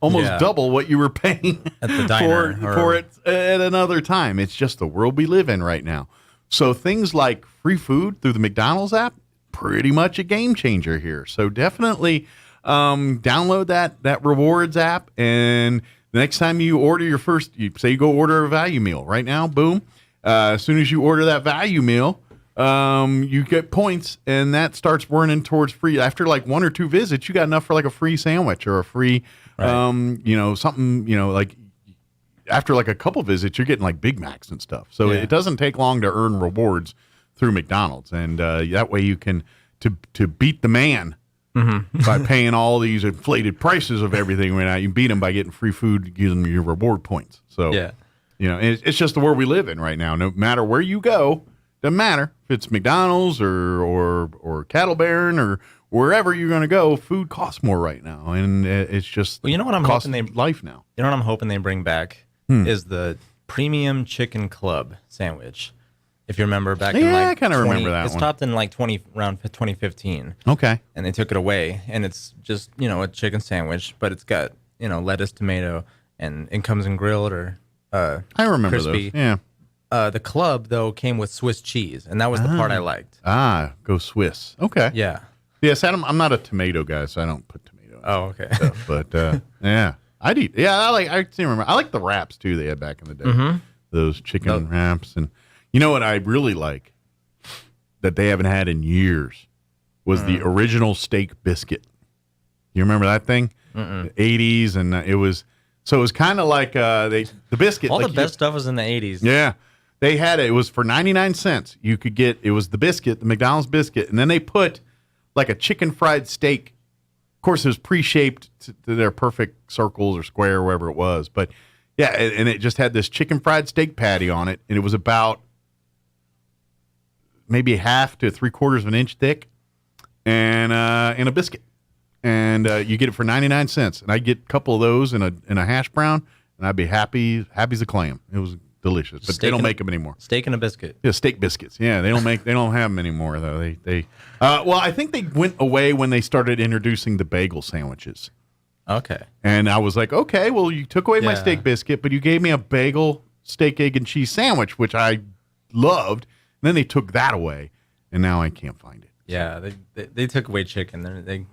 almost double what you were paying at the diner for it at another time. It's just the world we live in right now. So things like free food through the McDonald's app, pretty much a game changer here. So definitely download that rewards app, and the next time you order you go order a value meal right now, boom. As soon as you order that value meal, you get points, and that starts burning towards free. After like 1 or 2 visits, you got enough for like a free sandwich or a free, something, like after like a couple visits, you're getting like Big Macs and stuff. So it doesn't take long to earn rewards through McDonald's, and that way you can to beat the man by paying all these inflated prices of everything right now. You beat them by getting free food, using your reward points. So it's just the world we live in right now. No matter where you go. Doesn't matter if it's McDonald's or Cattle Baron or wherever you're going to go. Food costs more right now, and it's just you know what I'm hoping life now. You know what I'm hoping they bring back is the premium chicken club sandwich. If you remember back in I kind of remember that. It stopped in like around 2015. Okay, and they took it away, and it's just a chicken sandwich, but it's got lettuce, tomato, and it comes in grilled or I remember crispy. those. Yeah. The club, though, came with Swiss cheese, and that was the part I liked. Go Swiss. Okay. Yeah. Yes, I'm not a tomato guy, so I don't put tomato in okay. stuff, but, yeah. I'd eat. Yeah, I still remember. I like the wraps, too, they had back in the day. Those chicken wraps. And you know what I really like that they haven't had in years was the original steak biscuit. You remember that thing? The 80s, and it was kind of like the biscuit. All like the best stuff was in the 80s. Yeah. They had it. It was for 99 cents. You could get, it was the biscuit, the McDonald's biscuit, and then they put like a chicken fried steak. Of course, it was pre-shaped to their perfect circles or square, or wherever it was. But yeah, and it just had this chicken fried steak patty on it, and it was about maybe 1/2 to 3/4 of an inch thick, and a biscuit. And you get it for 99 cents. And I'd get a couple of those in a hash brown, and I'd be happy as a clam. It was delicious. But they don't make them anymore. Steak and a biscuit. Yeah, steak biscuits. Yeah, they don't have them anymore though. Well, I think they went away when they started introducing the bagel sandwiches. Okay. And I was like, okay, well, you took away my steak biscuit, but you gave me a bagel, steak, egg, and cheese sandwich, which I loved. And then they took that away, and now I can't find it. Yeah, they took away chicken. They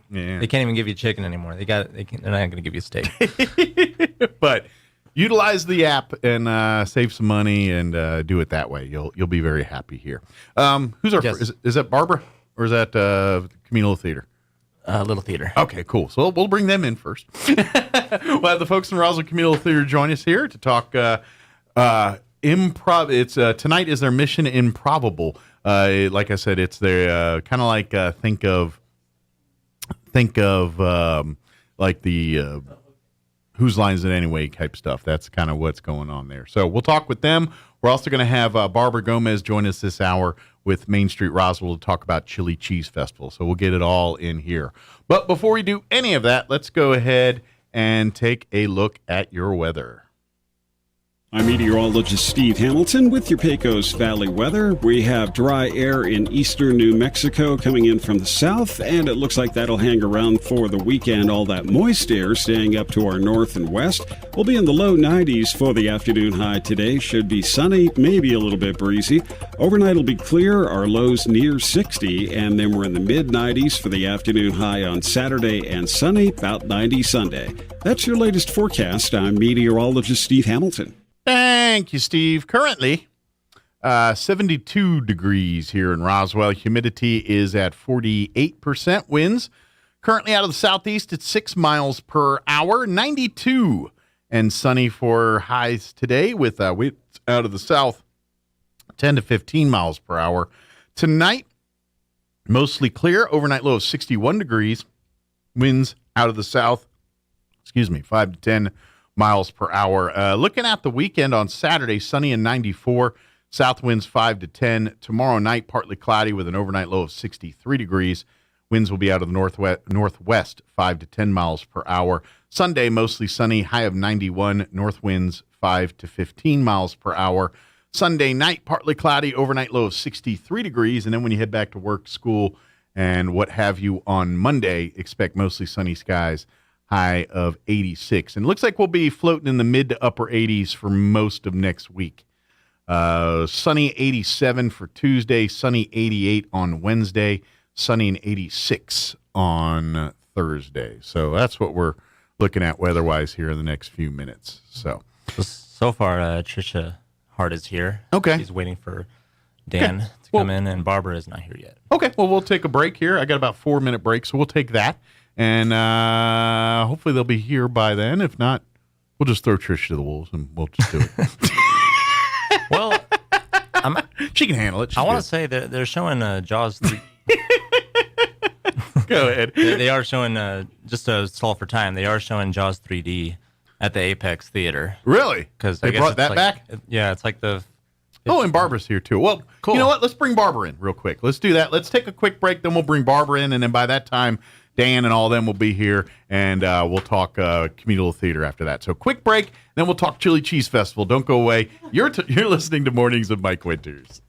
can't even give you chicken anymore. They're not going to give you steak. But utilize the app and save some money and do it that way. You'll be very happy here. Who's our first? Is that Barbara or is that Communal Theater? Little Theater. Okay, cool. So we'll bring them in first. We'll have the folks in Roswell Communal Theater join us here to talk improv. It's tonight is their Mission Improbable. Like I said, it's their kind of like think of like the Whose Line Is It Anyway type stuff. That's kind of what's going on there. So we'll talk with them. We're also going to have Barbara Gomez join us this hour with Main Street Roswell to talk about Chili Cheese Festival. So we'll get it all in here. But before we do any of that, let's go ahead and take a look at your weather. I'm meteorologist Steve Hamilton with your Pecos Valley weather. We have dry air in eastern New Mexico coming in from the south, and it looks like that'll hang around for the weekend. All that moist air staying up to our north and west. We'll be in the low 90s for the afternoon high today. Should be sunny, maybe a little bit breezy. Overnight will be clear, our lows near 60, and then we're in the mid 90s for the afternoon high on Saturday and sunny, about 90 Sunday. That's your latest forecast. I'm meteorologist Steve Hamilton. Thank you, Steve. Currently, 72 degrees here in Roswell. Humidity is at 48%. Winds currently out of the southeast at 6 miles per hour. 92 and sunny for highs today with winds out of the south 10 to 15 miles per hour. Tonight, mostly clear. Overnight low of 61 degrees. Winds out of the south, 5 to 10 miles per hour. Looking at the weekend on Saturday, sunny and 94, south winds 5 to 10. Tomorrow night, partly cloudy with an overnight low of 63 degrees. Winds will be out of the northwest 5 to 10 miles per hour. Sunday, mostly sunny, high of 91, north winds 5 to 15 miles per hour. Sunday night, partly cloudy, overnight low of 63 degrees. And then when you head back to work, school, and what have you on Monday, expect mostly sunny skies, high of 86. And it looks like we'll be floating in the mid to upper 80s for most of next week. Sunny 87 for Tuesday, sunny 88 on Wednesday, sunny and 86 on Thursday. So that's what we're looking at weather-wise here in the next few minutes. So far, Trisha Hart is here. Okay. She's waiting for Dan to come in, and Barbara is not here yet. Okay, well, we'll take a break here. I got about 4-minute break, so we'll take that. And hopefully they'll be here by then. If not, we'll just throw Trish to the wolves and we'll just do it. Well, she can handle it. I want to say that they're showing Jaws 3. Go ahead. They are showing, just to stall for time, they are showing Jaws 3D at the Apex Theater. Really? Because they brought that back? Yeah, it's like the... and Barbara's here too. Well, cool. You know what? Let's bring Barbara in real quick. Let's do that. Let's take a quick break, then we'll bring Barbara in, and then by that time, Dan and all of them will be here, and we'll talk communal theater after that. So quick break, then we'll talk Chili Cheese Festival. Don't go away. You're listening to Mornings with Mike Winters.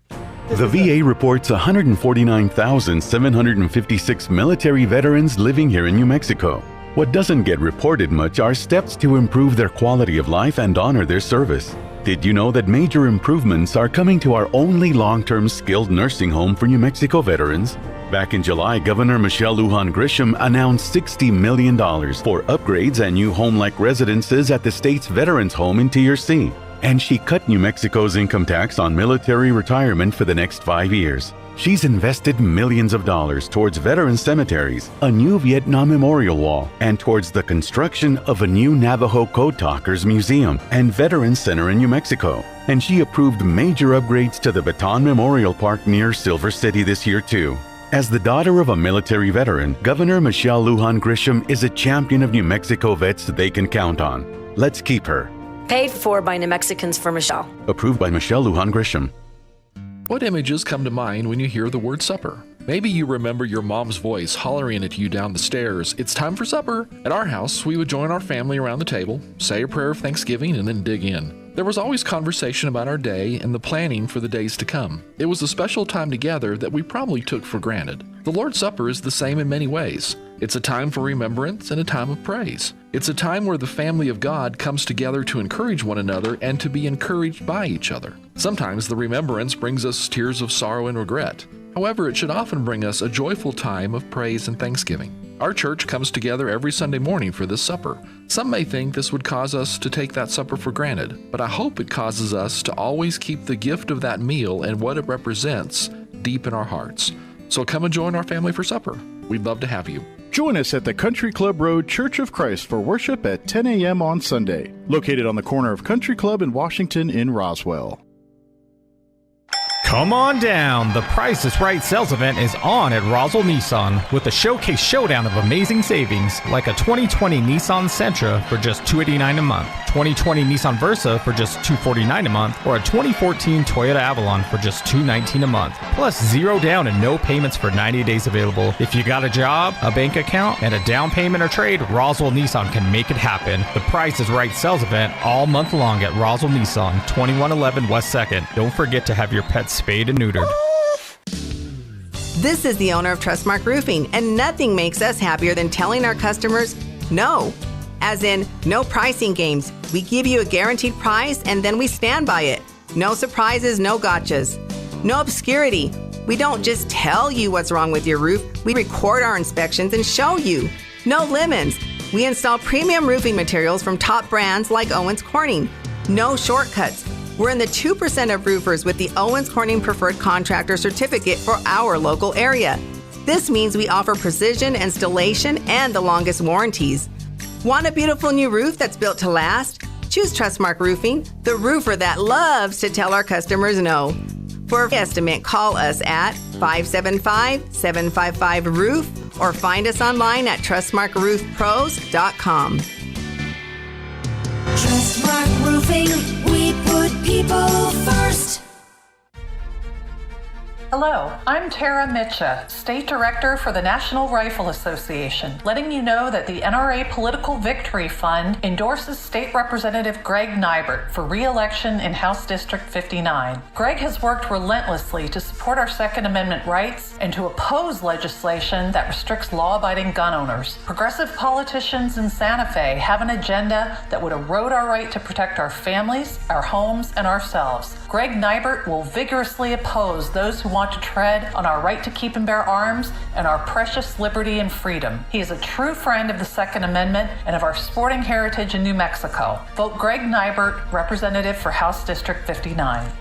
The VA reports 149,756 military veterans living here in New Mexico. What doesn't get reported much are steps to improve their quality of life and honor their service. Did you know that major improvements are coming to our only long-term skilled nursing home for New Mexico veterans? Back in July, Governor Michelle Lujan Grisham announced $60 million for upgrades and new home-like residences at the state's Veterans Home in Tier C. And she cut New Mexico's income tax on military retirement for the next 5 years. She's invested millions of dollars towards veteran cemeteries, a new Vietnam memorial wall, and towards the construction of a new Navajo Code Talkers Museum and Veterans Center in New Mexico. And she approved major upgrades to the Baton Memorial Park near Silver City this year, too. As the daughter of a military veteran, Governor Michelle Lujan Grisham is a champion of New Mexico vets they can count on. Let's keep her. Paid for by New Mexicans for Michelle. Approved by Michelle Lujan Grisham. What images come to mind when you hear the word supper? Maybe you remember your mom's voice hollering at you down the stairs, "It's time for supper." At our house, we would join our family around the table, say a prayer of thanksgiving, and then dig in. There was always conversation about our day and the planning for the days to come. It was a special time together that we probably took for granted. The Lord's Supper is the same in many ways. It's a time for remembrance and a time of praise. It's a time where the family of God comes together to encourage one another and to be encouraged by each other. Sometimes the remembrance brings us tears of sorrow and regret. However, it should often bring us a joyful time of praise and thanksgiving. Our church comes together every Sunday morning for this supper. Some may think this would cause us to take that supper for granted, but I hope it causes us to always keep the gift of that meal and what it represents deep in our hearts. So come and join our family for supper. We'd love to have you. Join us at the Country Club Road Church of Christ for worship at 10 a.m. on Sunday, located on the corner of Country Club and Washington in Roswell. Come on down. The Price is Right sales event is on at Roswell Nissan with a showcase showdown of amazing savings, like a 2020 Nissan Sentra for just $289 a month, 2020 Nissan Versa for just $249 a month, or a 2014 Toyota Avalon for just $219 a month. Plus 0 down and no payments for 90 days available. If you got a job, a bank account, and a down payment or trade, Roswell Nissan can make it happen. The Price is Right sales event all month long at Roswell Nissan, 2111 West 2nd. Don't forget to have your pets spayed and neutered. This is the owner of Trustmark Roofing, and nothing makes us happier than telling our customers no. As in, no pricing games. We give you a guaranteed price and then we stand by it. No surprises, no gotchas. No obscurity. We don't just tell you what's wrong with your roof. We record our inspections and show you. No lemons. We install premium roofing materials from top brands like Owens Corning. No shortcuts. We're in the 2% of roofers with the Owens Corning Preferred Contractor Certificate for our local area. This means we offer precision installation and the longest warranties. Want a beautiful new roof that's built to last? Choose Trustmark Roofing, the roofer that loves to tell our customers no. For an estimate, call us at 575-755-ROOF or find us online at trustmarkroofpros.com. Trustmark Roofing, we put people first. Hello, I'm Tara Mitcha, State Director for the National Rifle Association, letting you know that the NRA Political Victory Fund endorses State Representative Greg Nybert for re-election in House District 59. Greg has worked relentlessly to support our Second Amendment rights and to oppose legislation that restricts law-abiding gun owners. Progressive politicians in Santa Fe have an agenda that would erode our right to protect our families, our homes, and ourselves. Greg Nybert will vigorously oppose those who want to tread on our right to keep and bear arms and our precious liberty and freedom. He is a true friend of the Second Amendment and of our sporting heritage in New Mexico. Vote Greg Nybert, Representative for House District 59.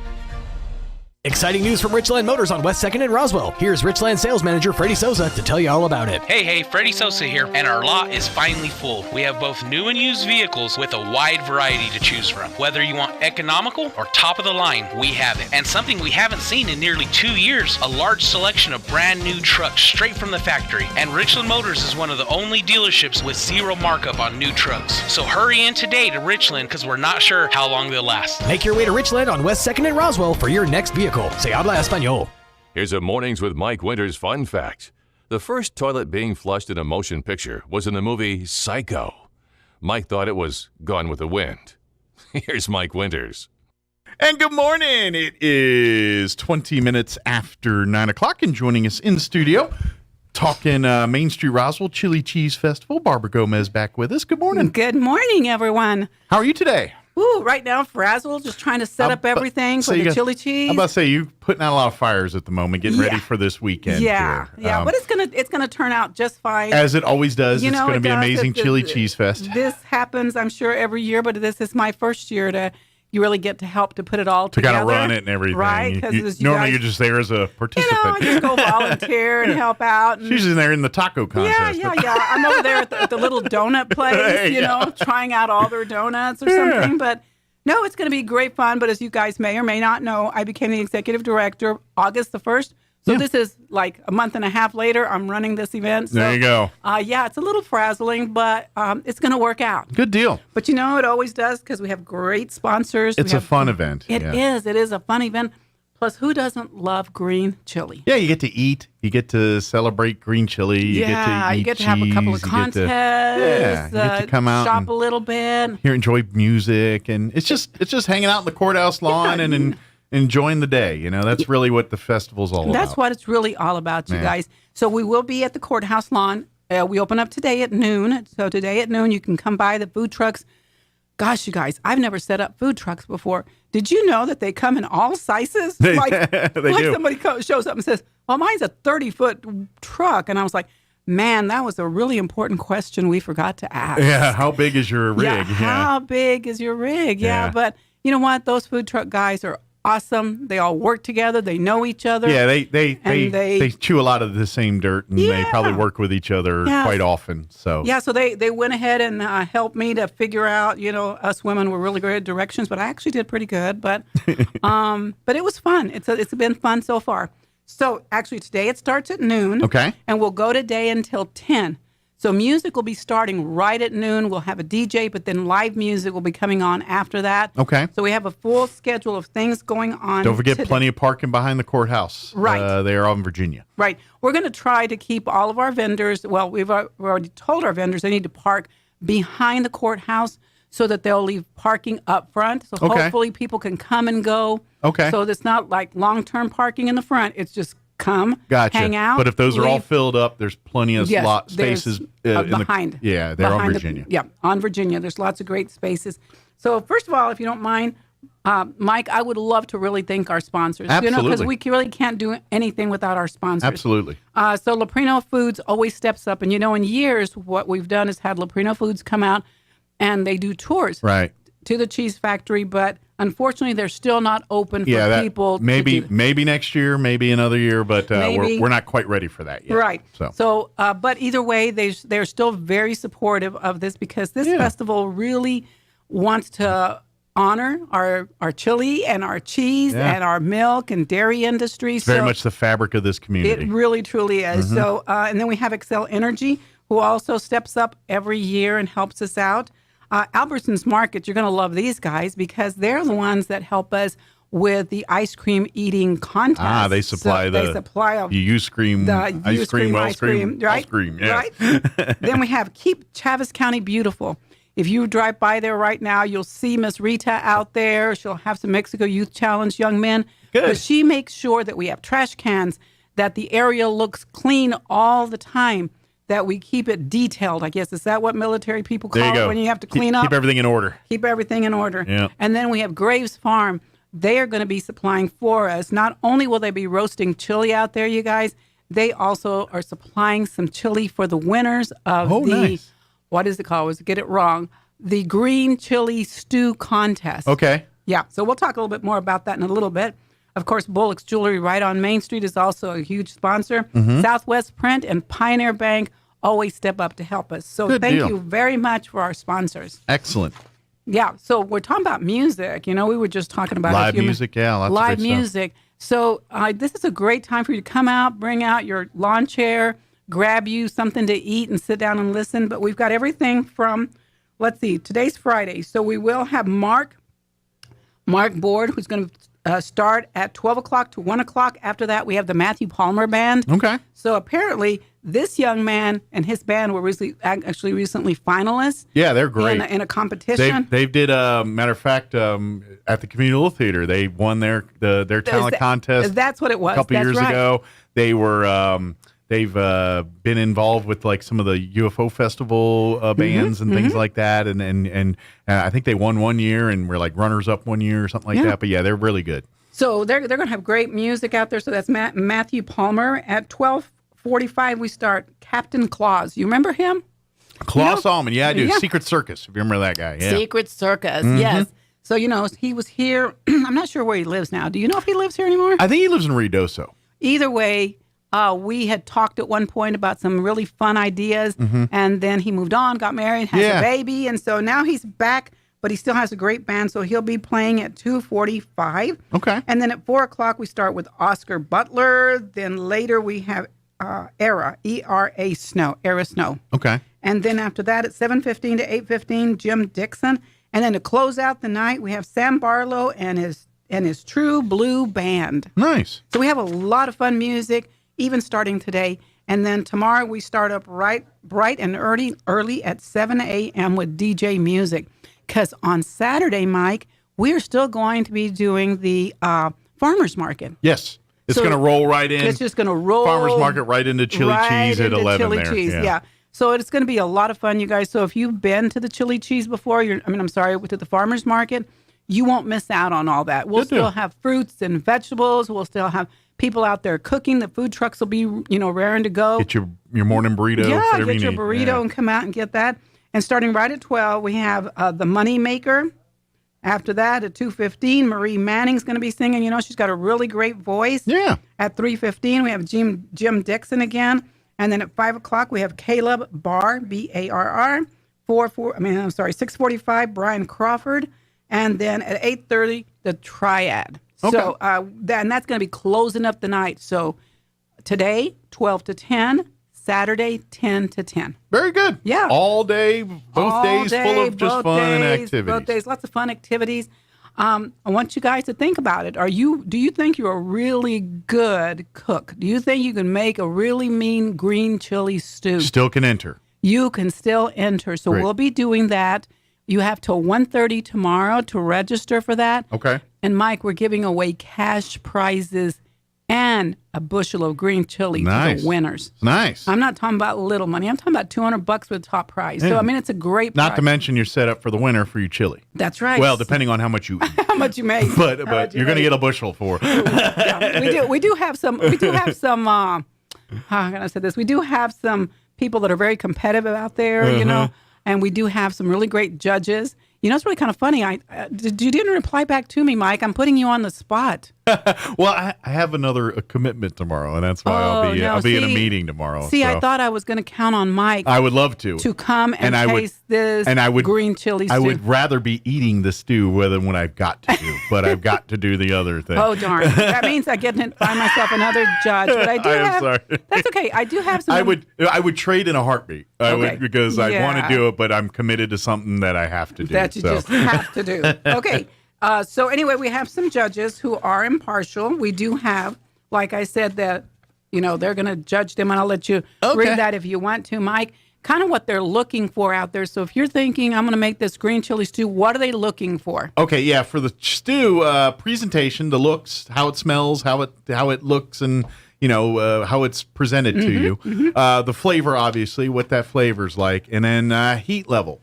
Exciting news from Richland Motors on West 2nd in Roswell. Here's Richland sales manager Freddie Souza to tell you all about it. Hey, Freddie Souza here, and our lot is finally full. We have both new and used vehicles with a wide variety to choose from. Whether you want economical or top of the line, we have it. And something we haven't seen in nearly 2 years, a large selection of brand new trucks straight from the factory. And Richland Motors is one of the only dealerships with zero markup on new trucks. So hurry in today to Richland, because we're not sure how long they'll last. Make your way to Richland on West 2nd in Roswell for your next vehicle. Se habla español. Here's a Mornings with Mike Winters fun fact. The first toilet being flushed in a motion picture was in the movie Psycho. Mike thought it was Gone with the Wind. Here's Mike Winters. And good morning. It is 20 minutes after 9 o'clock, and joining us in the studio, talking Main Street Roswell Chili Cheese Festival, Barbara Gomez back with us. Good morning. Good morning, everyone. How are you today? Ooh, right now for Roswell, just trying to set up everything for the chili cheese. I'm about to say, you're putting out a lot of fires at the moment, getting ready for this weekend. Yeah, here. But it's gonna turn out just fine. As it always does. It's going to be amazing chili cheese fest. This happens, I'm sure, every year, but this is my first year to you really get to help to put it all to together. kind of run it and everything. Right? Normally you're just there as a participant. I just go volunteer and help out. And, She's in there in the taco contest. Yeah. I'm over there at the little donut place, you know, trying out all their donuts or something. But no, it's going to be great fun. But as you guys may or may not know, I became the executive director August the 1st. So this is like a month and a half later. I'm running this event. So, there you go. It's a little frazzling, but it's going to work out. Good deal. But you know, it always does because we have great sponsors. It's a fun event. It is. It is a fun event. Plus, who doesn't love green chili? Yeah, you get to eat. You get to celebrate green chili. You get to have a couple of contests. You get to come out shop and a little bit. Here, enjoy music, and it's just hanging out in the courthouse lawn and enjoying the day. You know, that's really what the festival's all about. That's what it's really all about, you guys. So we will be at the courthouse lawn. We open up today at noon. So today at noon, you can come by the food trucks. Gosh, you guys, I've never set up food trucks before. Did you know that they come in all sizes? They do. Somebody shows up and says, well, mine's a 30-foot truck. And I was like, man, that was a really important question we forgot to ask. Yeah, how big is your rig? Yeah, how big is your rig? Yeah, but you know what? Those food truck guys are awesome. They all work together. They know each other. Yeah, they chew a lot of the same dirt, and they probably work with each other quite often. So so they went ahead and helped me to figure out. You know, us women were really great at directions, but I actually did pretty good. But but it was fun. It's been fun so far. So actually today it starts at noon. Okay, and we'll go today until 10. So music will be starting right at noon. We'll have a DJ, but then live music will be coming on after that. Okay. So we have a full schedule of things going on. Don't forget today. plenty of parking behind the courthouse. Right. They are on Virginia. Right. We're going to try to keep all of our vendors. Well, we've already told our vendors they need to park behind the courthouse so that they'll leave parking up front. So hopefully people can come and go. Okay. So it's not like long-term parking in the front. It's just come, gotcha. hang out. But if those are all filled up, there's plenty of spaces behind. They're on Virginia. On Virginia. There's lots of great spaces. So first of all, if you don't mind, Mike, I would love to really thank our sponsors. Absolutely. Because we really can't do anything without our sponsors. Absolutely. So Leprino Foods always steps up. And in years, what we've done is had Leprino Foods come out and they do tours to the cheese factory, but unfortunately, they're still not open for people. Maybe next year, maybe another year, but we're not quite ready for that yet. Right. So but either way, they're still very supportive of this because this festival really wants to honor our chili and our cheese and our milk and dairy industry. It's very much the fabric of this community. It really, truly is. Mm-hmm. So, and then we have Excel Energy, who also steps up every year and helps us out. Albertsons Market, you're going to love these guys because they're the ones that help us with the ice cream eating contest. They supply the ice cream, right? Then we have Keep Chaves County Beautiful. If you drive by there right now, you'll see Miss Rita out there. She'll have some Mexico Youth Challenge young men. Good. But she makes sure that we have trash cans, that the area looks clean all the time, that we keep it detailed. I guess, is that what military people call it when you have to clean up? Keep everything in order. Keep everything in order. Yeah. And then we have Graves Farm. They are going to be supplying for us. Not only will they be roasting chili out there, you guys, they also are supplying some chili for the winners of nice. What is it called? Was get it wrong? The Green Chili Stew Contest. Okay. Yeah. So we'll talk a little bit more about that in a little bit. Of course, Bullock's Jewelry right on Main Street is also a huge sponsor. Mm-hmm. Southwest Print and Pioneer Bank always step up to help us. So thank you very much for our sponsors. Excellent. Yeah. So we're talking about music. We were just talking about live music. Lots live of great music. So this is a great time for you to come out, bring out your lawn chair, grab you something to eat and sit down and listen. But we've got everything from, let's see, today's Friday. So we will have Mark Board, who's going to start at 12 o'clock to 1 o'clock. After that, we have the Matthew Palmer Band. Okay. So apparently, this young man and his band were recently finalists. Yeah, they're great. In a competition. They did, matter of fact, at the Community Little Theater, they won their talent contest. That's what it was. A couple years ago. They were... They've been involved with like some of the UFO festival bands and things like that, and I think they won one year and were like runners up one year or something like that. But yeah, they're really good. So they're going to have great music out there. So that's Matthew Palmer. At 12:45 we start Captain Claus. You remember him? Claus Allman, yeah, I do. Yeah. Secret Circus, if you remember that guy. Yeah. Secret Circus, yes. So, he was here. I'm not sure where he lives now. Do you know if he lives here anymore? I think he lives in Ruidoso. Either way, we had talked at one point about some really fun ideas, and then he moved on, got married, has a baby, and so now he's back, but he still has a great band, so he'll be playing at 2:45. Okay. And then at 4 o'clock, we start with Oscar Butler. Then later we have Era, E-R-A Snow, Era Snow. Okay. And then after that, at 7:15 to 8:15, Jim Dixon. And then to close out the night, we have Sam Barlow and his True Blue Band. Nice. So we have a lot of fun music, even starting today. And then tomorrow we start up bright and early at 7 a.m. with DJ music. Because on Saturday, Mike, we're still going to be doing the farmers market. Yes. It's going to roll right in. It's just going to roll. Farmers market right into chili cheese at 11 chili there. Cheese, yeah. So it's going to be a lot of fun, you guys. So if you've been to the chili cheese before, to the farmers market, you won't miss out on all that. We'll still have fruits and vegetables. We'll still have people out there cooking. The food trucks will be, raring to go. Get your morning burrito. Yeah, get your burrito and come out and get that. And starting right at 12, we have the Money Maker. After that, at 2:15, Marie Manning's going to be singing. She's got a really great voice. Yeah. At 3:15, we have Jim Dixon again. And then at 5 o'clock, we have Caleb Barr, B-A-R-R. 6:45, Brian Crawford. And then at 8:30, the Triad. Okay. So, and that's going to be closing up the night. So today, 12 to 10. Saturday, 10 to 10. Very good. Yeah. All day, both days, full of just fun and activities. Both days, lots of fun activities. I want you guys to think about it. Do you think you're a really good cook? Do you think you can make a really mean green chili stew? Still can enter. You can still enter. So Great. We'll be doing that. You have till 1:30 tomorrow to register for that. Okay. And Mike, we're giving away cash prizes and a bushel of green chili to the winners. Nice. I'm not talking about little money. I'm talking about $200 with top prize. Yeah. So, it's a great prize. Not to mention you're set up for the winner for your chili. That's right. Well, depending on how much you eat. How much you make. But you're going to get a bushel for. Yeah, we do have some, how can I say this? We do have some people that are very competitive out there, and we do have some really great judges. It's really kind of funny. You didn't reply back to me, Mike. I'm putting you on the spot. Well, I have another commitment tomorrow, and that's why I'll be in a meeting tomorrow. See, I thought I was going to count on Mike. I would love to come and taste this green chili stew. I would rather be eating the stew than what I've got to do, but I've got to do the other thing. Oh, darn. That means I get to find myself another judge. But I do sorry. That's okay. I do have some. I would trade in a heartbeat. I would, because I want to do it, but I'm committed to something that I have to do. That you just have to do. Okay. So anyway, we have some judges who are impartial. We do have, like I said, that, they're going to judge them, and I'll let you read that if you want to, Mike. Kind of what they're looking for out there. So if you're thinking, I'm going to make this green chili stew, what are they looking for? Okay, yeah, for the stew, presentation, the looks, how it smells, how it looks, and how it's presented to you. The flavor, obviously, what that flavor's like, and then heat level.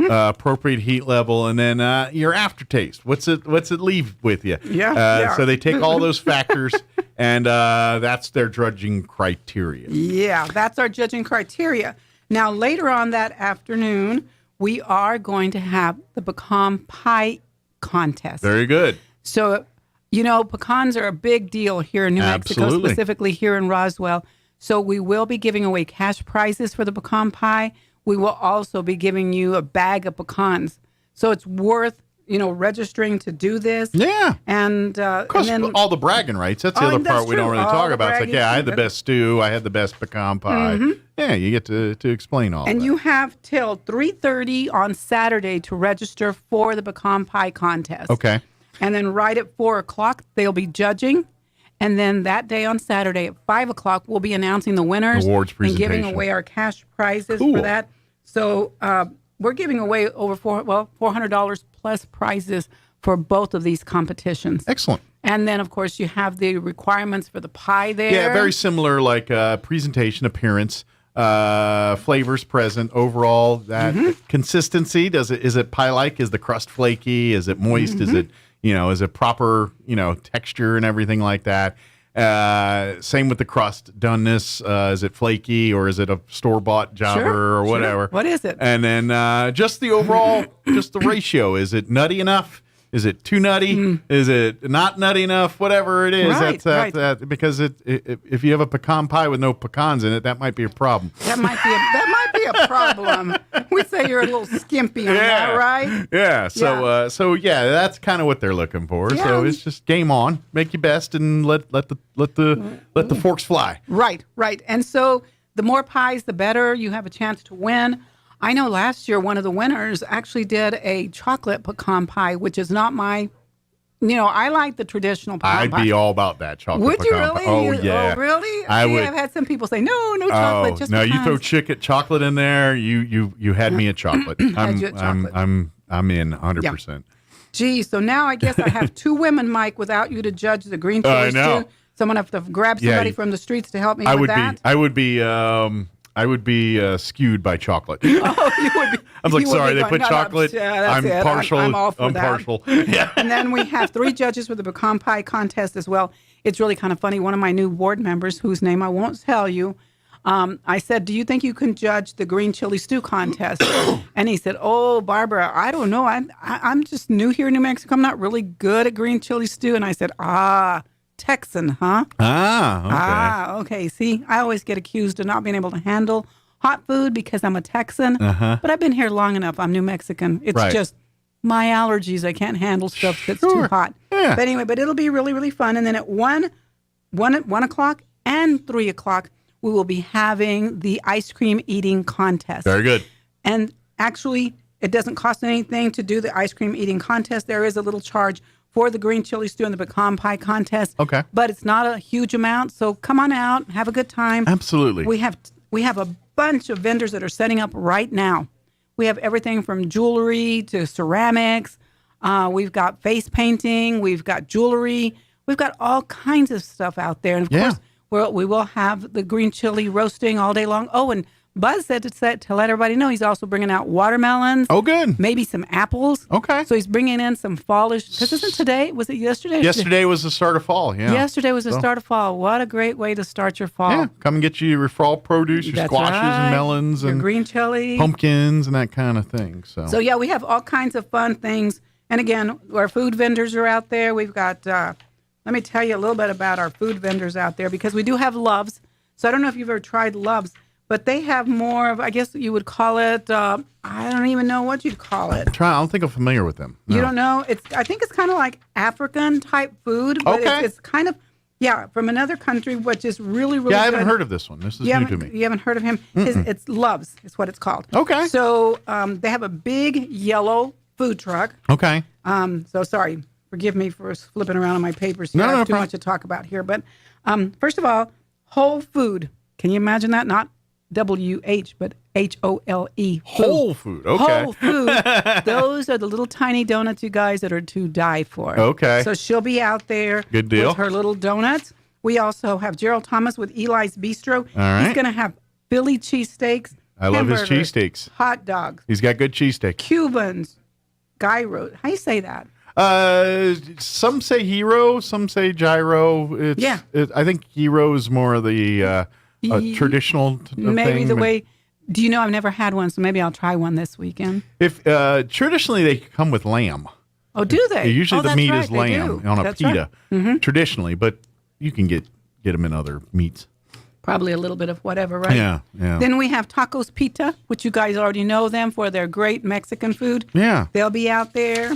Appropriate heat level, and then your aftertaste. What's it leave with you? So they take all those factors, and that's their judging criteria. Yeah, that's our judging criteria. Now, later on that afternoon, we are going to have the pecan pie contest. Very good. So, pecans are a big deal here in New Mexico, specifically here in Roswell. So we will be giving away cash prizes for the pecan pie. We will also be giving you a bag of pecans. So it's worth, registering to do this. Yeah. And, of course, all the bragging rights. That's the other part we don't really talk about. It's like, I had the best stew. I had the best pecan pie. Yeah, you get to explain all and that. You have till 3:30 on Saturday to register for the pecan pie contest. Okay. And then right at 4 o'clock, they'll be judging. And then that day on Saturday at 5 o'clock, we'll be announcing the winners. Awards presentation. And giving away our cash prizes for that. So we're giving away over $400 plus prizes for both of these competitions. Excellent. And then, of course, you have the requirements for the pie there. Yeah, very similar, like presentation, appearance, flavors present, overall, that consistency. Is it pie-like? Is the crust flaky? Is it moist? Is it, is it proper, texture and everything like that? Same with the crust doneness. Is it flaky, or is it a store-bought jobber or whatever? What is it? And then just the overall, just the ratio. Is it nutty enough? Is it too nutty? Is it not nutty enough? Whatever it is, Right, because if you have a pecan pie with no pecans in it, that might be a problem. That might be a problem. We'd say you're a little skimpy on that, right? Yeah. So that's kind of what they're looking for. Yeah. So it's just game on, make your best, and let the forks fly. Right. And so the more pies, the better. You have a chance to win. I know last year one of the winners actually did a chocolate pecan pie, which is not my, I like the traditional pecan pie. I'd be all about that chocolate Would you pecan really? pie. Oh, yeah. Oh, really? I would. I've had some people say, no chocolate, just no, pecans. you throw chocolate in there, you had me at chocolate. I'm in 100%. Yeah. Gee, so now I guess I have two women, Mike, without you to judge the green chili stew. So I'm going to have to grab somebody from the streets to help me with that. I would be skewed by chocolate. Oh, you would be. I'm like, you would sorry, be they put going, chocolate. that's I'm it. partial. I'm all for I'm that. partial. Yeah. And then we have 3 judges for the pecan pie contest as well. It's really kind of funny. One of my new board members, whose name I won't tell you, I said, do you think you can judge the green chili stew contest? And he said, oh, Barbara, I don't know. I'm just new here in New Mexico. I'm not really good at green chili stew. And I said, Texan, huh? Okay. See, I always get accused of not being able to handle hot food because I'm a Texan. But I've been here long enough. I'm New Mexican. It's just my allergies. I can't handle stuff that's too hot. Yeah. But anyway, it'll be really, really fun. And then at 1 o'clock and 3 o'clock, we will be having the ice cream eating contest. Very good. And actually, it doesn't cost anything to do the ice cream eating contest. There is a little charge for the green chili stew and the pecan pie contest. Okay. But it's not a huge amount, so come on out, have a good time. Absolutely. We have a bunch of vendors that are setting up right now. We have everything from jewelry to ceramics. We've got face painting. We've got jewelry. We've got all kinds of stuff out there. And of course, we will have the green chili roasting all day long. Oh, and Buzz said to let everybody know he's also bringing out watermelons. Oh, good. Maybe some apples. Okay. So he's bringing in some fallish. Because isn't today? Was it yesterday? Yesterday was the start of fall. Yeah. Yesterday was the start of fall. What a great way to start your fall. Yeah. Come and get your fall produce, your That's squashes right. and melons your and green chili, pumpkins and that kind of thing. So yeah, we have all kinds of fun things. And again, our food vendors are out there. We've got. Let me tell you a little bit about our food vendors out there because we do have Loves. So I don't know if you've ever tried Loves, but they have more of, I guess you would call it, I don't even know what you'd call it. I don't think I'm familiar with them. No. You don't know? I think it's kind of like African type food, but it's kind of, from another country, which is really, really good. I haven't heard of this one. This is new to me. You haven't heard of him? It's Loves is what it's called. Okay. So they have a big yellow food truck. Okay. So sorry. Forgive me for flipping around on my papers here. I have too much to talk about here. But first of all, Whole Food. Can you imagine that? Not W-H, but H-O-L-E. Whole Food. Okay. Whole Food. Those are the little tiny donuts, you guys, that are to die for. Okay. So she'll be out there Good deal. with her little donuts. We also have Gerald Thomas with Eli's Bistro. All right. He's going to have Philly cheesesteaks. I love his cheesesteaks. Hot dogs. He's got good cheesesteaks. Cubans. Gyro. How do you say that? Some say hero, some say gyro. I think hero is more of the traditional maybe thing. the way. Do you know I've never had one, so maybe I'll try one this weekend. If traditionally they come with lamb. Oh, do they? Usually the meat is they lamb do. on a That's pita. right. Traditionally, but you can get them in other meats. Probably a little bit of whatever, right? Yeah. Then we have Tacos Pita, which you guys already know them for their great Mexican food. Yeah. They'll be out there.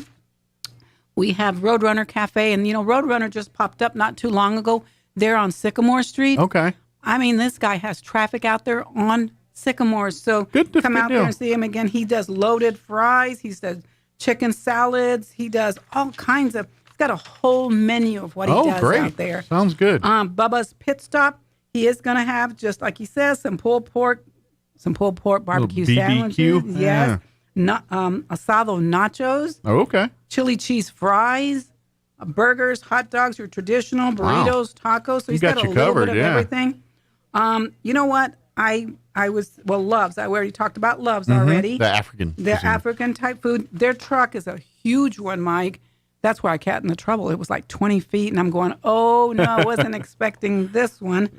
We have Roadrunner Cafe, and Roadrunner just popped up not too long ago. They're on Sycamore Street. Okay. I mean, this guy has traffic out there on Sycamore, so come out there and see him again. He does loaded fries. He does chicken salads. He does all kinds of. He's got a whole menu of what he does out there. Sounds good. Bubba's Pit Stop. He is going to have, just like he says, some pulled pork barbecue sandwiches. BBQ. Yes. Asado nachos. Oh, okay. Chili cheese fries, burgers, hot dogs, your traditional burritos, tacos. So he's got a little bit of everything. You know what? Loves. I already talked about Loves already. The African. The African type food. Their truck is a huge one, Mike. That's where I got in the trouble. It was like 20 feet, and I'm going, oh no, I wasn't expecting this one.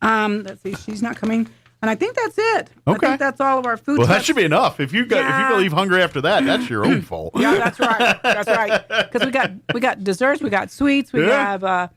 Let's see, she's not coming. And I think that's it. Okay. I think that's all of our food. Well, that trucks. should be enough. If you leave hungry after that, that's your own fault. Yeah, that's right. That's right. Because we got desserts, we got sweets, we have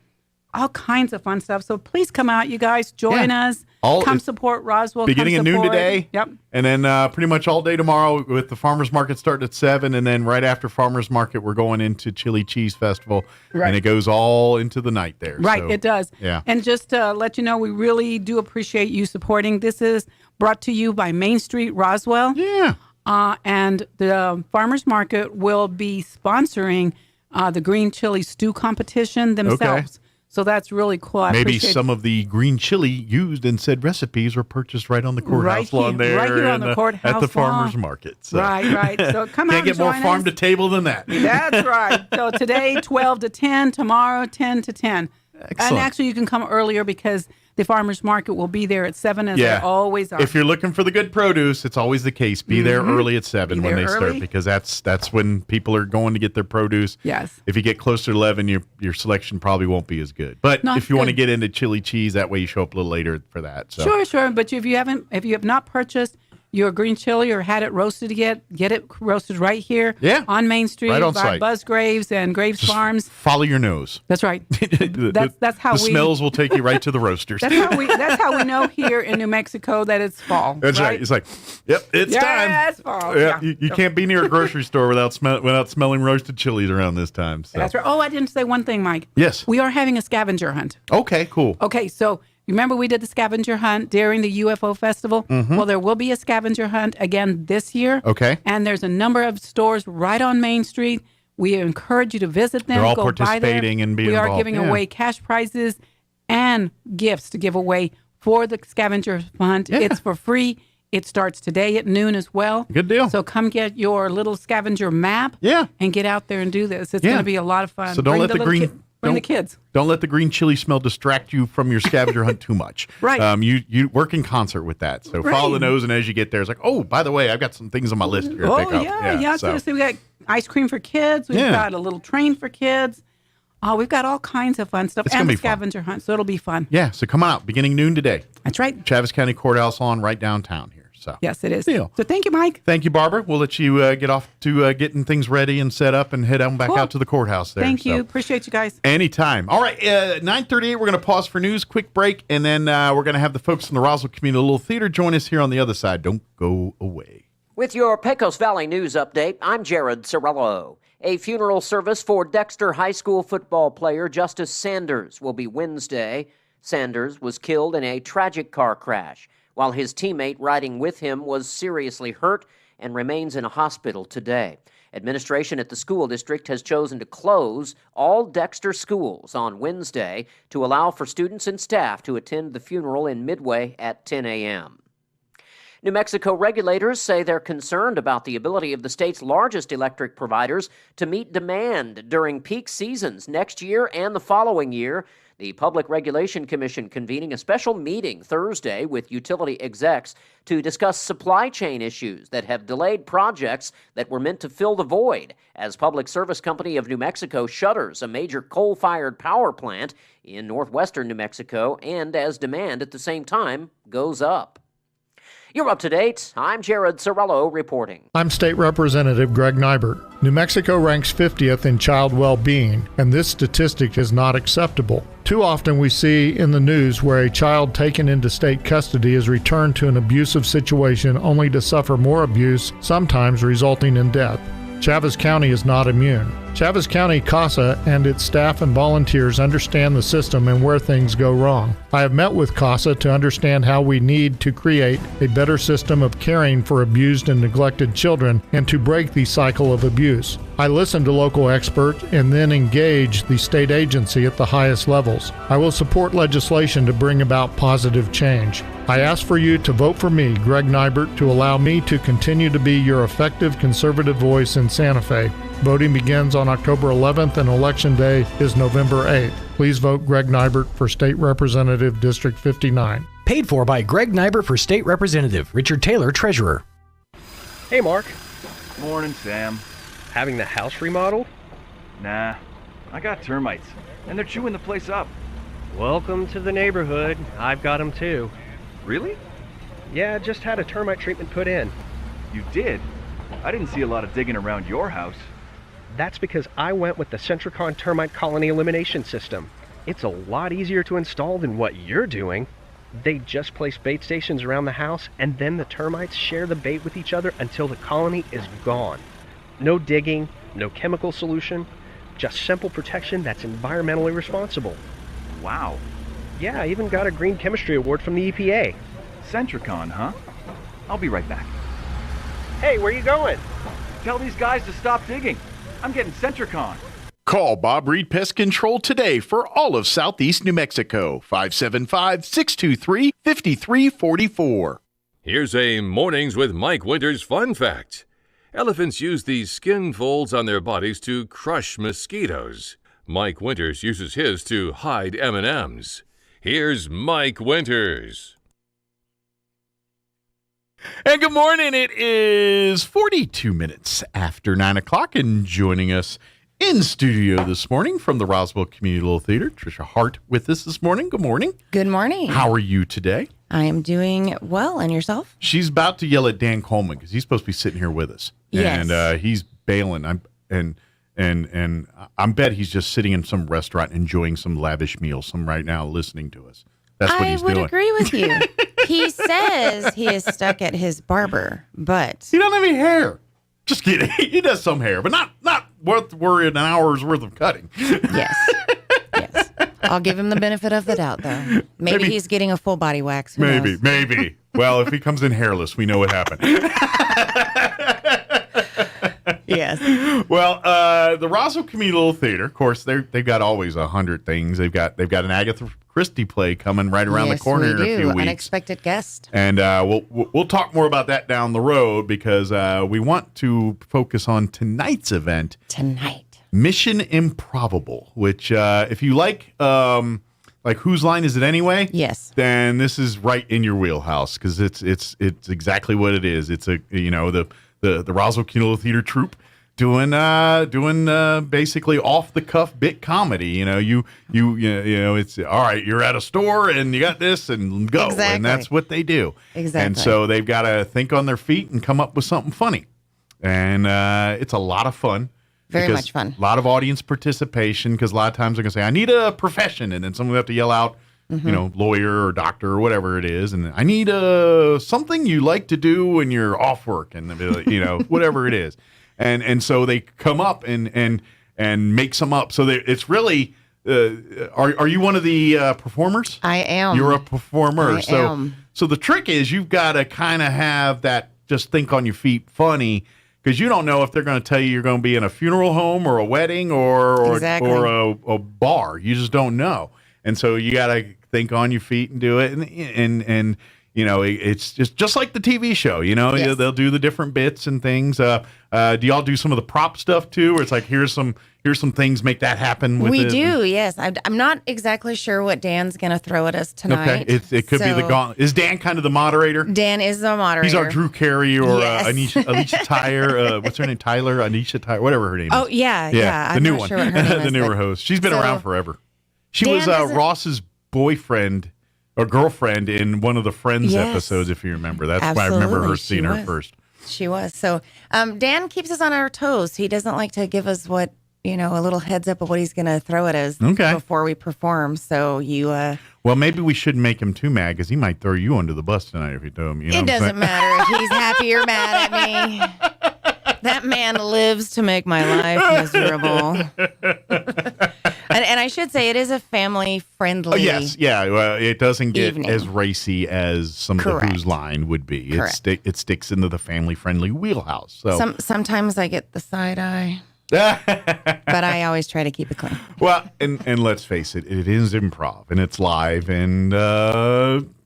all kinds of fun stuff. So please come out, you guys. Join us. Come support Roswell. Beginning at noon today. Yep. And then pretty much all day tomorrow with the farmers market starting at 7. And then right after farmers market, we're going into Chili Cheese Festival. Right. And it goes all into the night there. Right, So, it does. Yeah. And just to let you know, we really do appreciate you supporting. This is brought to you by Main Street Roswell. Yeah. And the farmers market will be sponsoring the green chili stew competition themselves. So that's really cool. I Maybe appreciate some of the green chili used in said recipes were purchased right on the courthouse lawn there. right here on the at courthouse the farmers lawn. market. So. Right. So come out Can't and get more join farm us. to table than that. That's right. So today, 12 to 10. Tomorrow, 10 to 10. Excellent. And actually, you can come earlier because the farmers market will be there at 7, as they always are. If you're looking for the good produce, it's always the case. Be there early at 7 when they start, early. because that's when people are going to get their produce. Yes. If you get closer to 11, your selection probably won't be as good. But Not if you want to good. get into chili cheese, that way you show up a little later for that. So. Sure. But if you have not purchased your green chili or had it roasted yet, get it roasted right here on Main Street Right on by site. Buzz Graves and Graves Farms. Follow your nose. That's right. That's how the we smells will take you right to the roasters. That's how we know here in New Mexico that it's fall. That's right. It's like, yep, it's time. Yeah, it's fall. Yeah, Yeah. you can't be near a grocery store without smelling roasted chilies around this time. So. That's right. Oh, I didn't say one thing, Mike. Yes. We are having a scavenger hunt. Okay, cool. Okay, so remember we did the scavenger hunt during the UFO festival? Mhm. Well, there will be a scavenger hunt again this year. Okay. And there's a number of stores right on Main Street. We encourage you to visit them. They're all go by there. participating and being We are involved. giving Yeah. away cash prizes and gifts to give away for the scavenger hunt. Yeah. It's for free. It starts today at noon as well. Good deal. So come get your little scavenger map. Yeah. And get out there and do this. It's Yeah. going to be a lot of fun. So don't Bring let the little green bring the kids. Don't let the green chili smell distract you from your scavenger hunt too much. Right. You work in concert with that. So follow the nose, and as you get there, it's like, oh, by the way, I've got some things on my list here to pick up. Yeah. So. So we got ice cream for kids. We've Yeah. got a little train for kids. We've got all kinds of fun stuff. It's And gonna the be fun. scavenger hunt. So it'll be fun. Yeah, so come on out, beginning noon today. That's right. Travis County Courthouse lawn right downtown here. So Yes, it is. Deal. So thank you, Mike. Thank you, Barbara. We'll let you get off to getting things ready and set up and head on back Cool. out to the courthouse there. Thank you. So. Appreciate you guys. Anytime. All right, 9:38, we're going to pause for news, quick break, and then we're going to have the folks in the Roswell Community Little Theater join us here on the other side. Don't go away. With your Pecos Valley News Update, I'm Jared Cirillo. A funeral service for Dexter High School football player Justice Sanders will be Wednesday. Sanders was killed in a tragic car crash, while his teammate riding with him was seriously hurt and remains in a hospital today. Administration at the school district has chosen to close all Dexter schools on Wednesday to allow for students and staff to attend the funeral in Midway at 10 a.m. New Mexico regulators say they're concerned about the ability of the state's largest electric providers to meet demand during peak seasons next year and the following year. The Public Regulation Commission convening a special meeting Thursday with utility execs to discuss supply chain issues that have delayed projects that were meant to fill the void as Public Service Company of New Mexico shutters a major coal-fired power plant in northwestern New Mexico and as demand at the same time goes up. You're up to date. I'm Jared Cirillo reporting. I'm State Representative Greg Nybert. New Mexico ranks 50th in child well-being, and this statistic is not acceptable. Too often we see in the news where a child taken into state custody is returned to an abusive situation only to suffer more abuse, sometimes resulting in death. Chavez County is not immune. Chavez County CASA and its staff and volunteers understand the system and where things go wrong. I have met with CASA to understand how we need to create a better system of caring for abused and neglected children and to break the cycle of abuse. I listen to local experts and then engage the state agency at the highest levels. I will support legislation to bring about positive change. I ask for you to vote for me, Greg Nybert, to allow me to continue to be your effective conservative voice in Santa Fe. Voting begins on October 11th and Election Day is November 8th. Please vote Greg Nybert for State Representative District 59. Paid for by Greg Nybert for State Representative, Richard Taylor, Treasurer. Hey, Mark. Morning, Sam. Having the house remodeled? Nah, I got termites, and they're chewing the place up. Welcome to the neighborhood. I've got them too. Really? Yeah, just had a termite treatment put in. You did? I didn't see a lot of digging around your house. That's because I went with the Centricon termite colony elimination system. It's a lot easier to install than what you're doing. They just place bait stations around the house, and then the termites share the bait with each other until the colony is gone. No digging, no chemical solution, just simple protection that's environmentally responsible. Wow. Yeah, I even got a green chemistry award from the EPA. Centricon, huh? I'll be right back. Hey, where you going? Tell these guys to stop digging. I'm getting Centricon. Call Bob Reed Pest Control today for all of Southeast New Mexico. 575-623-5344. Here's a Mornings with Mike Winters fun fact. Elephants use these skin folds on their bodies to crush mosquitoes. Mike Winters uses his to hide M&Ms. Here's Mike Winters. And good morning. It is 42 minutes after 9 o'clock, and joining us in studio this morning from the Roswell Community Little Theater, Tricia Hart with us this morning. Good morning. Good morning. How are you today? I am doing well. And yourself? She's about to yell at Dan Coleman because he's supposed to be sitting here with us. Yes. And he's bailing. And I'm bet he's just sitting in some restaurant enjoying some lavish meal, right now listening to us. That's what he's doing. I would agree with you. He says he is stuck at his barber, but he doesn't have any hair. Just kidding. He does some hair, but not worth worrying an hour's worth of cutting. Yes. Yes. I'll give him the benefit of the doubt, though. Maybe he's getting a full body wax. Who knows? Maybe. Well, if he comes in hairless, we know what happened. Yes. Well, the Roswell Community Little Theater, of course, they've got always 100 things. They've got an Agatha Christie play coming right around the corner in a few weeks. Unexpected guest. And we'll talk more about that down the road because we want to focus on tonight's event. Mission Improbable, which if you like Whose Line Is It Anyway? Yes. Then this is right in your wheelhouse because it's exactly what it is. It's the Roswell Community Theater troupe doing basically off the cuff bit comedy. It's all right. You're at a store and you got this and go, exactly. And that's what they do. Exactly. And so they've got to think on their feet and come up with something funny, and it's a lot of fun. Very much fun. A lot of audience participation because a lot of times they're going to say, I need a profession. And then someone will have to yell out, lawyer or doctor or whatever it is. And I need something you like to do when you're off work and, whatever it is. And so they come up and make some up. So it's really, are you one of the performers? I am. You're a performer. I am. So the trick is you've got to kind of have that just think on your feet funny. Because you don't know if they're going to tell you you're going to be in a funeral home or a wedding or a bar. You just don't know. And so you got to think on your feet and do it. And it's just like the TV show. Yes. They'll do the different bits and things. Do y'all do some of the prop stuff too? Or it's like, here's some things, make that happen with we it? do, yes. I'm not exactly sure what Dan's going to throw at us tonight. Okay, it could be the gauntlet. Is Dan kind of the moderator? Dan is the moderator. He's our Drew Carey or Yes. Alicia Tyre. What's her name? Tyler, Anisha Tyre, whatever her name is. Oh, yeah. The new not one. Sure what her name The is, newer but- host. She's been around forever. She Dan was Ross's boyfriend or girlfriend in one of the Friends Yes. episodes, if you remember. That's why I Absolutely, remember her she seeing her was. first. She was. So Dan keeps us on our toes. He doesn't like to give us a little heads up of what he's going to throw at us before we perform. So Well, maybe we shouldn't make him too mad because he might throw you under the bus tonight if you do him. it doesn't matter if he's happy or mad at me. That man lives to make my life miserable. And I should say it is a family-friendly. Oh, yes, yeah. Well, it doesn't get evening. as racy as some of the Who's Line would be. It sticks into the family-friendly wheelhouse. So Sometimes I get the side eye, but I always try to keep it clean. Well, and let's face it, it is improv and it's live and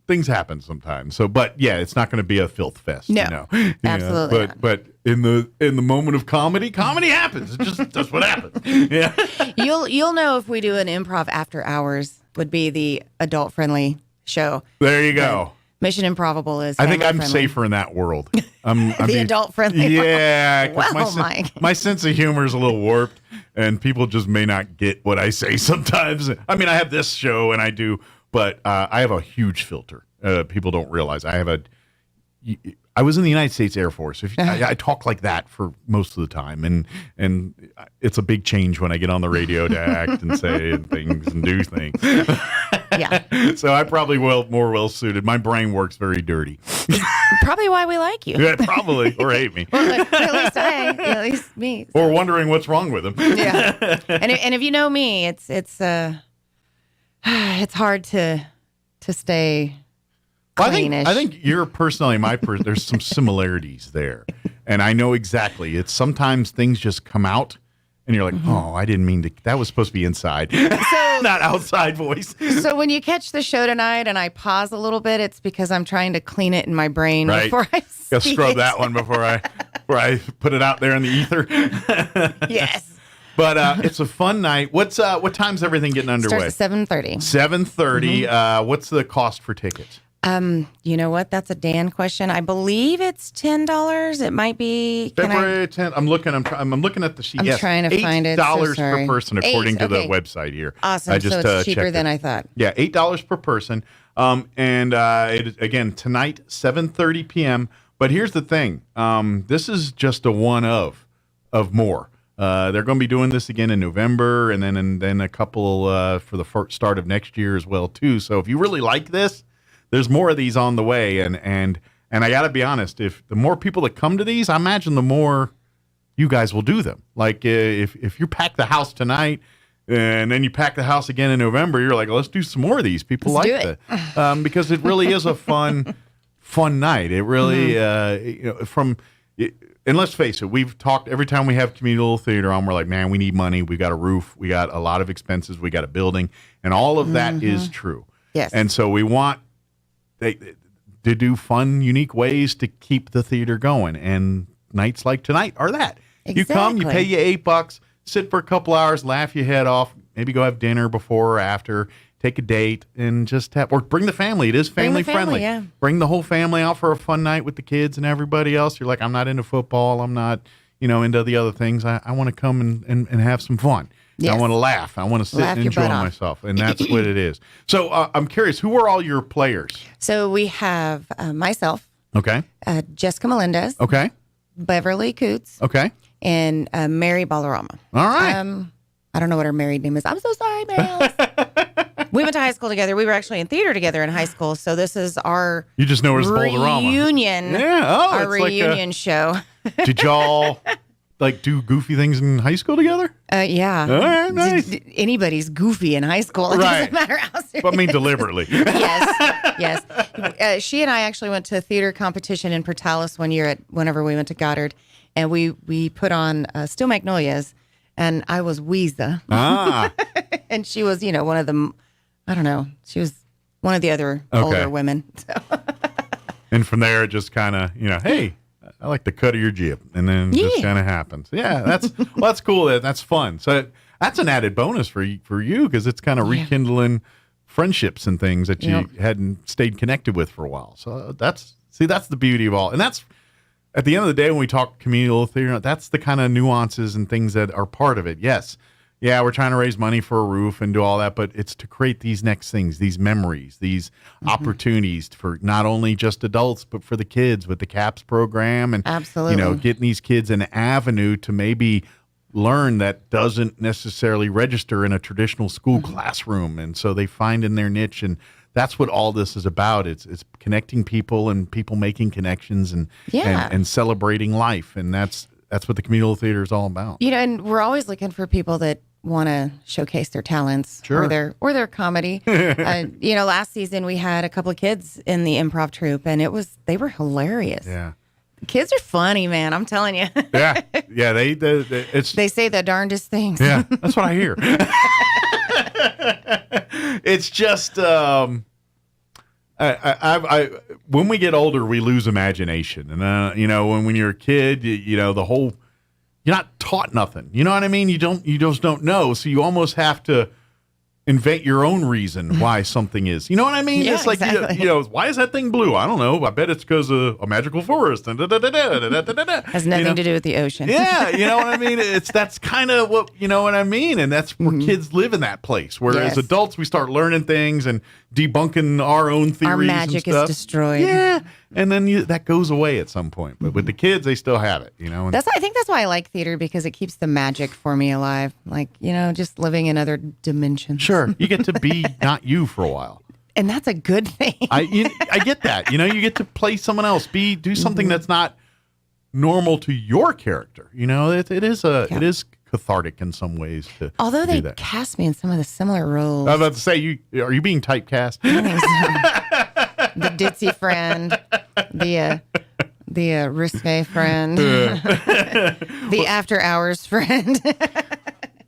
things happen sometimes. So, but yeah, it's not going to be a filth fest. No, absolutely not. But in the moment of comedy happens. That's what happens. Yeah. You'll know if we do an improv after hours. Would be the adult friendly show. There you go. Mission Improbable is. I think I'm family-friendly. safer in that world. I'm The adult friendly. Yeah. 'Cause Well, Mike. my sense of humor is a little warped, and people just may not get what I say sometimes. I mean, I have this show, and I do, but I have a huge filter. People don't realize I have a I was in the United States Air Force. I talk like that for most of the time, and it's a big change when I get on the radio to act and say things and do things. Yeah. So I probably more well suited. My brain works very dirty. Probably why we like you. Yeah, probably, or hate me. Well, at least me. Or wondering what's wrong with him. Yeah. And if you know me, it's hard to stay. I think your personality, there's some similarities there, and I know exactly. It's sometimes things just come out, and you're like, "Oh, I didn't mean to." That was supposed to be inside, not outside voice. So when you catch the show tonight, and I pause a little bit, it's because I'm trying to clean it in my brain before I speak. Gotta scrub that one before I put it out there in the ether. Yes. But it's a fun night. What time's everything getting underway? Starts at 7:30. 7:30. What's the cost for tickets? You know what? That's a Dan question. I believe it's $10. It might be February 10th. I'm looking at the sheet. I'm trying to find it. $8 per person, according to the okay. website here. Awesome. So it's cheaper than I thought. Yeah, $8 per person. And again tonight, 7:30 p.m. But here's the thing. This is just a one of more. They're going to be doing this again in November, and then a couple for the start of next year as well too. So if you really like this, there's more of these on the way, and I got to be honest. If the more people that come to these, I imagine the more you guys will do them. Like if you pack the house tonight, and then you pack the house again in November, you're like, let's do some more of these. People like that because it really is a fun night. It really and let's face it, we've talked every time we have communal theater on. We're like, man, we need money. We got a roof. We got a lot of expenses. We got a building, and all of that is true. Yes, and so we want to do fun, unique ways to keep the theater going. And nights like tonight are that. Exactly. You come, you pay you $8, sit for a couple hours, laugh your head off, maybe go have dinner before or after, take a date, and just or bring the family. It is family friendly. Yeah. Bring the whole family out for a fun night with the kids and everybody else. You're like, I'm not into football. I'm not, into the other things. I want to come and have some fun. Yes. I want to laugh. I want to sit and enjoy myself. And that's what it is. So I'm curious, who are all your players? So we have myself. Okay. Jessica Melendez. Okay. Beverly Coots. Okay. And Mary Balarama. All right. I don't know what her married name is. I'm so sorry, Mary Alice. We went to high school together. We were actually in theater together in high school. So this is our You just know her as Balderrama. Reunion. Yeah. Oh, our reunion show. Did y'all do goofy things in high school together? Yeah. All right, nice. Anybody's goofy in high school. It doesn't matter how serious. But I mean deliberately. Yes. She and I actually went to a theater competition in Portales one year whenever we went to Goddard, and we put on Steel Magnolias, and I was Weeza. And she was, one of the, I don't know, she was one of the other older women. So. And from there, it just kind of, hey, I like the cut of your jib, and then just kind of happens. Yeah, that's cool. That's fun. So that's an added bonus for you because it's kind of rekindling friendships and things that you hadn't stayed connected with for a while. So that's the beauty of all. And that's at the end of the day when we talk communal theater, that's the kind of nuances and things that are part of it. Yes. Yeah, we're trying to raise money for a roof and do all that, but it's to create these next things, these memories, these opportunities for not only just adults, but for the kids with the CAPS program and, absolutely, getting these kids an avenue to maybe learn that doesn't necessarily register in a traditional school classroom. And so they find in their niche, and that's what all this is about. It's connecting people and people making connections and celebrating life. And that's what the communal theater is all about. And we're always looking for people that want to showcase their talents or their comedy. Last season we had a couple of kids in the improv troupe, and they were hilarious. Yeah. Kids are funny, man. I'm telling you. Yeah. They say the darndest things. Yeah, that's what I hear. It's just when we get older, we lose imagination, and when you're a kid, the whole. You're not taught nothing. You know what I mean? You just don't know. So you almost have to invent your own reason why something is. You know what I mean? Yeah, it's like, exactly. Why is that thing blue? I don't know. I bet it's because of a magical forest. And has nothing to do with the ocean. Yeah, you know what I mean? That's kind of what, you know what I mean? And that's where kids live in that place. Whereas adults, we start learning things and debunking our own theories. Our magic and stuff. is destroyed. Yeah, and then that goes away at some point. But with the kids, they still have it, And I think that's why I like theater, because it keeps the magic for me alive. Like, just living in other dimensions. Sure, you get to be not you for a while. And that's a good thing. I get that. You get to play someone else, do something that's not normal to your character. It is cathartic in some ways to Although they do that. cast me in some of the similar roles. I was about to say, are you being typecast? The ditzy friend, the risque friend, the after hours friend.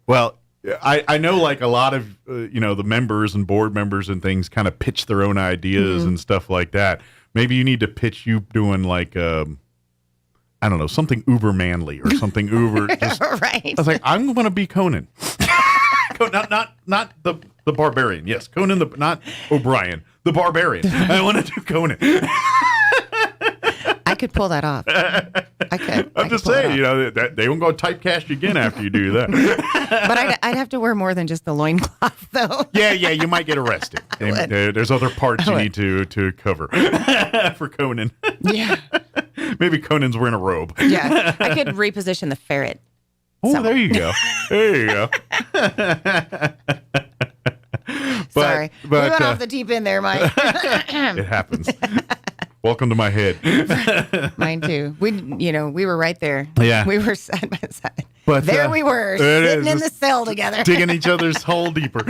Well, I know like a lot of, the members and board members and things kind of pitch their own ideas and stuff like that. Maybe you need to pitch you doing like, I don't know, something uber manly or something uber. Right. I was like, I'm going to be Conan. not the barbarian. Yes, Conan, not O'Brien, the barbarian. I want to do Conan. I could pull that off. I could. I'm just saying, that they won't go typecast you again after you do that. But I'd have to wear more than just the loincloth, though. Yeah, you might get arrested. There's other parts you need to cover for Conan. Yeah. Maybe Conan's wearing a robe. Yeah. I could reposition the ferret. Oh, there you go. There you go. Sorry. We went off the deep end there, Mike. It happens. Welcome to my head. Mine too. We were right there. Yeah. We were side by side. But there we were, sitting in the cell together. Digging each other's hole deeper.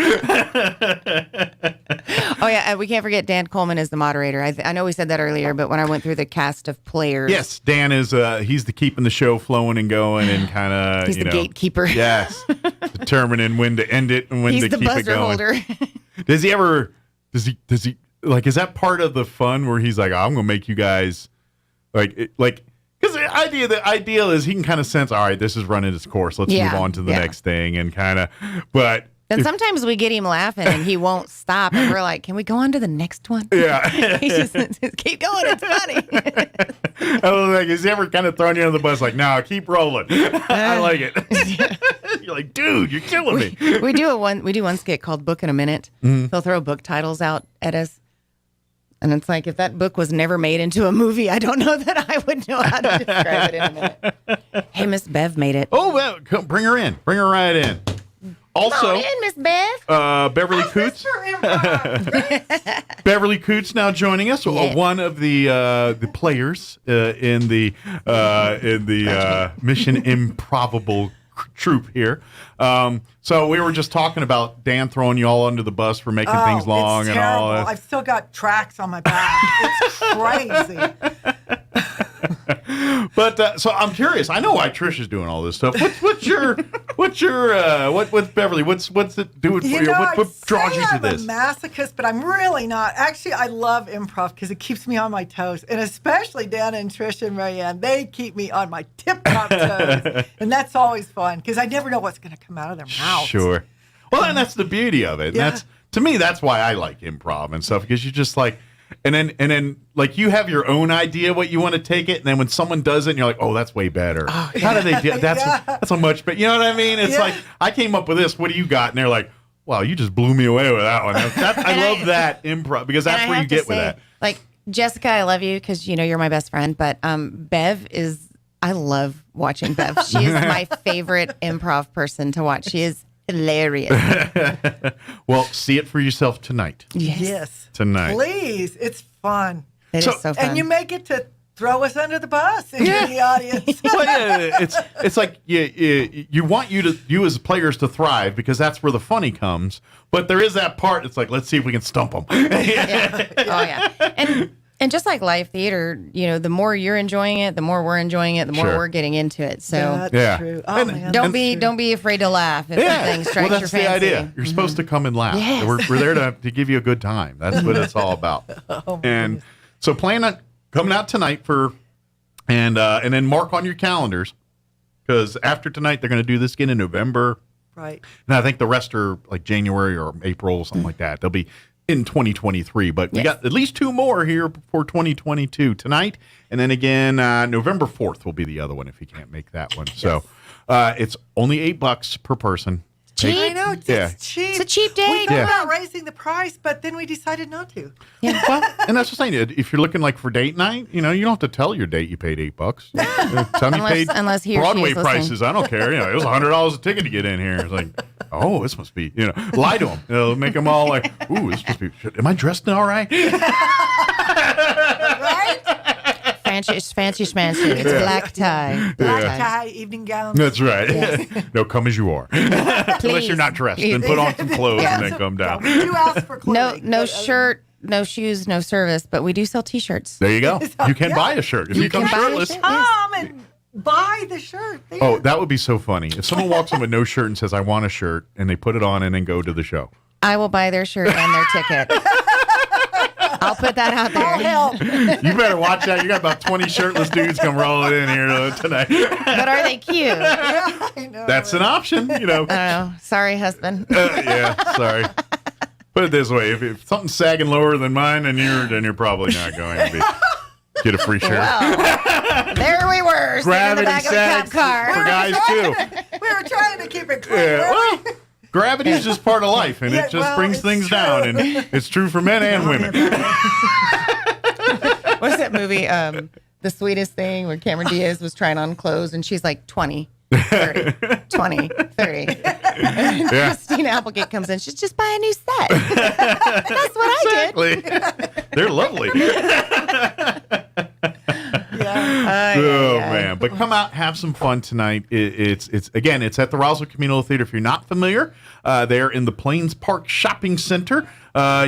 Oh, yeah. We can't forget Dan Coleman is the moderator. I know we said that earlier, but when I went through the cast of players. Yes, Dan is, he's the keeping the show flowing and going and kind of, He's the gatekeeper. Yes. Determining when to end it and when to keep it going. He's the buzzer holder. Does he, like, is that part of the fun where he's like, I'm going to make you guys, because the ideal is he can kind of sense, all right, this is running its course. Let's move on to the next thing and kind of, but. And sometimes we get him laughing and he won't stop. And we're like, can we go on to the next one? Yeah. He just keep going. It's funny. I was like, is he ever kind of throwing you on the bus? Like, no, keep rolling. I like it. You're like, dude, you're killing me. We do one skit called Book in a Minute. Mm-hmm. They'll throw book titles out at us. And it's like, if that book was never made into a movie, I don't know that I would know how to describe it in a minute. Hey, Miss Bev made it. Oh, well, come, bring her in. Bring her right in. Also, come on in, Miss Bev. Beverly Coots. Beverly Coots now joining us. Yeah. One of the players in the Mission Improbable troupe here. So we were just talking about Dan throwing you all under the bus for making things long it's and terrible. all that. I've still got tracks on my back. It's crazy. But so I'm curious. I know why Trish is doing all this stuff. What's Beverly? What's it doing for you? What draws you to this? I'm a masochist, but I'm really not. Actually, I love improv because it keeps me on my toes, and especially Dan and Trish and Marianne. They keep me on my tip-top toes, and that's always fun because I never know what's going to come out of their mouths. Sure. Well, and that's the beauty of it. Yeah. That's to me. That's why I like improv and stuff because you just like. And then, like, you have your own idea what you want to take it, and then when someone does it, and you're like, "Oh, that's way better." Oh, How do they do? That's a much better. You know what I mean? It's like I came up with this. What do you got? And they're like, "Wow, you just blew me away with that one." I love that improv because that's where you get with that. Like Jessica, I love you because you're my best friend. But Bev is. I love watching Bev. She is my favorite improv person to watch. She is hilarious. Well, see it for yourself tonight. Yes. Tonight. Please. It's fun. It is so fun. And you may get to throw us under the bus into the audience. Well, yeah, it's like you want you as players to thrive because that's where the funny comes. But there is that part. It's like, let's see if we can stump them. Yeah. Oh yeah. And just like live theater, the more you're enjoying it, the more we're enjoying it, the more we're getting into it. So that's true. Oh, man, don't be afraid to laugh if something strikes your that's fancy. the idea. You're supposed to come and laugh. Yes. We're there to give you a good time. That's what it's all about. And so plan on coming out tonight and then mark on your calendars because after tonight they're going to do this again in November. Right. And I think the rest are like January or April, something like that. They'll be in 2023, but we got at least 2 more here for 2022 tonight. And then again, November 4th will be the other one if you can't make that one. Yes. So it's only $8 per person. cheap. I know, it's cheap. It's a cheap date. We thought Yeah. about raising the price, but then we decided not to. Well, and that's the thing. If you're looking like for date night, you don't have to tell your date you paid $8. Tell me you paid unless he or she Broadway is listening. prices. I don't care. It was $100 a ticket to get in here. It's like, oh, this must be. Lie to them. Make them all like, ooh, this must be. Am I dressed all right? Fancy schmancy. It's black tie. Black tie, evening gown. That's right. Yes. No, come as you are. Unless you're not dressed, then put on some clothes and then come down. We do ask for clothing. No shirt, no shoes, no service, but we do sell T-shirts. There you go. You can buy a shirt if you come shirtless. Come and buy the shirt. There. Oh, that would be so funny. If someone walks in with no shirt and says, I want a shirt, and they put it on and then go to the show. I will buy their shirt and their ticket. I'll put that out there. You better watch out. You got about 20 shirtless dudes come rolling in here tonight. But are they cute? Yeah, I know. That's an option, I don't know. Sorry, husband. Yeah, sorry. Put it this way: if something's sagging lower than mine, then you're probably not going to get a free shirt. Well, there we were, sitting in the back of a cop car. for guys too. We were trying to keep it clean. Yeah, well, gravity is just part of life, and it just brings things down, and it's true for men and women. What's that movie? The Sweetest Thing, where Cameron Diaz was trying on clothes, and she's like 20, 30, 20, 30. And Christina Applegate comes in. She's just buy a new set. That's what I did. They're lovely. Oh man! But come out, have some fun tonight. It's at the Roswell Communal Theater. If you're not familiar, they're in the Plains Park Shopping Center.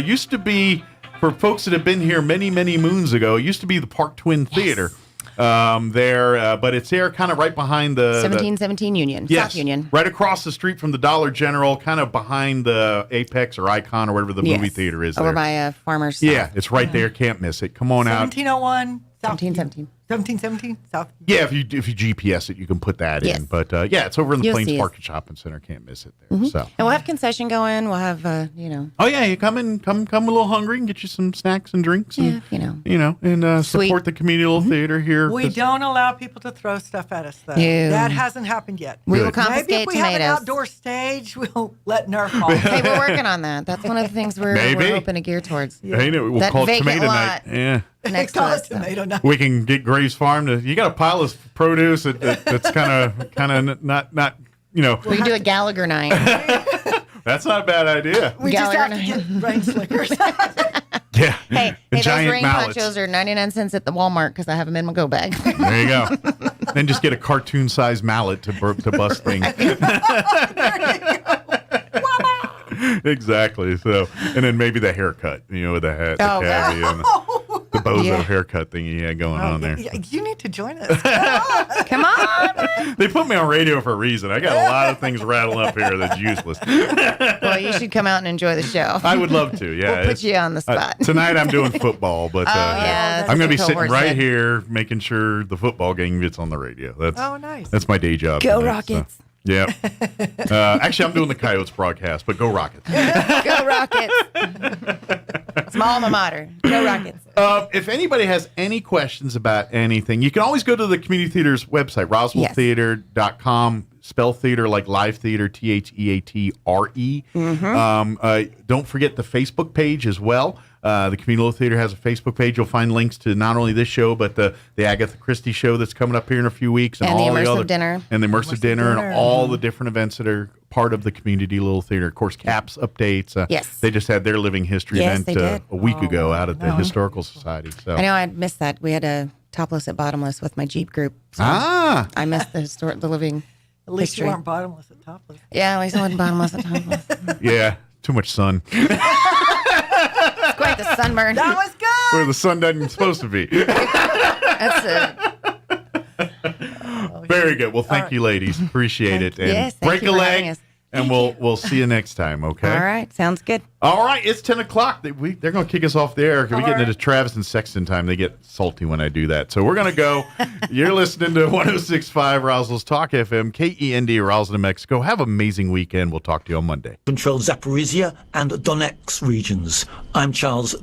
Used to be, for folks that have been here many moons ago, it used to be the Park Twin Theater. But it's there, kind of right behind the 1717 Union, yes, South Union, right across the street from the Dollar General, kind of behind the Apex or Icon or whatever the movie theater is. Over there. by Farmer's. Yeah, it's right there. Can't miss it. Come on out. 1701. 1717. 1717 South. Yeah, if you GPS it, you can put that in. But it's over in the You'll Plains see Park and Shopping Center. Can't miss it there. So. And we'll have concession going. We'll have, Oh yeah, you come a little hungry and get you some snacks and drinks. And, and support the communal theater here. We don't allow people to throw stuff at us, though. No. That hasn't happened yet. We will confiscate Maybe if we have an tomatoes. outdoor stage, we'll let Nerf off. Hey, we're working on that. That's one of the things we're hoping to gear towards. Hey, we'll That call it vacant Tomato lot. Night. Yeah. Next to us. Tomato night. We can get Graves Farm to. You got a pile of produce that's kind of not. We can do a Gallagher night. That's not a bad idea. We Gallagher just have to get rain slickers. Yeah. Hey, those giant rain mallets. ponchos are 99 cents at the Walmart because I have them in my go bag. There you go. Then just get a cartoon-sized mallet to bust things. Exactly. So, and then maybe the haircut, with the hat, the cabbie, and the bozo haircut thing you had going on there. You need to join us. Come on. They put me on radio for a reason. I got a lot of things rattling up here that's useless. Well, you should come out and enjoy the show. I would love to. Yeah. We'll put you on the spot. Tonight I'm doing football, but I'm going to be sitting cohort right said. here making sure the football game gets on the radio. That's nice. That's my day job. Go tonight, Rockets. So. Yeah. Actually, I'm doing the Coyotes broadcast, but go Rockets. Go Rockets. It's my alma mater. Go Rockets. If anybody has any questions about anything, you can always go to the community theater's website, roswelltheater.com. Spell theater like live theater, THEATRE. Don't forget the Facebook page as well. The Communal Theater has a Facebook page. You'll find links to not only this show, but the Agatha Christie show that's coming up here in a few weeks. And all the the other dinner. And the immersive dinner and all the different events that are part of the Community Little Theater. Of course, CAPS updates. Yes. They just had their living history Yes, event they a week ago out at the Historical Society. So I know I missed that. We had a topless at bottomless with my Jeep group. So I missed the living At least history. you weren't bottomless at topless. Yeah, at least I wasn't bottomless at topless. Yeah, too much sun. It's quite the sunburn. That was good. Where the sun doesn't supposed to be. That's it. Very good. Well, thank you, ladies. Appreciate it. And yes, thank break you a for leg, having us. and we'll see you next time. Okay. All right, sounds good. All right, it's 10 o'clock. They're going to kick us off the air. We get into Travis and Sexton time. They get salty when I do that. So we're going to go. You're listening to 106.5 Roswell's Talk FM, KEND, Roswell, New Mexico. Have an amazing weekend. We'll talk to you on Monday. Control Zaporizhia and Donetsk regions. I'm Charles